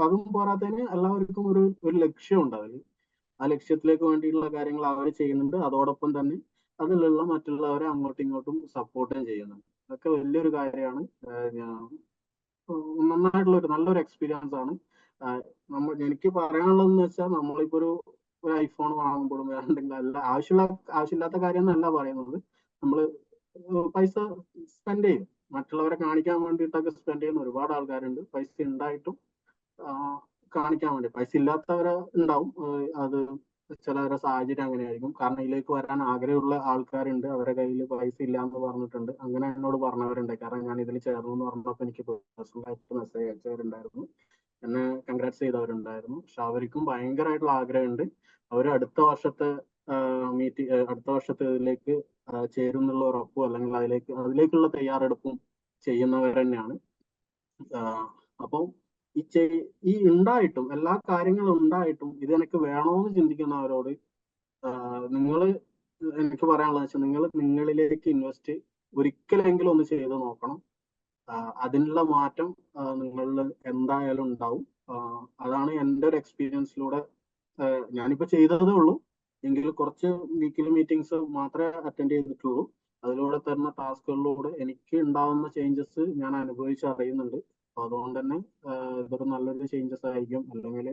അതും പോരാത്തതിന് എല്ലാവർക്കും ഒരു ലക്ഷ്യമുണ്ട് അതിൽ. ആ ലക്ഷ്യത്തിലേക്ക് വേണ്ടിയിട്ടുള്ള കാര്യങ്ങൾ അവർ ചെയ്യുന്നുണ്ട്. അതോടൊപ്പം തന്നെ അതിലുള്ള മറ്റുള്ളവരെ അങ്ങോട്ടും ഇങ്ങോട്ടും സപ്പോർട്ടും ചെയ്യുന്നുണ്ട്. അതൊക്കെ വലിയൊരു കാര്യമാണ്. നന്നായിട്ടുള്ള നല്ലൊരു എക്സ്പീരിയൻസ് ആണ്. എനിക്ക് പറയാനുള്ളതെന്ന് വെച്ചാൽ, നമ്മളിപ്പോ ഒരു ഐഫോൺ വാങ്ങുമ്പോഴും വേണ്ടെങ്കിൽ അല്ല, ആവശ്യമില്ലാത്ത കാര്യം എന്നല്ല പറയുന്നത്. നമ്മള് പൈസ സ്പെൻഡ് ചെയ്യും, മറ്റുള്ളവരെ കാണിക്കാൻ വേണ്ടിയിട്ടൊക്കെ സ്പെൻഡ് ചെയ്യുന്ന ഒരുപാട് ആൾക്കാരുണ്ട്. പൈസ ഉണ്ടായിട്ടും കാണിക്കാൻ വേണ്ടി. പൈസ ഇല്ലാത്തവരെ ഉണ്ടാവും, അത് ചിലവരുടെ സാഹചര്യം അങ്ങനെയായിരിക്കും. കാരണം ഇതിലേക്ക് വരാൻ ആഗ്രഹമുള്ള ആൾക്കാരുണ്ട്, അവരുടെ കയ്യിൽ പൈസ ഇല്ല എന്ന് പറഞ്ഞിട്ടുണ്ട്. അങ്ങനെ എന്നോട് പറഞ്ഞവരുണ്ട്. കാരണം ഞാൻ ഇതിൽ ചേർന്നു എന്ന് പറഞ്ഞപ്പോൾ എനിക്ക് പേഴ്സണലായിട്ട് മെസ്സേജ് അയച്ചവരുണ്ടായിരുന്നു, എന്നെ കൺഗ്രാറ്റ്സ് ചെയ്തവരുണ്ടായിരുന്നു. പക്ഷെ അവർക്കും ഭയങ്കരമായിട്ടുള്ള ആഗ്രഹമുണ്ട്. അവർ അടുത്ത വർഷത്തെ ഇതിലേക്ക് ചേരും എന്നുള്ള ഉറപ്പും, അല്ലെങ്കിൽ അതിലേക്കുള്ള തയ്യാറെടുപ്പും ചെയ്യുന്നവർ തന്നെയാണ്. അപ്പം ഈ ഉണ്ടായിട്ടും, എല്ലാ കാര്യങ്ങളും ഉണ്ടായിട്ടും ഇത് എനിക്ക് വേണോന്ന് ചിന്തിക്കുന്നവരോട് എനിക്ക് പറയാനുള്ളത് വെച്ചാൽ, നിങ്ങളിലേക്ക് ഇൻവെസ്റ്റ് ഒരിക്കലെങ്കിലും ഒന്ന് ചെയ്ത് നോക്കണം. അതിനുള്ള മാറ്റം നിങ്ങളിൽ എന്തായാലും ഉണ്ടാവും. അതാണ് എൻ്റെ ഒരു എക്സ്പീരിയൻസിലൂടെ. ഞാനിപ്പോ ചെയ്തതേ ഉള്ളൂ, എങ്കിലും കുറച്ച് വീക്കിലി മീറ്റിംഗ്സ് മാത്രമേ അറ്റൻഡ് ചെയ്തിട്ടുള്ളൂ. അതിലൂടെ തരുന്ന ടാസ്കുകളിലൂടെ എനിക്ക് ഉണ്ടാവുന്ന ചേഞ്ചസ് ഞാൻ അനുഭവിച്ചറിയുന്നുണ്ട്. അപ്പൊ അതുകൊണ്ട് തന്നെ ഇതൊരു നല്ലൊരു ചേഞ്ചസ് ആയിരിക്കും, അല്ലെങ്കിൽ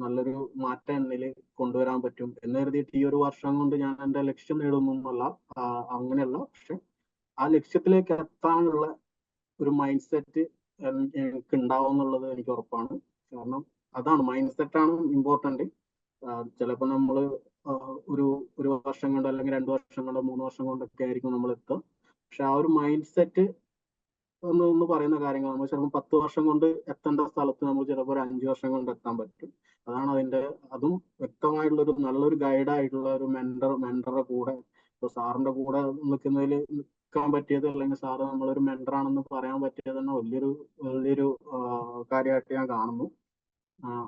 നല്ലൊരു മാറ്റം എന്നിൽ കൊണ്ടുവരാൻ പറ്റും എന്ന് കരുതിയിട്ട് ഈ ഒരു വർഷം കൊണ്ട് ഞാൻ എൻ്റെ ലക്ഷ്യം നേടുന്നൊന്നുമല്ല. അങ്ങനെയല്ല. പക്ഷെ ആ ലക്ഷ്യത്തിലേക്ക് എത്താനുള്ള ഒരു മൈൻഡ് സെറ്റ് എനിക്ക് ഉണ്ടാവും എന്നുള്ളത് എനിക്ക് ഉറപ്പാണ്. കാരണം അതാണ്, മൈൻഡ് സെറ്റാണ് ഇമ്പോർട്ടന്റ്. ചിലപ്പോൾ നമ്മൾ ഒരു ഒരു വർഷം കൊണ്ട്, അല്ലെങ്കിൽ 2 വർഷം കൊണ്ടോ 3 വർഷം കൊണ്ടൊക്കെ ആയിരിക്കും നമ്മൾ എത്തുക. പക്ഷെ ആ ഒരു മൈൻഡ് സെറ്റ് ഒന്ന് പറയുന്ന കാര്യങ്ങൾ, നമ്മൾ ചിലപ്പോൾ 10 വർഷം കൊണ്ട് എത്തേണ്ട സ്ഥലത്ത് നമ്മൾ ചിലപ്പോൾ ഒരു 5 വർഷം കൊണ്ട് എത്താൻ പറ്റും. അതാണ് അതും വ്യക്തമായിട്ടുള്ള നല്ലൊരു ഗൈഡായിട്ടുള്ള ഒരു മെന്ററുടെ കൂടെ, ഇപ്പൊ സാറിന്റെ കൂടെ നിൽക്കാൻ പറ്റിയത്, അല്ലെങ്കിൽ സാറ് നമ്മളൊരു മെന്ററാണെന്ന് പറയാൻ പറ്റിയത് തന്നെ വലിയൊരു കാര്യമായിട്ട് ഞാൻ കാണുന്നു.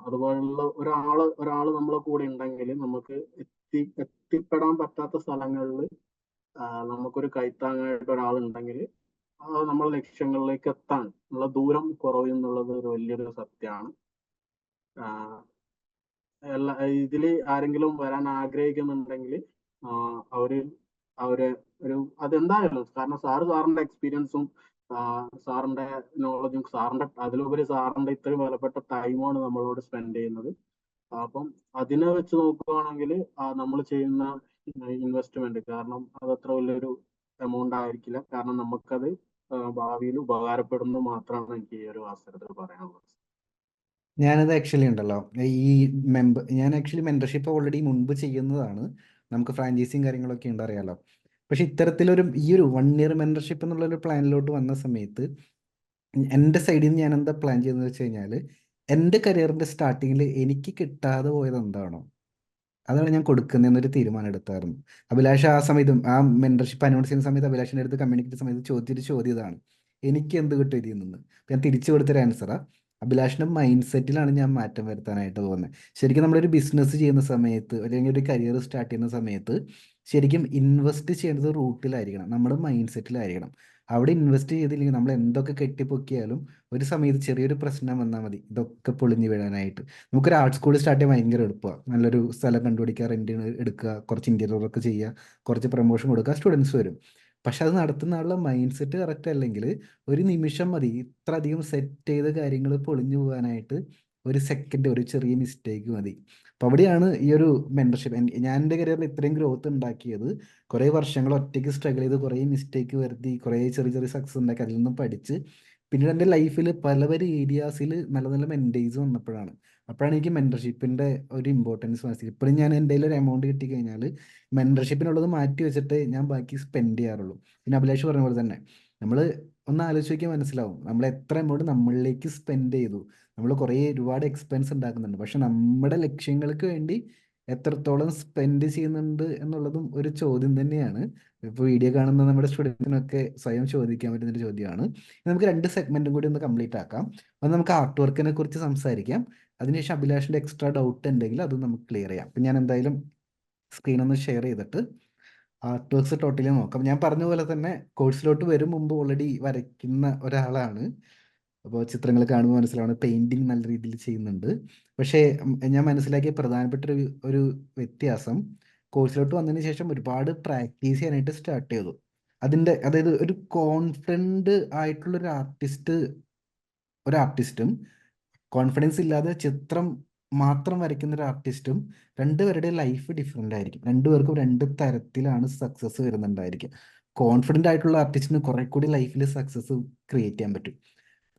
അതുപോലുള്ള ഒരാള് നമ്മളെ കൂടെ ഉണ്ടെങ്കിൽ നമുക്ക് എത്തിപ്പെടാൻ പറ്റാത്ത സ്ഥലങ്ങളിൽ നമുക്കൊരു കൈത്താങ്ങായിട്ട് ഒരാളുണ്ടെങ്കിൽ നമ്മളെ ലക്ഷ്യങ്ങളിലേക്ക് എത്താൻ ഉള്ള ദൂരം കുറയുന്നുള്ളത് ഒരു വലിയൊരു സത്യമാണ്. ഇതിൽ ആരെങ്കിലും വരാൻ ആഗ്രഹിക്കുന്നുണ്ടെങ്കിൽ അവര് അതെന്തായാലും, കാരണം സാറിന്റെ എക്സ്പീരിയൻസും സാറിന്റെ നോളജും അതിലുപരി സാറിന്റെ ഇത്രയും വിലപ്പെട്ട ടൈമാണ് നമ്മളോട് സ്പെൻഡ് ചെയ്യുന്നത്. അപ്പം അതിനെ വെച്ച് നോക്കുകയാണെങ്കിൽ നമ്മൾ ചെയ്യുന്ന ഇൻവെസ്റ്റ്മെന്റ്, കാരണം അത് അത്ര വലിയൊരു എമൗണ്ട് ആയിരിക്കില്ല. കാരണം നമുക്കത് ഭാവിയിൽ ഉപകാരപ്പെടുന്നു മാത്രമാണ് എനിക്ക് ഈ ഒരു അവസരത്തിൽ പറയാനുള്ളത്. ഞാനത് ആക്ച്വലി ഉണ്ടല്ലോ, ഞാൻ ആക്ച്വലി മെന്റർഷിപ്പ് ഓൾറെഡി മുൻപ് ചെയ്യുന്നതാണ്. നമുക്ക് ഫ്രാഞ്ചൈസിയും കാര്യങ്ങളൊക്കെ ഉണ്ട്, അറിയാലോ. പക്ഷെ ഈ ഒരു 1 ഇയർ മെന്റർഷിപ്പ് എന്നുള്ളൊരു പ്ലാനിലോട്ട് വന്ന സമയത്ത് എൻ്റെ സൈഡിൽ നിന്ന് ഞാൻ എന്താ പ്ലാൻ ചെയ്യുന്നത് വെച്ച് കഴിഞ്ഞാൽ, എൻ്റെ കരിയറിൻ്റെ സ്റ്റാർട്ടിങ്ങിൽ എനിക്ക് കിട്ടാതെ പോയത് എന്താണോ അതാണ് ഞാൻ കൊടുക്കുന്നതെന്നൊരു തീരുമാനം എടുത്തായിരുന്നു. അഭിലാഷ് ആ സമയത്തും ആ മെൻറ്റർഷിപ്പ് അനൗൺസ് ചെയ്യുന്ന സമയത്ത് അഭിലാഷിൻ്റെ അടുത്ത് കമ്മ്യൂണിക്കേറ്റ് സമയത്ത് ചോദിച്ചൊരു ചോദ്യം ഇതാണ്: എനിക്ക് എന്ത് കിട്ടും ഇതിൽ നിന്ന്? ഞാൻ തിരിച്ചു കൊടുത്തൊരു ആൻസറാണ്. അഭിലാഷിൻ്റെ മൈൻഡ് സെറ്റിലാണ് ഞാൻ മാറ്റം വരുത്താനായിട്ട് പോകുന്നത്. ശരിക്കും നമ്മളൊരു ബിസിനസ് ചെയ്യുന്ന സമയത്ത് അല്ലെങ്കിൽ ഒരു കരിയർ സ്റ്റാർട്ട് ചെയ്യുന്ന സമയത്ത് ശരിക്കും ഇൻവെസ്റ്റ് ചെയ്യേണ്ടത് റൂട്ടിലായിരിക്കണം, നമ്മുടെ മൈൻഡ് സെറ്റിലായിരിക്കണം. അവിടെ ഇൻവെസ്റ്റ് ചെയ്തില്ലെങ്കിൽ നമ്മൾ എന്തൊക്കെ കെട്ടിപ്പൊക്കിയാലും ഒരു സമയത്ത് ചെറിയൊരു പ്രശ്നം വന്നാൽ മതി ഇതൊക്കെ പൊളിഞ്ഞു വീഴാനായിട്ട്. നമുക്കൊരു ആർട്ട് സ്കൂൾ സ്റ്റാർട്ട് ചെയ്യാൻ ഭയങ്കര എളുപ്പമാണ്. നല്ലൊരു സ്ഥലം കണ്ടുപിടിക്കുക, റെൻറ്റിന് എടുക്കുക, കുറച്ച് ഇൻറ്റീരിയർ വർക്ക് ചെയ്യുക, കുറച്ച് പ്രൊമോഷൻ കൊടുക്കുക, സ്റ്റുഡൻസ് വരും. പക്ഷെ അത് നടത്തുന്ന ആളുടെ മൈൻഡ് സെറ്റ് കറക്റ്റ് അല്ലെങ്കിൽ ഒരു നിമിഷം മതി ഇത്ര അധികം സെറ്റ് ചെയ്ത കാര്യങ്ങൾ പൊളിഞ്ഞു പോകാനായിട്ട്. ഒരു സെക്കൻഡ്, ഒരു ചെറിയ മിസ്റ്റേക്ക് മതി. അപ്പോൾ അവിടെയാണ് ഈ ഒരു മെൻറ്റർഷിപ്പ് ഞാൻ എൻ്റെ കരിയറിൽ ഇത്രയും ഗ്രോത്ത് ഉണ്ടാക്കിയത്. കുറേ വർഷങ്ങൾ ഒറ്റയ്ക്ക് സ്ട്രഗിൾ ചെയ്ത് കുറേ മിസ്റ്റേക്ക് വരുത്തി കുറേ ചെറിയ ചെറിയ സക്സസ് ഉണ്ടാക്കി അതിൽ നിന്നും പഠിച്ച് പിന്നീട് എൻ്റെ ലൈഫിൽ പല പല ഏരിയാസിൽ നല്ല നല്ല മെൻറ്റേഴ്സ് വന്നപ്പോഴാണ്. അപ്പോഴാണ് എനിക്ക് മെൻറ്റർഷിപ്പിൻ്റെ ഒരു ഇമ്പോർട്ടൻസ് മനസ്സിലായി. ഇപ്പോഴും ഞാൻ എൻ്റെ കയ്യിൽ ഒരു എമൗണ്ട് കിട്ടിക്കഴിഞ്ഞാൽ മെൻറ്റർഷിപ്പിനുള്ളത് മാറ്റി വെച്ചിട്ട് ഞാൻ ബാക്കി സ്പെൻഡ് ചെയ്യാറുള്ളൂ. പിന്നെ അഭിലാഷ് പറഞ്ഞ പോലെ തന്നെ നമ്മൾ ഒന്ന് ആലോചിച്ച് നോക്കിയാൽ മനസ്സിലാവും നമ്മൾ എത്ര എമൗണ്ട് നമ്മളിലേക്ക് സ്പെൻഡ് ചെയ്തു. നമ്മൾ കുറേ ഒരുപാട് എക്സ്പെൻസ് ഉണ്ടാക്കുന്നുണ്ട്, പക്ഷെ നമ്മുടെ ലക്ഷ്യങ്ങൾക്ക് വേണ്ടി എത്രത്തോളം സ്പെൻഡ് ചെയ്യുന്നുണ്ട് എന്നുള്ളതും ഒരു ചോദ്യം തന്നെയാണ്. ഇപ്പോൾ വീഡിയോ കാണുന്ന നമ്മുടെ സ്റ്റുഡൻസിനൊക്കെ സ്വയം ചോദിക്കാൻ പറ്റുന്നൊരു ചോദ്യമാണ്. നമുക്ക് 2 സെഗ്മെന്റും കൂടി ഒന്ന് കംപ്ലീറ്റ് ആക്കാം. ഒന്ന് നമുക്ക് ആർട്ട് വർക്കിനെ കുറിച്ച് സംസാരിക്കാം. അതിനുശേഷം അഭിലാഷിന്റെ എക്സ്ട്രാ ഡൗട്ട് ഉണ്ടെങ്കിൽ അത് നമുക്ക് ക്ലിയർ ചെയ്യാം. അപ്പം ഞാൻ എന്തായാലും സ്ക്രീൻ ഒന്ന് ഷെയർ ചെയ്തിട്ട് ആർട്ട് വർക്ക്സ് ടോട്ടലി നോക്കാം. ഞാൻ പറഞ്ഞ പോലെ തന്നെ കോഴ്സിലോട്ട് വരും മുമ്പ് ഓൾറെഡി വരയ്ക്കുന്ന ഒരാളാണ്. അപ്പോൾ ചിത്രങ്ങൾ കാണുമ്പോൾ മനസ്സിലാവുന്നത് പെയിന്റിങ് നല്ല രീതിയിൽ ചെയ്യുന്നുണ്ട്. പക്ഷേ ഞാൻ മനസ്സിലാക്കിയ പ്രധാനപ്പെട്ട ഒരു വ്യത്യാസം, കോഴ്സിലോട്ട് വന്നതിന് ശേഷം ഒരുപാട് പ്രാക്ടീസ് ചെയ്യാനായിട്ട് സ്റ്റാർട്ട് ചെയ്തു. അതായത് ഒരു കോൺഫിഡൻറ്റ് ആയിട്ടുള്ള ഒരു ആർട്ടിസ്റ്റും കോൺഫിഡൻസ് ഇല്ലാതെ ചിത്രം മാത്രം വരയ്ക്കുന്ന ഒരു ആർട്ടിസ്റ്റും രണ്ടുപേരുടെ ലൈഫ് ഡിഫറെൻ്റ് ആയിരിക്കും. രണ്ടുപേർക്കും 2 തരത്തിലാണ് സക്സസ് വരുന്നുണ്ടായിരിക്കും. കോൺഫിഡൻ്റ് ആയിട്ടുള്ള ആർട്ടിസ്റ്റിന് കുറെ കൂടി ലൈഫിൽ സക്സസ് ക്രിയേറ്റ് ചെയ്യാൻ പറ്റും.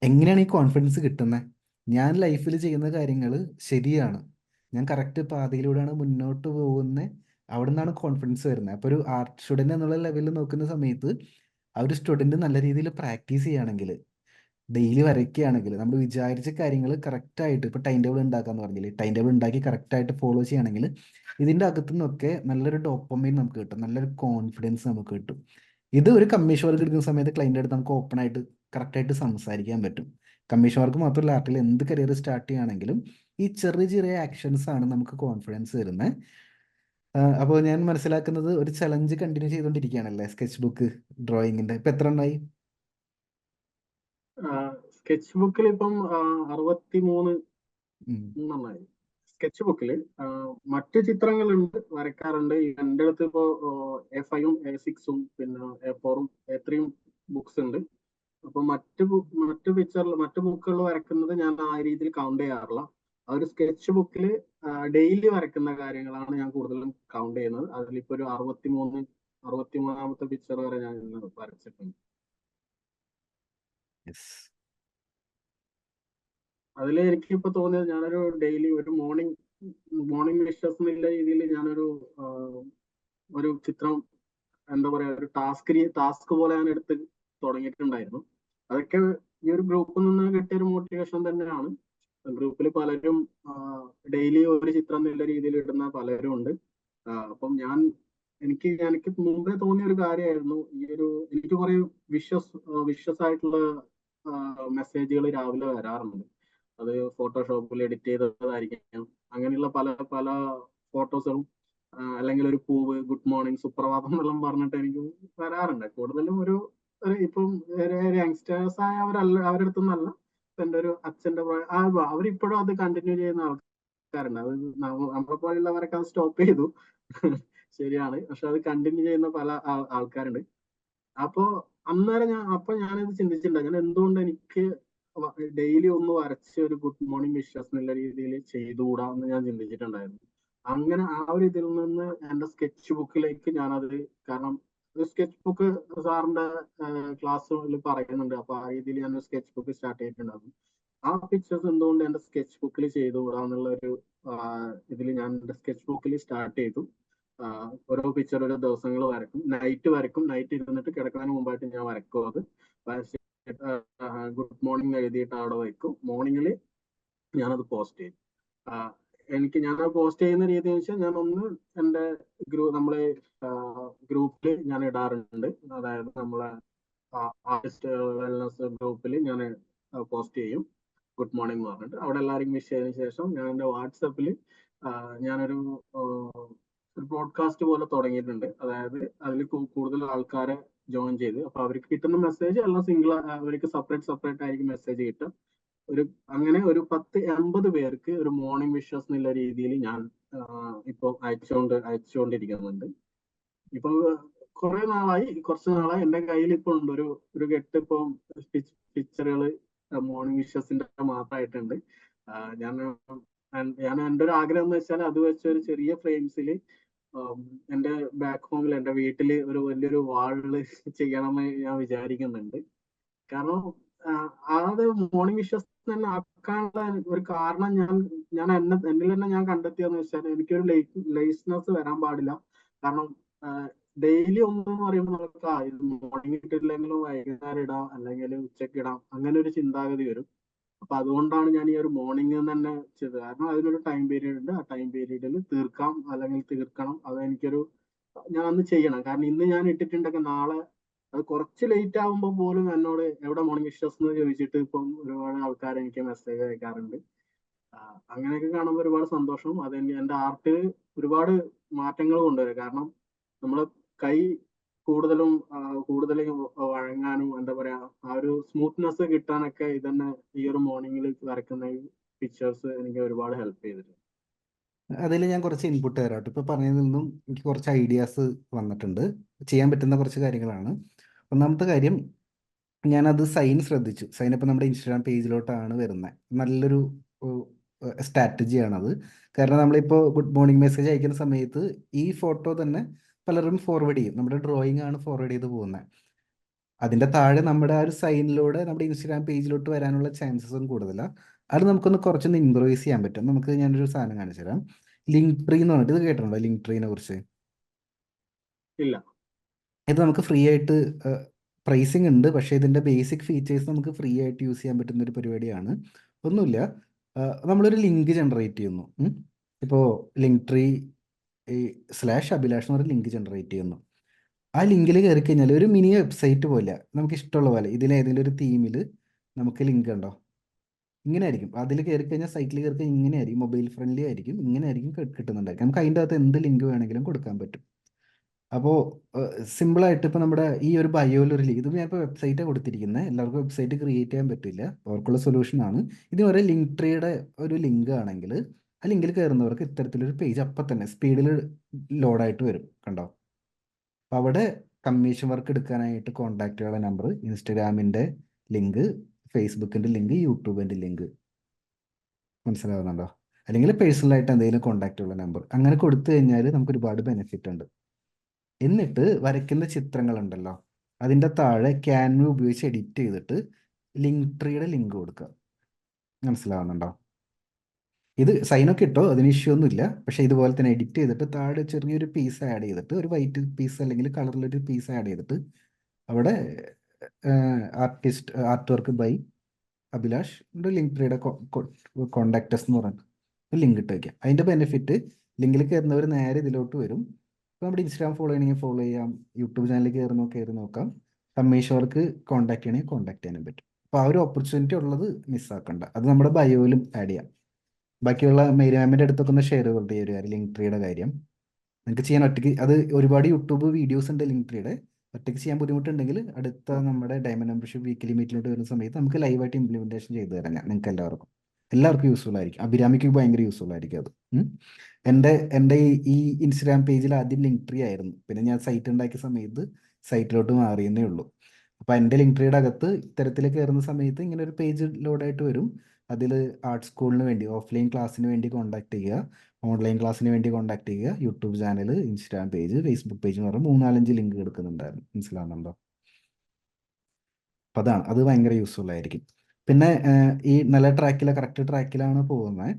എങ്ങനെയാണ് ഈ കോൺഫിഡൻസ് കിട്ടുന്നത്? ഞാൻ ലൈഫിൽ ചെയ്യുന്ന കാര്യങ്ങൾ ശരിയാണ്, ഞാൻ കറക്റ്റ് പാതയിലൂടെയാണ് മുന്നോട്ട് പോകുന്നത്, അവിടെ നിന്നാണ് കോൺഫിഡൻസ് വരുന്നത്. അപ്പോൾ ഒരു ആർട്ട് സ്റ്റുഡൻറ്റ് എന്നുള്ള ലെവലിൽ നോക്കുന്ന സമയത്ത് ആ ഒരു സ്റ്റുഡൻറ്റ് നല്ല രീതിയിൽ പ്രാക്ടീസ് ചെയ്യുകയാണെങ്കിൽ, ഡെയിലി വരയ്ക്കുകയാണെങ്കിൽ, നമ്മൾ വിചാരിച്ച കാര്യങ്ങൾ കറക്റ്റായിട്ട് ഇപ്പോൾ ടൈം ടേബിൾ ഉണ്ടാക്കാന്ന് പറഞ്ഞില്ലേ, ടൈം ടേബിൾ ഉണ്ടാക്കി കറക്റ്റായിട്ട് ഫോളോ ചെയ്യുകയാണെങ്കിൽ ഇതിൻ്റെ അകത്തു നിന്നൊക്കെ നല്ലൊരു ഡോപ്പമൈൻ നമുക്ക് കിട്ടും, നല്ലൊരു കോൺഫിഡൻസ് നമുക്ക് കിട്ടും. ഇത് ഒരു കമ്മീഷൻ വർക്ക് എടുക്കുന്ന സമയത്ത് ക്ലൈൻ്റ് അടുത്ത് നമുക്ക് ഓപ്പൺ ആയിട്ട് കറക്റ്റായിട്ട് സംസാരിക്കാൻ പറ്റും. കമ്മീഷൻ വർക്ക് മാത്രമല്ല, ആർട്ടിൽ എന്ത് കരിയർ സ്റ്റാർട്ട് ചെയ്യുകയാണെങ്കിലും ഈ ചെറിയ ചെറിയ ആക്ഷൻസ് ആണ് നമുക്ക് കോൺഫിഡൻസ് തരുന്നത്. അപ്പോൾ ഞാൻ മനസ്സിലാക്കുന്നത് ഒരു ചലഞ്ച് കണ്ടിന്യൂ ചെയ്തുകൊണ്ടിരിക്കുകയാണല്ലേ സ്കെച്ച് ബുക്ക് ഡ്രോയിങ്ങിൻ്റെ. ഇപ്പം എത്ര എണ്ണമായി? സ്കെച്ച് ബുക്കിൽ ഇപ്പം 63 ഉം. നന്നായി. സ്കെച്ച് ബുക്കിൽ മറ്റു ചിത്രങ്ങളുണ്ട്, വരയ്ക്കാറുണ്ട്. എൻ്റെ അടുത്ത് ഇപ്പോൾ A5ഉം A6ഉം പിന്നെ A4ഉം A3ഉം ബുക്സ് ഉണ്ട്. അപ്പൊ മറ്റു ബുക്കുകൾ വരയ്ക്കുന്നത് ഞാൻ ആ രീതിയിൽ കൗണ്ട് ചെയ്യാറില്ല. ആ ഒരു സ്കെച്ച് ബുക്കിൽ ഡെയിലി വരയ്ക്കുന്ന കാര്യങ്ങളാണ് ഞാൻ കൂടുതലും കൗണ്ട് ചെയ്യുന്നത്. അതിലിപ്പോ ഒരു 63ാമത്തെ പിക്ചർ വരെ ഞാൻ ഇന്ന് വരച്ചിട്ടുണ്ട്. Yes. അതിൽ എനിക്കിപ്പോ തോന്നിയത്, ഞാനൊരു ഡെയിലി ഒരു മോർണിംഗ് വിഷസ് എന്നുള്ള രീതിയിൽ ഞാനൊരു ഒരു ചിത്രം, എന്താ പറയാ, ഒരു ടാസ്ക് പോലെ ഞാൻ എടുത്ത് തുടങ്ങിയിട്ടുണ്ടായിരുന്നു. അതൊക്കെ ഈ ഒരു ഗ്രൂപ്പിൽ നിന്ന് കിട്ടിയ ഒരു മോട്ടിവേഷൻ തന്നെയാണ്. ഗ്രൂപ്പിൽ പലരും ഡെയിലി ഒരു ചിത്രം എന്നുള്ള രീതിയിൽ ഇടുന്ന പലരും ഉണ്ട്. അപ്പം എനിക്ക് മുമ്പേ തോന്നിയ ഒരു കാര്യമായിരുന്നു എനിക്ക് കുറെ വിഷസ് ആയിട്ടുള്ള മെസ്സേജുകൾ രാവിലെ വരാറുണ്ട്. അത് ഫോട്ടോഷോപ്പിൽ എഡിറ്റ് ചെയ്തതായിരിക്കാം, അങ്ങനെയുള്ള പല പല ഫോട്ടോസുകളും, അല്ലെങ്കിൽ ഒരു പൂവ്, ഗുഡ് മോർണിംഗ്, സുപ്രഭാതം എന്നെല്ലാം പറഞ്ഞിട്ട് എനിക്ക് വരാറുണ്ട്. കൂടുതലും ഇപ്പം യങ്സ്റ്റേഴ്സ് ആയ അവരുടെ അടുത്തുനിന്നല്ല, എൻ്റെ ഒരു അച്ഛൻ്റെ അവരിപ്പോഴും അത് കണ്ടിന്യൂ ചെയ്യുന്ന ആൾക്കാരുണ്ട്. അത് നമ്മളെ പോലുള്ളവരൊക്കെ അത് സ്റ്റോപ്പ് ചെയ്തു. ശരിയാണ്, പക്ഷെ അത് കണ്ടിന്യൂ ചെയ്യുന്ന പല ആൾക്കാരുണ്ട്. അപ്പോ ഞാനിത് ചിന്തിച്ചിട്ടുണ്ട്, ഞാൻ എന്തുകൊണ്ട് എനിക്ക് ഡെയിലി ഒന്ന് വരച്ച് ഒരു ഗുഡ് മോർണിംഗ് വിഷസ് എന്നുള്ള രീതിയിൽ ചെയ്തുകൂടാ എന്ന് ഞാൻ ചിന്തിച്ചിട്ടുണ്ടായിരുന്നു. അങ്ങനെ ആ ഒരു ഇതിൽ നിന്ന് എന്റെ സ്കെച്ച് ബുക്കിലേക്ക് ഞാനത്, കാരണം ഒരു സ്കെച്ച് ബുക്ക് സാറിന്റെ ക്ലാസ്സിൽ പറയുന്നുണ്ട്, അപ്പൊ ആ രീതിയിൽ ഞാൻ സ്കെച്ച് ബുക്ക് സ്റ്റാർട്ട് ചെയ്തിട്ടുണ്ടായിരുന്നു. ആ പിക്ചേഴ്സ് എന്തുകൊണ്ട് എന്റെ സ്കെച്ച് ബുക്കിൽ ചെയ്തുകൂടാ എന്നുള്ള ഒരു ഇതിൽ ഞാൻ എന്റെ സ്കെച്ച് ബുക്കിൽ സ്റ്റാർട്ട് ചെയ്തു. ഓരോ പിക്ചർ ഓരോ ദിവസങ്ങൾ വരക്കും, നൈറ്റ് ഇരുന്നിട്ട് കിടക്കുന്നതിന് മുമ്പായിട്ട് ഞാൻ വരക്കും. അത് ഗുഡ് മോർണിംഗ് എഴുതിയിട്ട് അവിടെ വയ്ക്കും. മോർണിംഗിൽ ഞാനത് പോസ്റ്റ് ചെയ്യും. ഞാൻ പോസ്റ്റ് ചെയ്യുന്ന രീതി എന്ന് വെച്ചാൽ, ഞാൻ ഒന്ന് എൻ്റെ നമ്മളെ ഗ്രൂപ്പിൽ ഞാൻ ഇടാറുണ്ട്. അതായത് നമ്മളെ ആർട്ടിസ്റ്റ് വെൽനസ് ഗ്രൂപ്പിൽ ഞാൻ പോസ്റ്റ് ചെയ്യും, ഗുഡ് മോർണിംഗ് എന്ന് പറഞ്ഞിട്ട്. അവിടെ എല്ലാവരും വിഷ് ചെയ്തതിനു ശേഷം ഞാൻ എൻ്റെ വാട്സപ്പിൽ ഞാനൊരു ബ്രോഡ്കാസ്റ്റ് പോലെ തുടങ്ങിയിട്ടുണ്ട്. അതായത് അതിൽ കൂടുതൽ ആൾക്കാരെ ജോയിൻ ചെയ്ത്, അപ്പൊ അവർക്ക് കിട്ടുന്ന മെസ്സേജ് എല്ലാം സിംഗിൾ, അവർക്ക് സെപ്പറേറ്റ് ആയിരിക്കും മെസ്സേജ് കിട്ടും. അങ്ങനെ ഒരു 10-80 പേർക്ക് ഒരു മോർണിംഗ് വിഷസ് എന്നുള്ള രീതിയിൽ ഞാൻ ഇപ്പൊ അയച്ചുകൊണ്ടിരിക്കുന്നുണ്ട്. ഇപ്പൊ കുറച്ച് നാളായി എൻ്റെ കയ്യിൽ ഇപ്പൊ ഉണ്ട് ഒരു കെട്ട് ഇപ്പം പിക്ചറുകൾ മോർണിംഗ് വിഷസിന്റെ മാത്രമായിട്ടുണ്ട്. ഞാൻ എൻ്റെ ഒരു ആഗ്രഹം എന്ന് വെച്ചാൽ, അത് വെച്ച ഒരു ചെറിയ ഫ്രെയിംസിൽ എൻ്റെ ബാക്ക് ഹോമിൽ എൻ്റെ വീട്ടിൽ ഒരു വലിയൊരു വാളില് ചെയ്യണമെന്ന് ഞാൻ വിചാരിക്കുന്നുണ്ട്. കാരണം അത് മോർണിംഗ് വിഷസ് തന്നെ ആക്കാനുള്ള ഒരു കാരണം എന്നിൽ തന്നെ ഞാൻ കണ്ടെത്തിയെന്ന് വെച്ചാൽ, എനിക്കൊരു ലേസ്നെസ് വരാൻ പാടില്ല. കാരണം ഡെയിലി ഒന്നെന്ന് പറയുമ്പോൾ നമുക്ക് ഇത് മോർണിംഗ് ഇട്ടിട്ടില്ലെങ്കിലും വൈകുന്നേരം ഇടാം, അല്ലെങ്കിൽ ഉച്ചയ്ക്ക് ഇടാം, അങ്ങനെ ഒരു ചിന്താഗതി വരും. അപ്പൊ അതുകൊണ്ടാണ് ഞാൻ ഈ ഒരു മോർണിംഗ് തന്നെ ചെയ്തത്. കാരണം അതിനൊരു ടൈം പീരീഡ് ഉണ്ട്. ആ ടൈം പീരീഡിൽ തീർക്കാം, അല്ലെങ്കിൽ തീർക്കണം. അത് ഞാൻ അന്ന് ചെയ്യണം. കാരണം ഇന്ന് ഞാൻ ഇട്ടിട്ടുണ്ടെങ്കിൽ നാളെ അത് കുറച്ച് ലേറ്റ് ആകുമ്പോൾ പോലും എന്നോട് എവിടെ മോർണിംഗ് വിഷസ് എന്ന് ചോദിച്ചിട്ട് ഇപ്പം ഒരുപാട് ആൾക്കാർ എനിക്ക് മെസ്സേജ് അയക്കാറുണ്ട്. അങ്ങനെയൊക്കെ കാണുമ്പോൾ ഒരുപാട് സന്തോഷം. അത് എൻ്റെ ആർട്ടിൽ ഒരുപാട് മാറ്റങ്ങൾ കൊണ്ടുവരും. കാരണം നമ്മളെ കൈ കൂടുതലും വഴങ്ങാനും, എന്താ പറയാ, ആ ഒരു സ്മൂത്ത്നെസ് കിട്ടാനൊക്കെ ഇതന്നെ ഈ ഒരു മോർണിംഗിൽ വരയ്ക്കുന്ന ഈ പിക്ചേഴ്സ് എനിക്ക് ഒരുപാട് ഹെൽപ്പ് ചെയ്തിട്ടുണ്ട്. അതിൽ ഞാൻ കുറച്ച് ഇൻപുട്ട് തരാം കേട്ടോ. ഇപ്പോൾ പറഞ്ഞതിൽ നിന്നും എനിക്ക് കുറച്ച് ഐഡിയാസ് വന്നിട്ടുണ്ട്. ചെയ്യാൻ പറ്റുന്ന കുറച്ച് കാര്യങ്ങളാണ്. ഒന്നാമത്തെ കാര്യം, ഞാനത് സൈൻ ശ്രദ്ധിച്ചു. സൈൻ ഇപ്പോൾ നമ്മുടെ ഇൻസ്റ്റാഗ്രാം പേജിലോട്ടാണ് വരുന്നത്. നല്ലൊരു സ്ട്രാറ്റജിയാണത്. കാരണം നമ്മളിപ്പോൾ ഗുഡ് മോർണിംഗ് മെസ്സേജ് അയക്കുന്ന സമയത്ത് ഈ ഫോട്ടോ തന്നെ പലരും ഫോർവേഡ് ചെയ്യും. നമ്മുടെ ഡ്രോയിങ് ആണ് ഫോർവേഡ് ചെയ്ത് പോകുന്നത്. അതിൻ്റെ താഴെ നമ്മുടെ ആ ഒരു സൈനിലൂടെ നമ്മുടെ ഇൻസ്റ്റാഗ്രാം പേജിലോട്ട് വരാനുള്ള ചാൻസസും കൂടുതലാണ്. അത് നമുക്കൊന്ന് കുറച്ചൊന്ന് ഇംപ്രൂവൈസ് ചെയ്യാൻ പറ്റും. ഞാനൊരു സാധനം കാണിച്ചു തരാം. ലിങ്ക് ട്രീ എന്ന് പറഞ്ഞിട്ട്, ഇത് കേട്ടിട്ടുണ്ടോ ലിങ്ക് ട്രീനെ കുറിച്ച്? ഇല്ല. ഇത് നമുക്ക് ഫ്രീ ആയിട്ട്, പ്രൈസിങ് ഉണ്ട്, പക്ഷേ ഇതിൻ്റെ ബേസിക് ഫീച്ചേഴ്സ് നമുക്ക് ഫ്രീ ആയിട്ട് യൂസ് ചെയ്യാൻ പറ്റുന്ന ഒരു പരിപാടിയാണ്. ഒന്നുമില്ല, നമ്മളൊരു ലിങ്ക് ജനറേറ്റ് ചെയ്യുന്നു. ഇപ്പോൾ ലിങ്ക് ട്രീ /അഭിലാഷ് എന്ന് പറഞ്ഞ ലിങ്ക് ജനറേറ്റ് ചെയ്യുന്നു. ആ ലിങ്കിൽ കയറി കഴിഞ്ഞാൽ ഒരു മിനി വെബ്സൈറ്റ് പോലെ നമുക്ക് ഇഷ്ടമുള്ള പോലെ ഇതിലേതെങ്കിലും ഒരു തീമിൽ നമുക്ക് ലിങ്ക് ഉണ്ടോ, ഇങ്ങനെ ആയിരിക്കും. അതിൽ കയറി കഴിഞ്ഞാൽ, സൈറ്റിൽ കയറി കഴിഞ്ഞാൽ ഇങ്ങനെ ആയിരിക്കും, മൊബൈൽ ഫ്രണ്ട്ലി ആയിരിക്കും, ഇങ്ങനെ ആയിരിക്കും കിട്ടുന്നുണ്ടായിരിക്കും. നമുക്ക് അതിൻ്റെ അകത്ത് എന്ത് ലിങ്ക് വേണമെങ്കിലും കൊടുക്കാൻ പറ്റും. അപ്പോൾ സിമ്പിളായിട്ട് ഇപ്പോൾ നമ്മുടെ ഈ ഒരു ബയോയിൽ ഒരു ലിങ്ക്, ഇത് ഞാനിപ്പോൾ വെബ്സൈറ്റാണ് കൊടുത്തിരിക്കുന്നത്. എല്ലാവർക്കും വെബ്സൈറ്റ് ക്രിയേറ്റ് ചെയ്യാൻ പറ്റില്ല, അവർക്കുള്ള സൊല്യൂഷനാണ് ഇത്. ഒരു ലിങ്ക് ട്രീയുടെ ഒരു ലിങ്ക് ആണെങ്കിൽ ആ ലിങ്കിൽ കയറുന്നവർക്ക് ഇത്തരത്തിലൊരു പേജ് അപ്പം തന്നെ സ്പീഡിൽ ലോഡായിട്ട് വരും. കണ്ടോ? അപ്പോൾ അവിടെ കമ്മീഷൻ വർക്ക് എടുക്കാനായിട്ട് കോൺടാക്റ്റുകളുടെ നമ്പർ, ഇൻസ്റ്റഗ്രാമിൻ്റെ ലിങ്ക്, ഫേസ്ബുക്കിൻ്റെ ലിങ്ക്, യൂട്യൂബിൻ്റെ ലിങ്ക്, മനസ്സിലാവുന്നുണ്ടോ? അല്ലെങ്കിൽ പേഴ്സണലായിട്ട് എന്തെങ്കിലും കോൺടാക്റ്റുള്ള നമ്പർ, അങ്ങനെ കൊടുത്തു കഴിഞ്ഞാൽ നമുക്ക് ഒരുപാട് ബെനിഫിറ്റ് ഉണ്ട്. എന്നിട്ട് വരയ്ക്കുന്ന ചിത്രങ്ങളുണ്ടല്ലോ, അതിൻ്റെ താഴെ ക്യാൻവ ഉപയോഗിച്ച് എഡിറ്റ് ചെയ്തിട്ട് ലിങ്ക് ട്രീയുടെ ലിങ്ക് കൊടുക്കുക. മനസ്സിലാവുന്നുണ്ടോ? ഇത് സൈനൊക്കെ ഇട്ടോ, അതിന് ഇഷ്യൂ ഒന്നുമില്ല. പക്ഷേ ഇതുപോലെ തന്നെ എഡിറ്റ് ചെയ്തിട്ട് താഴെ ചെറിയൊരു പീസ് ആഡ് ചെയ്തിട്ട്, ഒരു വൈറ്റ് പീസ് അല്ലെങ്കിൽ കളറിലൊരു പീസ് ആഡ് ചെയ്തിട്ട് അവിടെ ആർട്ട് വർക്ക് ബൈ അഭിലാഷ് ലിങ്ക് ട്രീയുടെ കോണ്ടാക്ടസ് എന്ന് പറഞ്ഞിട്ട് ഒരു ലിങ്ക് ഇട്ട് വയ്ക്കാം. അതിൻ്റെ ബെനിഫിറ്റ്, ലിങ്കിൽ കയറുന്നവർ നേരെ ഇതിലോട്ട് വരും. ഇപ്പോൾ നമ്മുടെ ഇൻസ്റ്റാഗ്രാം ഫോളോ ചെയ്യണമെങ്കിൽ ഫോളോ ചെയ്യാം, യൂട്യൂബ് ചാനലിൽ കയറി നോക്കാം, കമ്മീഷവർക്ക് കോൺടാക്ട് ചെയ്യണമെങ്കിൽ കോൺടാക്ട് ചെയ്യാനും പറ്റും. അപ്പോൾ ആ ഒരു ഓപ്പർച്യൂണിറ്റി ഉള്ളത് മിസ്സാക്കണ്ട. അത് നമ്മുടെ ബയോയിലും ആഡ് ചെയ്യാം. ബാക്കിയുള്ള മേരിമാമിൻ്റെ അടുത്തൊക്കെ ഒന്ന് ഷെയർ ചെയ്തോട്ടെ ഈ ഒരു കാര്യം, ലിങ്ക് ട്രീയുടെ കാര്യം. നിങ്ങൾക്ക് ചെയ്യാൻ ഒറ്റയ്ക്ക്, അത് ഒരുപാട് യൂട്യൂബ് വീഡിയോസ് ഉണ്ട് ലിങ്ക് ട്രീയുടെ. ഒറ്റയ്ക്ക് ചെയ്യാൻ ബുദ്ധിമുട്ടുണ്ടെങ്കിൽ അടുത്ത നമ്മുടെ ഡയമണ്ട് മെമ്പർഷിപ്പ് വീക്കിലി മീറ്റിലോട്ട് വരുന്ന സമയത്ത് നമുക്ക് ലൈവായിട്ട് ഇംപ്ലിമെൻറ്റേഷൻ ചെയ്ത് തരാം ഞാൻ. നിങ്ങൾക്ക് എല്ലാവർക്കും യൂസ്ഫുൾ ആയിരിക്കും. അഭിരാമിക്ക് ഭയങ്കര യൂസ്ഫുൾ ആയിരിക്കും അത്. എൻ്റെ ഈ ഇൻസ്റ്റാഗ്രാം പേജിൽ ആദ്യം ലിങ്ക് ട്രീ ആയിരുന്നു. പിന്നെ ഞാൻ സൈറ്റ് ഉണ്ടാക്കിയ സമയത്ത് സൈറ്റിലോട്ട് മാറിയെന്നേ ഉള്ളൂ. അപ്പോൾ എൻ്റെ ലിങ്ക് ട്രീയുടെ അകത്ത് ഇത്തരത്തിൽ കയറുന്ന സമയത്ത് ഇങ്ങനെ ഒരു പേജ് ലോഡായിട്ട് വരും. അതിൽ ആർട്ട് സ്കൂളിന് വേണ്ടി, ഓഫ്ലൈൻ ക്ലാസ്സിന് വേണ്ടി കോൺടാക്ട് ചെയ്യുക, ഓൺലൈൻ ക്ലാസ്സിന് വേണ്ടി കോൺടാക്ട് ചെയ്യുക, YouTube channel, Instagram page, Facebook page എന്ന് പറഞ്ഞാൽ 3-4 ലിങ്ക് എടുക്കുന്നുണ്ടായിരുന്നു. മനസ്സിലാവുന്നുണ്ടോ? അപ്പോൾ അത് ഭയങ്കര യൂസ്ഫുൾ ആയിരിക്കും. പിന്നെ ഈ നല്ല കറക്റ്റ് ട്രാക്കിലാണ് പോകുന്നത്.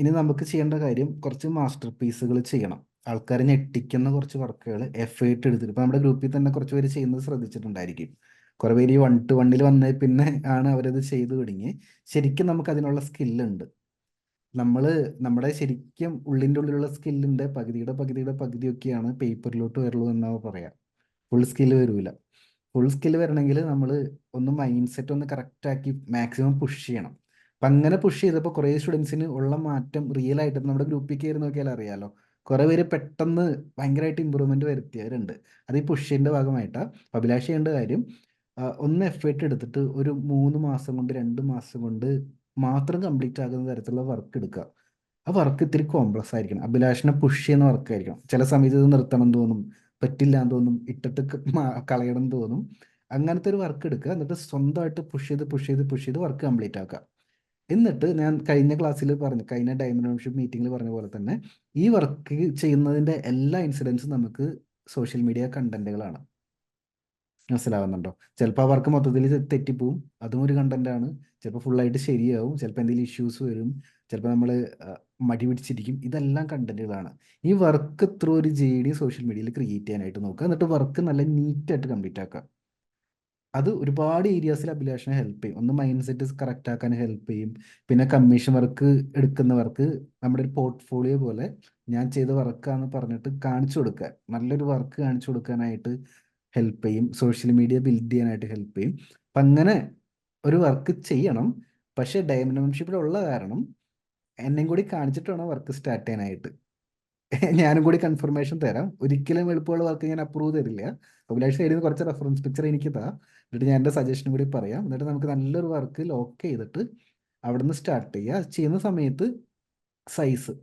ഇനി നമുക്ക് ചെയ്യേണ്ട കാര്യം, കുറച്ച് മാസ്റ്റർ പീസുകൾ ചെയ്യണം. ആൾക്കാരെ ഞെട്ടിക്കുന്ന കുറച്ച് വർക്കുകൾ എഫേർട്ട് എടുത്തിട്ട്, ഇപ്പോൾ നമ്മുടെ ഗ്രൂപ്പിൽ തന്നെ കുറച്ച് പേര് ചെയ്യുന്നത് ശ്രദ്ധിച്ചിട്ടുണ്ടായിരിക്കും. കുറേ പേര് ഈ 1-to-1 വന്നേ പിന്നെ ആണ് അവരത് ചെയ്തു തുടങ്ങി. ശരിക്കും നമുക്ക് അതിനുള്ള സ്കില്ലുണ്ട്. നമ്മൾ നമ്മുടെ ശരിക്കും ഉള്ളിൻ്റെ ഉള്ളിലുള്ള സ്കില്ലിൻ്റെ പകുതിയൊക്കെയാണ് പേപ്പറിലോട്ട് വരുള്ളൂ എന്നാണ് പറയാം. ഫുൾ സ്കില്ല് വരില്ല. ഫുൾ സ്കില്ല് വരണമെങ്കിൽ നമ്മൾ ഒന്ന് മൈൻഡ് സെറ്റ് ഒന്ന് കറക്റ്റാക്കി മാക്സിമം പുഷ് ചെയ്യണം. അപ്പം അങ്ങനെ പുഷ് ചെയ്തപ്പോൾ കുറേ സ്റ്റുഡൻസിന് ഉള്ള മാറ്റം റിയൽ ആയിട്ട് നമ്മുടെ ഗ്രൂപ്പിൽ കയറി നോക്കിയാൽ അറിയാമല്ലോ. കുറേ പേര് പെട്ടെന്ന് ഭയങ്കരമായിട്ട് ഇമ്പ്രൂവ്മെൻറ്റ് വരുത്തിയവരുണ്ട്. അത് ഈ പുഷിൻ്റെ ഭാഗമായിട്ടാണ്. അഭിലാഷ് ചെയ്യേണ്ട കാര്യം ഒന്ന് എഫേർട്ട് എടുത്തിട്ട് ഒരു 3 മാസം കൊണ്ട് 2 മാസം കൊണ്ട് മാത്രം കംപ്ലീറ്റ് ആകുന്ന തരത്തിലുള്ള വർക്ക് എടുക്കുക. ആ വർക്ക് ഇത്തിരി കോംപ്ലക്സ് ആയിരിക്കണം. അഭിലാഷിനെ പുഷ് ചെയ്യുന്ന വർക്ക് ആയിരിക്കണം. ചില സമയത്ത് ഇത് നിർത്തണം എന്ന് തോന്നും, പറ്റില്ല എന്ന് തോന്നും, ഇട്ടിട്ട് കളയണം എന്ന് തോന്നും. അങ്ങനത്തെ ഒരു വർക്ക് എടുക്കുക. എന്നിട്ട് സ്വന്തമായിട്ട് പുഷ് ചെയ്ത് വർക്ക് കംപ്ലീറ്റ് ആക്കുക. എന്നിട്ട് ഞാൻ കഴിഞ്ഞ ക്ലാസ്സിൽ പറഞ്ഞു, കഴിഞ്ഞ ഡയമണ്ട് മെമ്പർഷിപ്പ് മീറ്റിങ്ങിൽ പറഞ്ഞ പോലെ തന്നെ ഈ വർക്ക് ചെയ്യുന്നതിൻ്റെ എല്ലാ ഇൻസിഡൻസും നമുക്ക് സോഷ്യൽ മീഡിയ കണ്ടന്റുകളാണ്. മനസ്സിലാവുന്നുണ്ടോ? ചിലപ്പോൾ ആ വർക്ക് മൊത്തത്തിൽ തെറ്റിപ്പോവും, അതും ഒരു കണ്ടന്റാണ്. ചിലപ്പോൾ ഫുള്ളായിട്ട് ശരിയാവും, ചിലപ്പോൾ എന്തെങ്കിലും ഇഷ്യൂസ് വരും, ചിലപ്പോൾ നമ്മൾ മടി പിടിച്ചിരിക്കും. ഇതെല്ലാം കണ്ടന്റുകളാണ്. ഈ വർക്ക് ത്രൂ ഒരു JD സോഷ്യൽ മീഡിയയിൽ ക്രിയേറ്റ് ചെയ്യാനായിട്ട് നോക്കുക. എന്നിട്ട് വർക്ക് നല്ല നീറ്റായിട്ട് കംപ്ലീറ്റ് ആക്കുക. അത് ഒരുപാട് ഏരിയാസിൽ അഭിലാഷിനെ ഹെൽപ്പ് ചെയ്യും. ഒന്ന് മൈൻഡ് സെറ്റ് കറക്റ്റ് ആക്കാൻ ഹെൽപ്പ് ചെയ്യും. പിന്നെ കമ്മീഷൻ വർക്ക് എടുക്കുന്നവർക്ക് നമ്മുടെ ഒരു പോർട്ട്ഫോളിയോ പോലെ ഞാൻ ചെയ്ത വർക്കാന്ന് പറഞ്ഞിട്ട് കാണിച്ചു കൊടുക്കുക. നല്ലൊരു വർക്ക് കാണിച്ചു കൊടുക്കാനായിട്ട് ഹെൽപ്പ് ചെയ്യും. സോഷ്യൽ മീഡിയ ബിൽഡ് ചെയ്യാനായിട്ട് ഹെൽപ്പ് ചെയ്യും. അപ്പം അങ്ങനെ ഒരു വർക്ക് ചെയ്യണം. പക്ഷേ ഡയമണ്ട് മെമ്പർഷിപ്പിലുള്ള കാരണം എന്നെയും കൂടി കാണിച്ചിട്ട് വേണം വർക്ക് സ്റ്റാർട്ട് ചെയ്യാനായിട്ട്. ഞാനും കൂടി കൺഫർമേഷൻ തരാം. ഒരിക്കലും എളുപ്പമുള്ള വർക്ക് ഞാൻ അപ്രൂവ് തരില്ല. അഭിലാഷ് സൈഡിൽ നിന്ന് കുറച്ച് റെഫറൻസ് പിക്ചർ എനിക്ക് താ, എന്നിട്ട് ഞാൻ എൻ്റെ സജഷനും കൂടി പറയാം. എന്നിട്ട് നമുക്ക് നല്ലൊരു വർക്ക് ലോക്ക് ചെയ്തിട്ട് അവിടെ നിന്ന് സ്റ്റാർട്ട് ചെയ്യുക. ചെയ്യുന്ന സമയത്ത് സൈസ്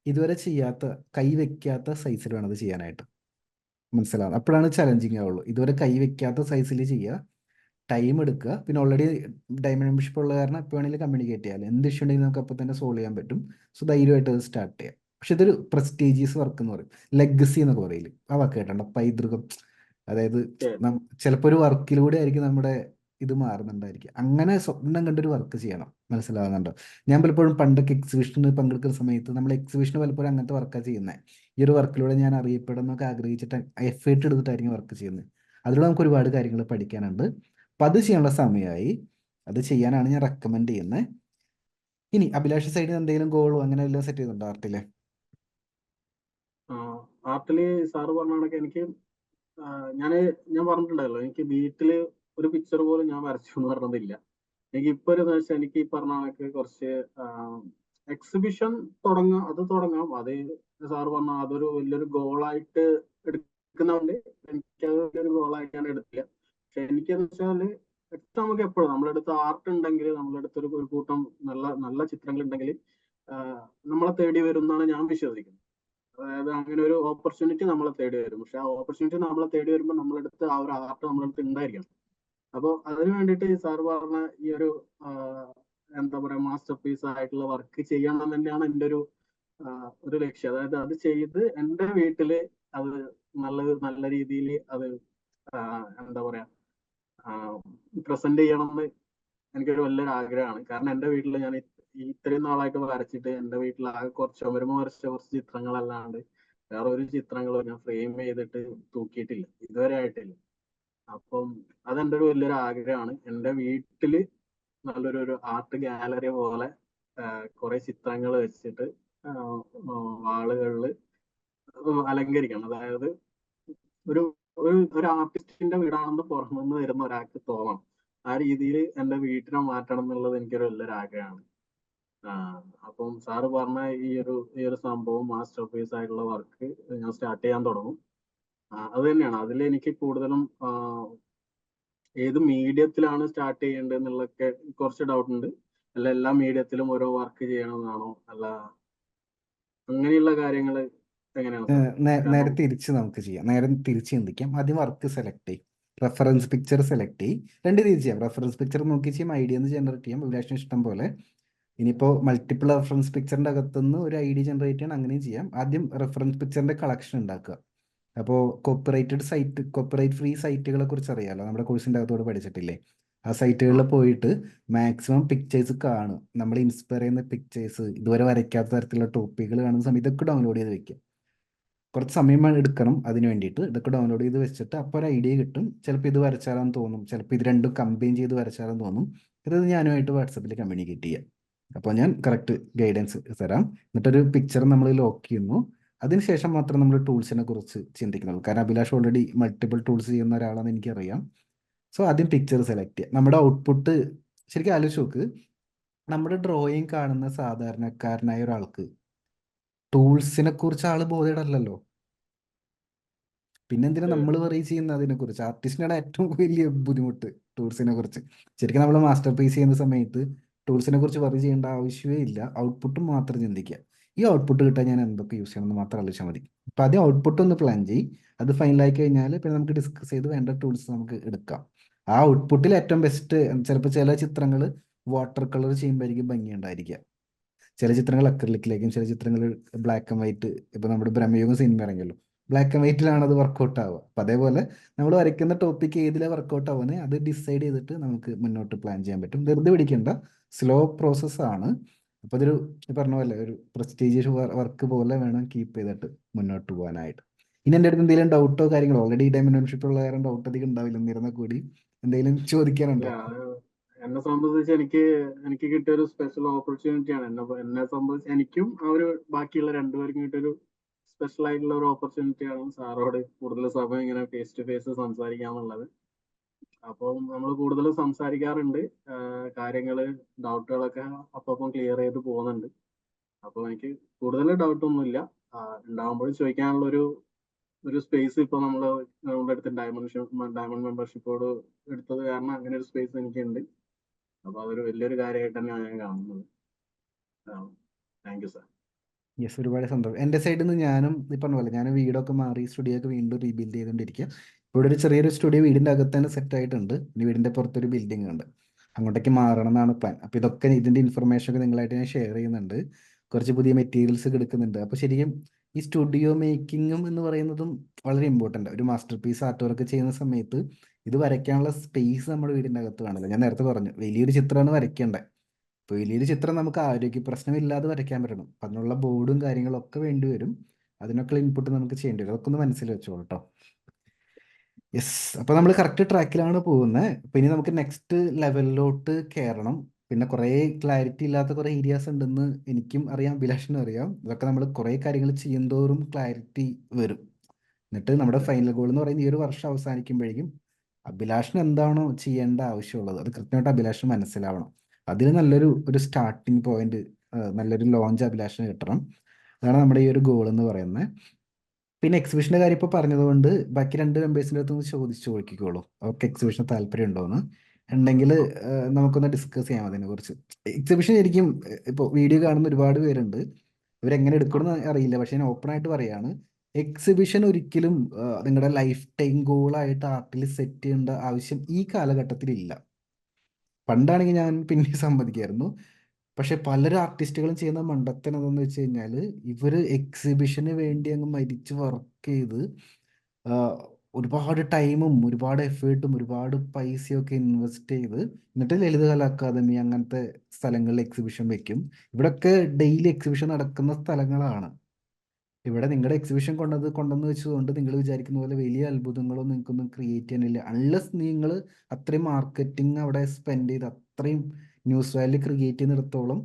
ഇതുവരെ ചെയ്യാത്ത, കൈ വെക്കാത്ത സൈസിൽ വേണം അത് ചെയ്യാനായിട്ട്. മനസ്സിലാവും? അപ്പോഴാണ് ചലഞ്ചിങ് ആവുള്ളൂ. ഇതുവരെ കൈ വെക്കാത്ത സൈസിൽ ചെയ്യുക, ടൈം എടുക്കുക. പിന്നെ ഓൾറെഡി ഡയമണ്ട് മെമ്പർഷിപ്പ് ഉള്ള കാരണം എപ്പോൾ വേണമെങ്കിലും കമ്മ്യൂണിക്കേറ്റ് ചെയ്യാം. എന്ത് ഇഷ്യൂ ഉണ്ടെങ്കിലും നമുക്ക് അപ്പോൾ തന്നെ സോൾവ് ചെയ്യാൻ പറ്റും. സോ ധൈര്യമായിട്ട് അത് സ്റ്റാർട്ട് ചെയ്യാം. പക്ഷെ ഇതൊരു പ്രസ്റ്റീജിയസ് വർക്ക് എന്ന് പറയും, ലെഗസി എന്നൊക്കെ പറയില്ല. ആ വാക്ക് കേട്ടോ, പൈതൃകം. അതായത് ചിലപ്പോൾ ഒരു വർക്കിലൂടെ ആയിരിക്കും നമ്മുടെ ഇത് മാറുന്നുണ്ടായിരിക്കും. അങ്ങനെ സ്വപ്നം കണ്ടൊരു വർക്ക് ചെയ്യണം. മനസ്സിലാവുന്നുണ്ടോ? ഞാൻ പലപ്പോഴും പണ്ടൊക്കെ എക്സിബിഷന് പങ്കെടുക്കുന്ന സമയത്ത് നമ്മൾ എക്സിബിഷന് പലപ്പോഴും അങ്ങനത്തെ വർക്കാണ് ചെയ്യുന്നത്. ഈ ഒരു വർക്കിലൂടെ ഞാൻ അറിയപ്പെടുന്നൊക്കെ ആഗ്രഹിച്ചിട്ട് എഫേർട്ട് എടുത്തിട്ടായിരിക്കും വർക്ക് ചെയ്യുന്നത്. അതിലൂടെ നമുക്ക് ഒരുപാട് കാര്യങ്ങൾ പഠിക്കാനുണ്ട്. അപ്പം അത് ചെയ്യാനുള്ള സമയമായി. അത് ചെയ്യാനാണ് ഞാൻ റെക്കമെൻഡ് ചെയ്യുന്നത്. ഇനി അഭിലാഷ് സൈഡിൽ എന്തെങ്കിലും ഗോളോ അങ്ങനെ എല്ലാം സെറ്റ് ചെയ്തിട്ടുണ്ടോ ആർട്ടില്? ആർട്ടില് സാറ് പറഞ്ഞ കണക്ക് എനിക്ക് ഞാൻ പറഞ്ഞിട്ടുണ്ടായല്ലോ, എനിക്ക് വീട്ടില് ഒരു പിക്ചർ പോലും ഞാൻ വരച്ചു എന്ന് പറഞ്ഞതില്ല. എനിക്ക് ഇപ്പൊ ഒരു ദിവസം എനിക്ക് ഈ പറഞ്ഞ കണക്ക് കുറച്ച് എക്സിബിഷൻ തുടങ്ങാം. അത് സാറ് പറഞ്ഞ അതൊരു വലിയൊരു ഗോളായിട്ട് എടുക്കുന്നതുകൊണ്ട് എനിക്കത് വലിയൊരു ഗോളായിട്ട് ഞാൻ എടുത്തില്ല. പക്ഷെ എനിക്കെന്ന് വെച്ചാല് നമുക്ക് എപ്പോഴും നമ്മളെടുത്ത് ആർട്ട് ഉണ്ടെങ്കിൽ, നമ്മളെടുത്ത് ഒരു കൂട്ടം നല്ല നല്ല ചിത്രങ്ങൾ ഉണ്ടെങ്കിൽ നമ്മളെ തേടി വരും എന്നാണ് ഞാൻ വിശ്വസിക്കുന്നത്. അതായത് അങ്ങനെ ഒരു ഓപ്പർച്യൂണിറ്റി നമ്മളെ തേടി വരും. പക്ഷെ ആ ഓപ്പർച്യൂണിറ്റി നമ്മളെ തേടി വരുമ്പോൾ നമ്മളെടുത്ത് ആ ഒരു ആർട്ട് നമ്മളെടുത്ത് ഉണ്ടായിരിക്കണം. അപ്പോൾ അതിന് വേണ്ടിയിട്ട് ഈ സാർ പറഞ്ഞ ഈ ഒരു എന്താ പറയാ മാസ്റ്റർ പീസ് ആയിട്ടുള്ള വർക്ക് ചെയ്യണം തന്നെയാണ് എൻ്റെ ഒരു ലക്ഷ്യം. അതായത് അത് ചെയ്ത് എൻ്റെ വീട്ടില് അത് നല്ല രീതിയിൽ അത് എന്താ പറയാ പ്രസന്റ് ചെയ്യണമെന്ന് എനിക്കൊരു വലിയൊരു ആഗ്രഹമാണ്. കാരണം എൻ്റെ വീട്ടിൽ ഞാൻ ഇത്രയും നാളായിട്ട് വരച്ചിട്ട് എൻ്റെ വീട്ടിൽ ആകെ ചുമരുമ വരച്ച കുറച്ച് ചിത്രങ്ങളല്ലാണ്ട് വേറെ ഒരു ചിത്രങ്ങളും ഞാൻ ഫ്രെയിം ചെയ്തിട്ട് തൂക്കിയിട്ടില്ല, ഇതുവരെ ആയിട്ടില്ല. അപ്പം അതെൻ്റെ ഒരു വലിയൊരു ആഗ്രഹമാണ്. എൻ്റെ വീട്ടില് നല്ലൊരു ആർട്ട് ഗാലറി പോലെ കുറെ ചിത്രങ്ങൾ വെച്ചിട്ട് വാളുകളിൽ അലങ്കരിക്കണം. അതായത് ഒരു ഒരു ആർട്ടിസ്റ്റിന്റെ വീടാണെന്ന് പുറത്തുനിന്ന് വരുന്ന ഒരാൾക്ക് തോന്നണം. ആ രീതിയിൽ എൻ്റെ വീട്ടിനെ മാറ്റണം എന്നുള്ളത് എനിക്കൊരു വലിയൊരു ആഗ്രഹമാണ്. അപ്പം സാറ് പറഞ്ഞ ഈ ഒരു സംഭവം മാസ്റ്റർ പീസ് ആയിട്ടുള്ള വർക്ക് ഞാൻ സ്റ്റാർട്ട് ചെയ്യാൻ തുടങ്ങും. അത് തന്നെയാണ് അതിൽ എനിക്ക് കൂടുതലും ഏത് മീഡിയത്തിലാണ് സ്റ്റാർട്ട് ചെയ്യേണ്ടത് എന്നുള്ളതൊക്കെ കുറച്ച് ഡൗട്ട് ഉണ്ട്. അല്ല എല്ലാ മീഡിയത്തിലും ഓരോ വർക്ക് ചെയ്യണമെന്നാണോ, അല്ല അങ്ങനെയുള്ള കാര്യങ്ങൾ എങ്ങനെയാണ് സാർ? നേരെ തിരിച്ച് നമുക്ക് ചെയ്യാം. നേരെ തിരിച്ച് ചിന്തിക്കാം. ആദ്യം വർക്ക് സെലക്ട് ചെയ്യും, റെഫറൻസ് പിക്ചർ സെലക്ട് ചെയ്യും. രണ്ട് രീതി ചെയ്യാം. റെഫറൻസ് പിക്ചർ നോക്കി ചെയ്യാം, ഐഡിയ ജനറേറ്റ് ചെയ്യാം, അഭിലാഷിന് ഇഷ്ടം പോലെ. ഇനിയിപ്പോൾ മൾട്ടിപ്പിൾ റെഫറൻസ് പിക്ചറിൻ്റെ അകത്തുനിന്ന് ഒരു ID ജനറേറ്റ് ചെയ്യാൻ അങ്ങനെയും ചെയ്യാം. ആദ്യം റെഫറൻസ് പിക്ചറിൻ്റെ കളക്ഷൻ ഉണ്ടാക്കുക. അപ്പോൾ കോപ്പിറൈറ്റ് ഫ്രീ സൈറ്റുകളെ കുറിച്ച് അറിയാമല്ലോ, നമ്മുടെ കോഴ്സിൻ്റെ അകത്തോട് പഠിച്ചിട്ടില്ലേ? ആ സൈറ്റുകളിൽ പോയിട്ട് മാക്സിമം പിക്ചേഴ്സ് കാണും. നമ്മൾ ഇൻസ്പയർ ചെയ്യുന്ന പിക്ചേഴ്സ്, ഇതുവരെ വരയ്ക്കാത്ത തരത്തിലുള്ള ടോപ്പിക്കുകൾ കാണുന്ന സമയത്ത് ഇതൊക്കെ ഡൗൺലോഡ് ചെയ്ത് വെക്കുക. കുറച്ച് സമയം എടുക്കണം അതിന് വേണ്ടിയിട്ട്. ഇതൊക്കെ ഡൗൺലോഡ് ചെയ്ത് വെച്ചിട്ട് അപ്പോൾ ഒരു ഐഡിയ കിട്ടും. ചിലപ്പോൾ ഇത് വരച്ചാലെന്ന് തോന്നും, ചിലപ്പോൾ ഇത് രണ്ടും കമ്പൈൻ ചെയ്ത് വരച്ചാലെന്ന് തോന്നും. ഇത് ഞാനുമായിട്ട് വാട്സപ്പിൽ കമ്മ്യൂണിക്കേറ്റ് ചെയ്യാം. അപ്പോൾ ഞാൻ കറക്റ്റ് ഗൈഡൻസ് തരാം. എന്നിട്ടൊരു പിക്ചർ നമ്മൾ ലോക്ക് ചെയ്യുന്നു. അതിനുശേഷം മാത്രം നമ്മൾ ടൂൾസിനെ കുറിച്ച് ചിന്തിക്കുന്നുള്ളൂ. കാരണം അഭിലാഷ് ഓൾറെഡി മൾട്ടിപ്പിൾ ടൂൾസ് ചെയ്യുന്ന ഒരാളാണെന്ന് എനിക്കറിയാം. സോ ആദ്യം പിക്ചർ സെലക്ട് ചെയ്യുക. നമ്മുടെ ഔട്ട്പുട്ട് ശരിക്കും ആലോചിച്ച് നോക്ക്. നമ്മുടെ ഡ്രോയിങ് കാണുന്ന സാധാരണക്കാരനായ ഒരാൾക്ക് ടൂൾസിനെ കുറിച്ച് ആള് ബോധേഡല്ലല്ലോ. പിന്നെ എന്തിനാ നമ്മൾ വറി ചെയ്യുന്നത് അതിനെക്കുറിച്ച്? ആർട്ടിസ്റ്റിനാണ് ഏറ്റവും വലിയ ബുദ്ധിമുട്ട് ടൂൾസിനെ കുറിച്ച്. ശരിക്കും നമ്മൾ മാസ്റ്റർ പീസ് ചെയ്യുന്ന സമയത്ത് ടൂൾസിനെ കുറിച്ച് വറി ചെയ്യേണ്ട ആവശ്യമേ ഇല്ല. ഔട്ട്പുട്ടും മാത്രം ചിന്തിക്കുക. ഈ ഔട്ട്പുട്ട് കിട്ടാൻ ഞാൻ എന്തൊക്കെ യൂസ് ചെയ്യണമെന്ന് മാത്രം ആലോചിച്ചാൽ മതി. അപ്പം ആദ്യം ഔട്ട്പുട്ട് ഒന്ന് പ്ലാൻ ചെയ്യും. അത് ഫൈനലായി കഴിഞ്ഞാൽ പിന്നെ നമുക്ക് ഡിസ്കസ് ചെയ്ത് വേണ്ട ടൂൾസ് നമുക്ക് എടുക്കാം. ആ ഔട്ട്പുട്ടിൽ ഏറ്റവും ബെസ്റ്റ് ചിലപ്പോൾ ചില ചിത്രങ്ങൾ വാട്ടർ കളർ ചെയ്യുമ്പോഴായിരിക്കും ഭംഗിയുണ്ടായിരിക്കുക. ചില ചിത്രങ്ങൾ അക്രിലിക്കിലേക്കും, ചില ചിത്രങ്ങൾ ബ്ലാക്ക് ആൻഡ് വൈറ്റ്. ഇപ്പൊ നമ്മുടെ ബ്രഹ്മയുഗം സിനിമ ഇറങ്ങിയല്ലോ, ബ്ലാക്ക് ആൻഡ് വൈറ്റിലാണ് അത് വർക്കൗട്ട് ആവുക. അപ്പം അതേപോലെ നമ്മൾ വരയ്ക്കുന്ന ടോപ്പിക്ക് ഏതിലാണ് വർക്കൗട്ട് ആവുന്നത് അത് ഡിസൈഡ് ചെയ്തിട്ട് നമുക്ക് മുന്നോട്ട് പ്ലാൻ ചെയ്യാൻ പറ്റും. ധൃതി പിടിക്കേണ്ട, സ്ലോ പ്രോസസ്സാണ്. അപ്പോൾ അതൊരു പറഞ്ഞ പോലെ ഒരു പ്രസ്റ്റീജിയസ് വർക്ക് പോലെ വേണം കീപ്പ് ചെയ്തിട്ട് മുന്നോട്ട് പോകാനായിട്ട്. ഇനി എൻ്റെ അടുത്ത് എന്തെങ്കിലും ഡൗട്ടോ കാര്യങ്ങളോ, ഓൾറെഡി ഈ ടൈം മെമ്പർഷിപ്പ് ഉള്ള കാരണം ഡൗട്ട് അധികം ഉണ്ടാവില്ല. എന്നിരുന്നാൽ കൂടി എന്തെങ്കിലും ചോദിക്കാനുണ്ടോ? എന്നെ സംബന്ധിച്ച് എനിക്ക് കിട്ടിയ ഒരു സ്പെഷ്യൽ ഓപ്പർച്യൂണിറ്റിയാണ്. എന്നെ സംബന്ധിച്ച് എനിക്കും ബാക്കിയുള്ള രണ്ടുപേർക്കും കിട്ടിയൊരു സ്പെഷ്യൽ ആയിട്ടുള്ള ഒരു ഓപ്പർച്യൂണിറ്റിയാണ് സാറോട് കൂടുതൽ സമയം ഇങ്ങനെ ഫേസ് ടു ഫേസ് സംസാരിക്കാന്നുള്ളത്. അപ്പം നമ്മൾ കൂടുതൽ സംസാരിക്കാറുണ്ട്. കാര്യങ്ങള്, ഡൗട്ടുകളൊക്കെ അപ്പം ക്ലിയർ ചെയ്ത് പോകുന്നുണ്ട്. അപ്പോൾ എനിക്ക് കൂടുതൽ ഡൗട്ടൊന്നുമില്ല. ഉണ്ടാകുമ്പോഴും ചോദിക്കാനുള്ള ഒരു സ്പേസ് ഇപ്പൊ നമ്മുടെ അടുത്ത് ഡയമണ്ട് മെമ്പർഷിപ്പോട് എടുത്തത് കാരണം അങ്ങനെ ഒരു സ്പേസ് എനിക്കുണ്ട്. അപ്പൊ അതൊരു വലിയൊരു കാര്യമായിട്ട് തന്നെയാണ് ഞാൻ കാണുന്നത്. Thank you sir. യെസ്, ഒരുപാട് സന്തോഷം. എൻ്റെ സൈഡിൽ നിന്ന് ഞാനും ഈ പറഞ്ഞ പോലെ ഞാൻ വീടൊക്കെ മാറി സ്റ്റുഡിയോ ഒക്കെ വീണ്ടും റീബിൽഡ് ചെയ്തുകൊണ്ടിരിക്കുക. ഇവിടെ ഒരു ചെറിയൊരു സ്റ്റുഡിയോ വീടിൻ്റെ അകത്ത് തന്നെ സെറ്റ് ആയിട്ടുണ്ട്. ഇനി വീടിൻ്റെ പുറത്തൊരു ബിൽഡിംഗ് ഉണ്ട്, അങ്ങോട്ടേക്ക് മാറണം എന്നാണ് പ്ലാൻ. അപ്പോൾ ഇതൊക്കെ ഇതിൻ്റെ ഇൻഫർമേഷൻ ഒക്കെ നിങ്ങളായിട്ട് ഞാൻ ഷെയർ ചെയ്യുന്നുണ്ട്. കുറച്ച് പുതിയ മെറ്റീരിയൽസ് എടുക്കുന്നുണ്ട്. അപ്പോൾ ശരിക്കും ഈ സ്റ്റുഡിയോ മേക്കിങ്ങും എന്ന് പറയുന്നതും വളരെ ഇമ്പോർട്ടൻ്റ്. ഒരു മാസ്റ്റർ പീസ് ആർട്ട് വർക്ക് ചെയ്യുന്ന സമയത്ത് ഇത് വരയ്ക്കാനുള്ള സ്പേസ് നമ്മുടെ വീടിൻ്റെ അകത്ത് കാണില്ല. ഞാൻ നേരത്തെ പറഞ്ഞു വലിയൊരു ചിത്രമാണ് വരയ്ക്കേണ്ടത്. ഇപ്പോൾ വലിയൊരു ചിത്രം നമുക്ക് ആരോഗ്യ പ്രശ്നമില്ലാതെ വരയ്ക്കാൻ പറ്റണം. അപ്പം അതിനുള്ള ബോർഡും കാര്യങ്ങളൊക്കെ വേണ്ടി വരും. അതിനൊക്കെ ഇൻപുട്ട് നമുക്ക് ചെയ്യേണ്ടി വരും. അതൊക്കെ ഒന്ന് മനസ്സിൽ വെച്ചോളൂ കേട്ടോ. യെസ്, അപ്പോൾ നമ്മൾ കറക്റ്റ് ട്രാക്കിലാണ് പോകുന്നത്. അപ്പം ഇനി നമുക്ക് നെക്സ്റ്റ് ലെവലിലോട്ട് കയറണം. പിന്നെ കുറേ ക്ലാരിറ്റി ഇല്ലാത്ത കുറേ ഏരിയാസ് ഉണ്ടെന്ന് എനിക്കും അറിയാം, അഭിലാഷിനും അറിയാം. ഇതൊക്കെ നമ്മൾ കുറേ കാര്യങ്ങൾ ചെയ്യുന്തോറും ക്ലാരിറ്റി വരും. എന്നിട്ട് നമ്മുടെ ഫൈനൽ ഗോൾ എന്ന് പറയുന്നത് ഈ ഒരു വർഷം അവസാനിക്കുമ്പോഴേക്കും അഭിലാഷിന് എന്താണോ ചെയ്യേണ്ട ആവശ്യമുള്ളത് അത് കൃത്യമായിട്ട് അഭിലാഷിന് മനസ്സിലാവണം. അതിന് നല്ലൊരു സ്റ്റാർട്ടിങ് പോയിന്റ്, നല്ലൊരു ലോഞ്ച് അഭിലാഷിന് കിട്ടണം. അതാണ് നമ്മുടെ ഈ ഒരു ഗോൾ എന്ന് പറയുന്നത്. പിന്നെ എക്സിബിഷൻ്റെ കാര്യം ഇപ്പോൾ പറഞ്ഞതുകൊണ്ട് ബാക്കി രണ്ട് മെമ്പേഴ്സിൻ്റെ അടുത്ത് ചോദിച്ചു നോക്കിക്കോളൂ, അവർക്ക് എക്സിബിഷന് താല്പര്യം ഉണ്ടോയെന്ന്. ഉണ്ടെങ്കിൽ നമുക്കൊന്ന് ഡിസ്കസ് ചെയ്യാം അതിനെക്കുറിച്ച്. എക്സിബിഷൻ ശരിക്കും ഇപ്പോൾ വീഡിയോ കാണുന്ന ഒരുപാട് പേരുണ്ട്, ഇവരെങ്ങനെ എടുക്കണമെന്ന് അറിയില്ല. പക്ഷേ ഞാൻ ഓപ്പൺ ആയിട്ട് പറയാണ്, എക്സിബിഷൻ ഒരിക്കലും നിങ്ങളുടെ ലൈഫ് ടൈം ഗോളായിട്ട് ആർട്ടിൽ സെറ്റ് ചെയ്യേണ്ട ആവശ്യം ഈ കാലഘട്ടത്തിലില്ല. പണ്ടാണെങ്കിൽ ഞാൻ പിന്നെ സമ്മതിക്കായിരുന്നു. പക്ഷെ പലരും ആർട്ടിസ്റ്റുകളും ചെയ്യുന്ന മണ്ടത്തരം എന്താണെന്ന് വെച്ച് കഴിഞ്ഞാൽ ഇവർ എക്സിബിഷന് വേണ്ടി അങ്ങ് മരിച്ച് വർക്ക് ചെയ്ത് ഒരുപാട് ടൈമും ഒരുപാട് എഫേർട്ടും ഒരുപാട് പൈസയൊക്കെ ഇൻവെസ്റ്റ് ചെയ്ത് എന്നിട്ട് ലളിതകല അക്കാദമി അങ്ങനത്തെ സ്ഥലങ്ങളിൽ എക്സിബിഷൻ വെക്കും. ഇവിടെയൊക്കെ ഡെയിലി എക്സിബിഷൻ നടക്കുന്ന സ്ഥലങ്ങളാണ്. ഇവിടെ നിങ്ങളുടെ എക്സിബിഷൻ കൊണ്ടെന്ന് വെച്ചുകൊണ്ട് നിങ്ങൾ വിചാരിക്കുന്ന പോലെ വലിയ അത്ഭുതങ്ങളൊന്നും നിങ്ങൾക്കൊന്നും ക്രിയേറ്റ് ചെയ്യാനില്ല. അൺലെസ് നിങ്ങൾ അത്രയും മാർക്കറ്റിംഗ് അവിടെ സ്പെൻഡ് ചെയ്ത് അത്രയും ന്യൂസ് വാല്യൂ ക്രിയേറ്റ് ചെയ്യുന്നിടത്തോളം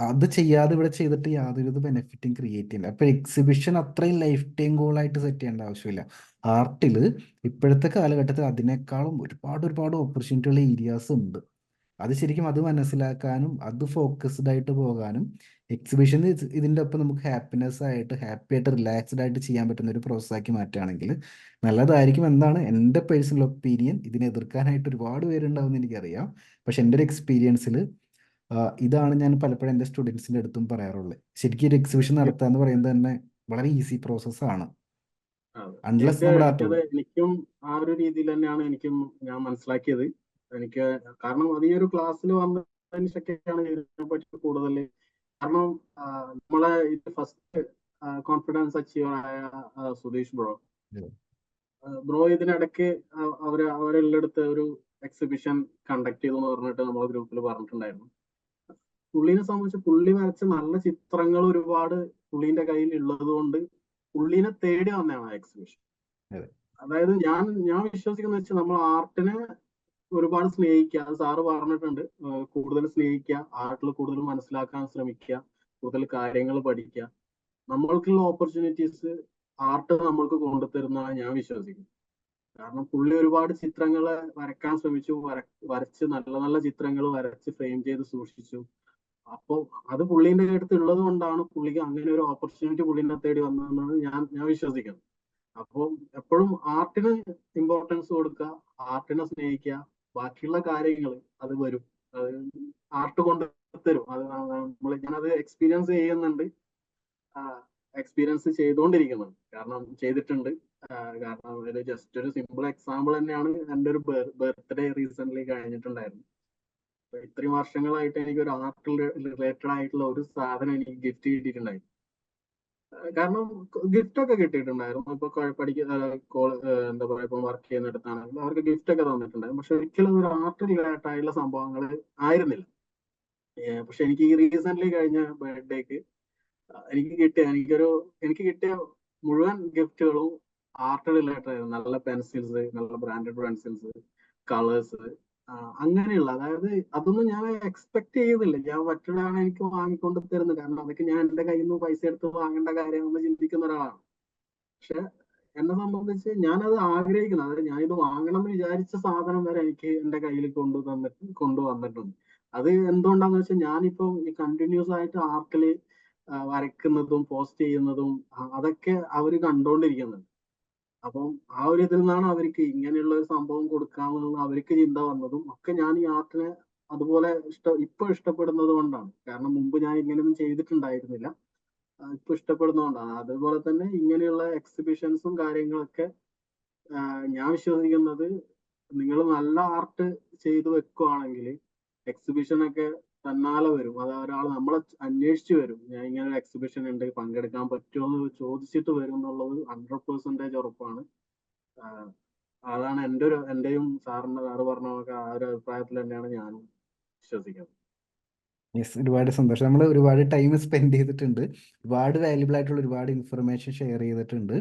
അത് ചെയ്യാതെ ഇവിടെ ചെയ്തിട്ട് യാതൊരു ബെനിഫിറ്റും ക്രിയേറ്റ് ചെയ്യില്ല. അപ്പോൾ എക്സിബിഷൻ അത്രയും ലൈഫ് ടൈം ഗോളായിട്ട് സെറ്റ് ചെയ്യേണ്ട ആവശ്യമില്ല. ആർട്ടിൽ ഇപ്പോഴത്തെ കാലഘട്ടത്തിൽ അതിനേക്കാളും ഒരുപാട് ഓപ്പർച്യൂണിറ്റിയുള്ള ഏരിയാസ് ഉണ്ട്. അത് ശരിക്കും അത് മനസ്സിലാക്കാനും അത് ഫോക്കസ്ഡ് ആയിട്ട് പോകാനും എക്സിബിഷൻ ഇതിൻ്റെ ഒപ്പം നമുക്ക് ഹാപ്പി ആയിട്ട് റിലാക്സ്ഡ് ആയിട്ട് ചെയ്യാൻ പറ്റുന്ന ഒരു പ്രോസസ്സാക്കി മാറ്റുകയാണെങ്കിൽ നല്ലതായിരിക്കും എന്നാണ് എൻ്റെ പേഴ്സണൽ ഒപ്പീനിയൻ. ഇതിനെ എതിർക്കാനായിട്ട് ഒരുപാട് പേരുണ്ടാവുമെന്ന് എനിക്കറിയാം. പക്ഷെ എൻ്റെ ഒരു എക്സ്പീരിയൻസിൽ ഇതാണ് ഞാൻ പലപ്പോഴും എൻ്റെ സ്റ്റുഡൻസിൻ്റെ അടുത്തും പറയാറുള്ളത്. ശരിക്കും ഒരു എക്സിബിഷൻ നടത്തുക എന്ന് പറയുന്നത് തന്നെ വളരെ ഈസി പ്രോസസ്സാണ്. അൺലെസ് നമ്മുടെ എനിക്കും ആ ഒരു രീതിയിൽ തന്നെയാണ് ഞാൻ മനസ്സിലാക്കിയത്. കാരണം അത് ഈ ഒരു ക്ലാസ്സിൽ വന്നതിന് ശേഷമാണ് ഇതിനെ പറ്റി കൂടുതൽ, കാരണം നമ്മളെ ഇത് ഫസ്റ്റ് കോൺഫിഡൻസ് അച്ചീവർ ആയ സുധീഷ് ബ്രോ ഇതിനിടയ്ക്ക് അവരെല്ലായിടത്ത് ഒരു എക്സിബിഷൻ കണ്ടക്ട് ചെയ്തു എന്ന് പറഞ്ഞിട്ട് നമ്മളെ ഗ്രൂപ്പിൽ പറഞ്ഞിട്ടുണ്ടായിരുന്നു. പുള്ളിനെ സംബന്ധിച്ച് പുള്ളി വരച്ച നല്ല ചിത്രങ്ങൾ ഒരുപാട് പുള്ളിന്റെ കയ്യിൽ ഉള്ളത് കൊണ്ട് പുള്ളീനെ തേടി വന്നതാണ് ആ എക്സിബിഷൻ. അതെ. അതായത് ഞാൻ വിശ്വസിക്കുന്ന വെച്ചാൽ നമ്മൾ ആർട്ടിനെ ഒരുപാട് സ്നേഹിക്കുക. അത് സാറ് പറഞ്ഞിട്ടുണ്ട്. കൂടുതൽ സ്നേഹിക്കുക, ആർട്ടിൽ കൂടുതൽ മനസ്സിലാക്കാൻ ശ്രമിക്കുക, കൂടുതൽ കാര്യങ്ങൾ പഠിക്കുക. നമ്മൾക്കുള്ള ഓപ്പർച്യൂണിറ്റീസ് ആർട്ട് നമ്മൾക്ക് കൊണ്ടുതരുന്നതാണ് ഞാൻ വിശ്വസിക്കുന്നത്. കാരണം പുള്ളി ഒരുപാട് ചിത്രങ്ങള് വരക്കാൻ ശ്രമിച്ചു, വരച്ച് നല്ല നല്ല ചിത്രങ്ങൾ വരച്ച് ഫ്രെയിം ചെയ്ത് സൂക്ഷിച്ചു. അപ്പോൾ അത് പുള്ളീന്റെ അടുത്ത് ഉള്ളത് കൊണ്ടാണ് പുള്ളിക്ക് അങ്ങനെ ഒരു ഓപ്പർച്യൂണിറ്റി പുള്ളിനെ തേടി വന്നതെന്നാണ് ഞാൻ വിശ്വസിക്കുന്നത്. അപ്പോൾ എപ്പോഴും ആർട്ടിന് ഇമ്പോർട്ടൻസ് കൊടുക്കുക, ആർട്ടിനെ സ്നേഹിക്കുക, ബാക്കിയുള്ള കാര്യങ്ങൾ അത് വരും. അത് ആർട്ട് കൊണ്ട് തരും. അത് ഞാനത് എക്സ്പീരിയൻസ് ചെയ്യുന്നുണ്ട്, എക്സ്പീരിയൻസ് ചെയ്തുകൊണ്ടിരിക്കുന്നുണ്ട്. കാരണം ചെയ്തിട്ടുണ്ട്. കാരണം ഒരു ജസ്റ്റ് ഒരു സിമ്പിൾ എക്സാമ്പിൾ തന്നെയാണ് എൻ്റെ ഒരു ബർത്ത്ഡേ റീസെന്റ് കഴിഞ്ഞിട്ടുണ്ടായിരുന്നു. അപ്പൊ ഇത്രയും വർഷങ്ങളായിട്ട് എനിക്ക് ഒരു ആർട്ടിൽ റിലേറ്റഡ് ആയിട്ടുള്ള ഒരു സാധനം എനിക്ക് ഗിഫ്റ്റ് കിട്ടിയിട്ടുണ്ടായിരുന്നു. കാരണം ഗിഫ്റ്റ് ഒക്കെ കിട്ടിയിട്ടുണ്ടായിരുന്നു. ഇപ്പൊ എന്താ പറയാ, ഇപ്പൊ വർക്ക് ചെയ്യുന്നിടത്താണെങ്കിലും അവർക്ക് ഗിഫ്റ്റ് ഒക്കെ തന്നിട്ടുണ്ടായിരുന്നു. പക്ഷെ ഒരിക്കലും ഒരു ആർട്ട് റിലേറ്റഡ് ആയിട്ടുള്ള സംഭവങ്ങൾ ആയിരുന്നില്ല. പക്ഷെ എനിക്ക് ഈ റീസെന്റ് കഴിഞ്ഞ ബർത്ത്ഡേക്ക് എനിക്ക് കിട്ടിയ മുഴുവൻ ഗിഫ്റ്റുകളും ആർട്ട് റിലേറ്റഡ് ആയിരുന്നു. നല്ല പെൻസിൽസ്, നല്ല ബ്രാൻഡഡ് പെൻസിൽസ്, കളേഴ്സ്, അങ്ങനെയുള്ള. അതായത് അതൊന്നും ഞാൻ എക്സ്പെക്ട് ചെയ്യുന്നില്ല. ഞാൻ മറ്റൊരാളാണ് എനിക്ക് വാങ്ങിക്കൊണ്ട് തരുന്നത്. കാരണം അതൊക്കെ ഞാൻ എന്റെ കയ്യിൽ നിന്ന് പൈസ എടുത്ത് വാങ്ങേണ്ട കാര്യമെന്ന് ചിന്തിക്കുന്ന ഒരാളാണ്. പക്ഷെ എന്നെ സംബന്ധിച്ച് ഞാനത് ആഗ്രഹിക്കുന്നു. അതായത് ഞാനിത് വാങ്ങണം എന്ന് വിചാരിച്ച സാധനം വരെ എനിക്ക് എന്റെ കയ്യിൽ കൊണ്ടുവന്നിട്ടുണ്ട്. അത് എന്തുകൊണ്ടാന്ന് വെച്ചാൽ ഞാനിപ്പം ഈ കണ്ടിന്യൂസ് ആയിട്ട് ആർട്ടില് വരയ്ക്കുന്നതും പോസ്റ്റ് ചെയ്യുന്നതും അതൊക്കെ അവര് കണ്ടോണ്ടിരിക്കുന്നുണ്ട്. അപ്പം ആ ഒരു ഇതിൽ നിന്നാണ് അവർക്ക് ഇങ്ങനെയുള്ള ഒരു സംഭവം കൊടുക്കാമെന്ന് അവർക്ക് ചിന്ത വന്നതും ഒക്കെ. ഞാൻ ഈ ആർട്ടിനെ അതുപോലെ ഇപ്പൊ ഇഷ്ടപ്പെടുന്നത് കൊണ്ടാണ്. കാരണം മുമ്പ് ഞാൻ ഇങ്ങനെയൊന്നും ചെയ്തിട്ടുണ്ടായിരുന്നില്ല. ഇപ്പൊ ഇഷ്ടപ്പെടുന്നതുകൊണ്ടാണ്. അതുപോലെ തന്നെ ഇങ്ങനെയുള്ള എക്സിബിഷൻസും കാര്യങ്ങളൊക്കെ ഞാൻ വിശ്വസിക്കുന്നത്, നിങ്ങൾ നല്ല ആർട്ട് ചെയ്തു വെക്കുവാണെങ്കിൽ എക്സിബിഷനൊക്കെ തന്നാലെ വരും. അത് ഒരാൾ നമ്മളെ അന്വേഷിച്ച് വരും. ഞാൻ ഇങ്ങനെ ഒരു എക്സിബിഷൻ ഉണ്ട്, പങ്കെടുക്കാൻ പറ്റുമോ എന്ന് ചോദിച്ചിട്ട് വരും എന്നുള്ളത് 100% ഉറപ്പാണ്. അതാണ് എന്റെയും സാറ് പറഞ്ഞ ആ ഒരു അഭിപ്രായത്തിൽ തന്നെയാണ് ഞാനും വിശ്വസിക്കുന്നത്. യെസ്, ഒരുപാട് സന്തോഷം. നമ്മൾ ഒരുപാട് ടൈം സ്പെൻഡ് ചെയ്തിട്ടുണ്ട്, ഒരുപാട് വാല്യുബിൾ ആയിട്ടുള്ള ഒരുപാട് ഇൻഫർമേഷൻ ഷെയർ ചെയ്തിട്ടുണ്ട്.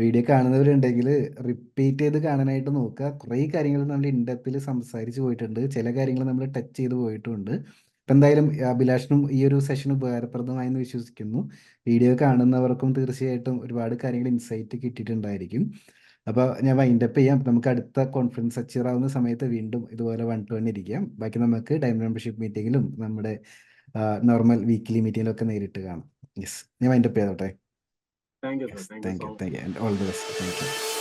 വീഡിയോ കാണുന്നവരുണ്ടെങ്കിൽ റിപ്പീറ്റ് ചെയ്ത് കാണാനായിട്ട് നോക്കുക. കുറേ കാര്യങ്ങൾ നമ്മൾ ഇൻഡെപ്തിൽ സംസാരിച്ച് പോയിട്ടുണ്ട്, ചില കാര്യങ്ങൾ നമ്മൾ ടച്ച് ചെയ്ത് പോയിട്ടുണ്ട്. അപ്പം എന്തായാലും അഭിലാഷിനും ഈ ഒരു സെഷൻ ഉപകാരപ്രദമായെന്ന് വിശ്വസിക്കുന്നു. വീഡിയോ കാണുന്നവർക്കും തീർച്ചയായിട്ടും ഒരുപാട് കാര്യങ്ങൾ ഇൻസൈറ്റ് കിട്ടിയിട്ടുണ്ടായിരിക്കും. അപ്പോൾ ഞാൻ വൈൻഡപ്പ് ചെയ്യാം. നമുക്ക് അടുത്ത കോൺഫറൻസ് അച്ചീവ് ആവുന്ന സമയത്ത് വീണ്ടും ഇതുപോലെ 1-to-1 ഇരിക്കാം. ബാക്കി നമുക്ക് ഡയമണ്ട് മെമ്പർഷിപ്പ് മീറ്റിങ്ങിലും നമ്മുടെ നോർമൽ വീക്ക്ലി മീറ്റിങ്ങിലൊക്കെ നേരിട്ട് കാണാം. യെസ്, ഞാൻ വൈൻഡപ്പ് ചെയ്തോട്ടെ. Thank you sir. Thank you so much. Thank you and all the best. Thank you.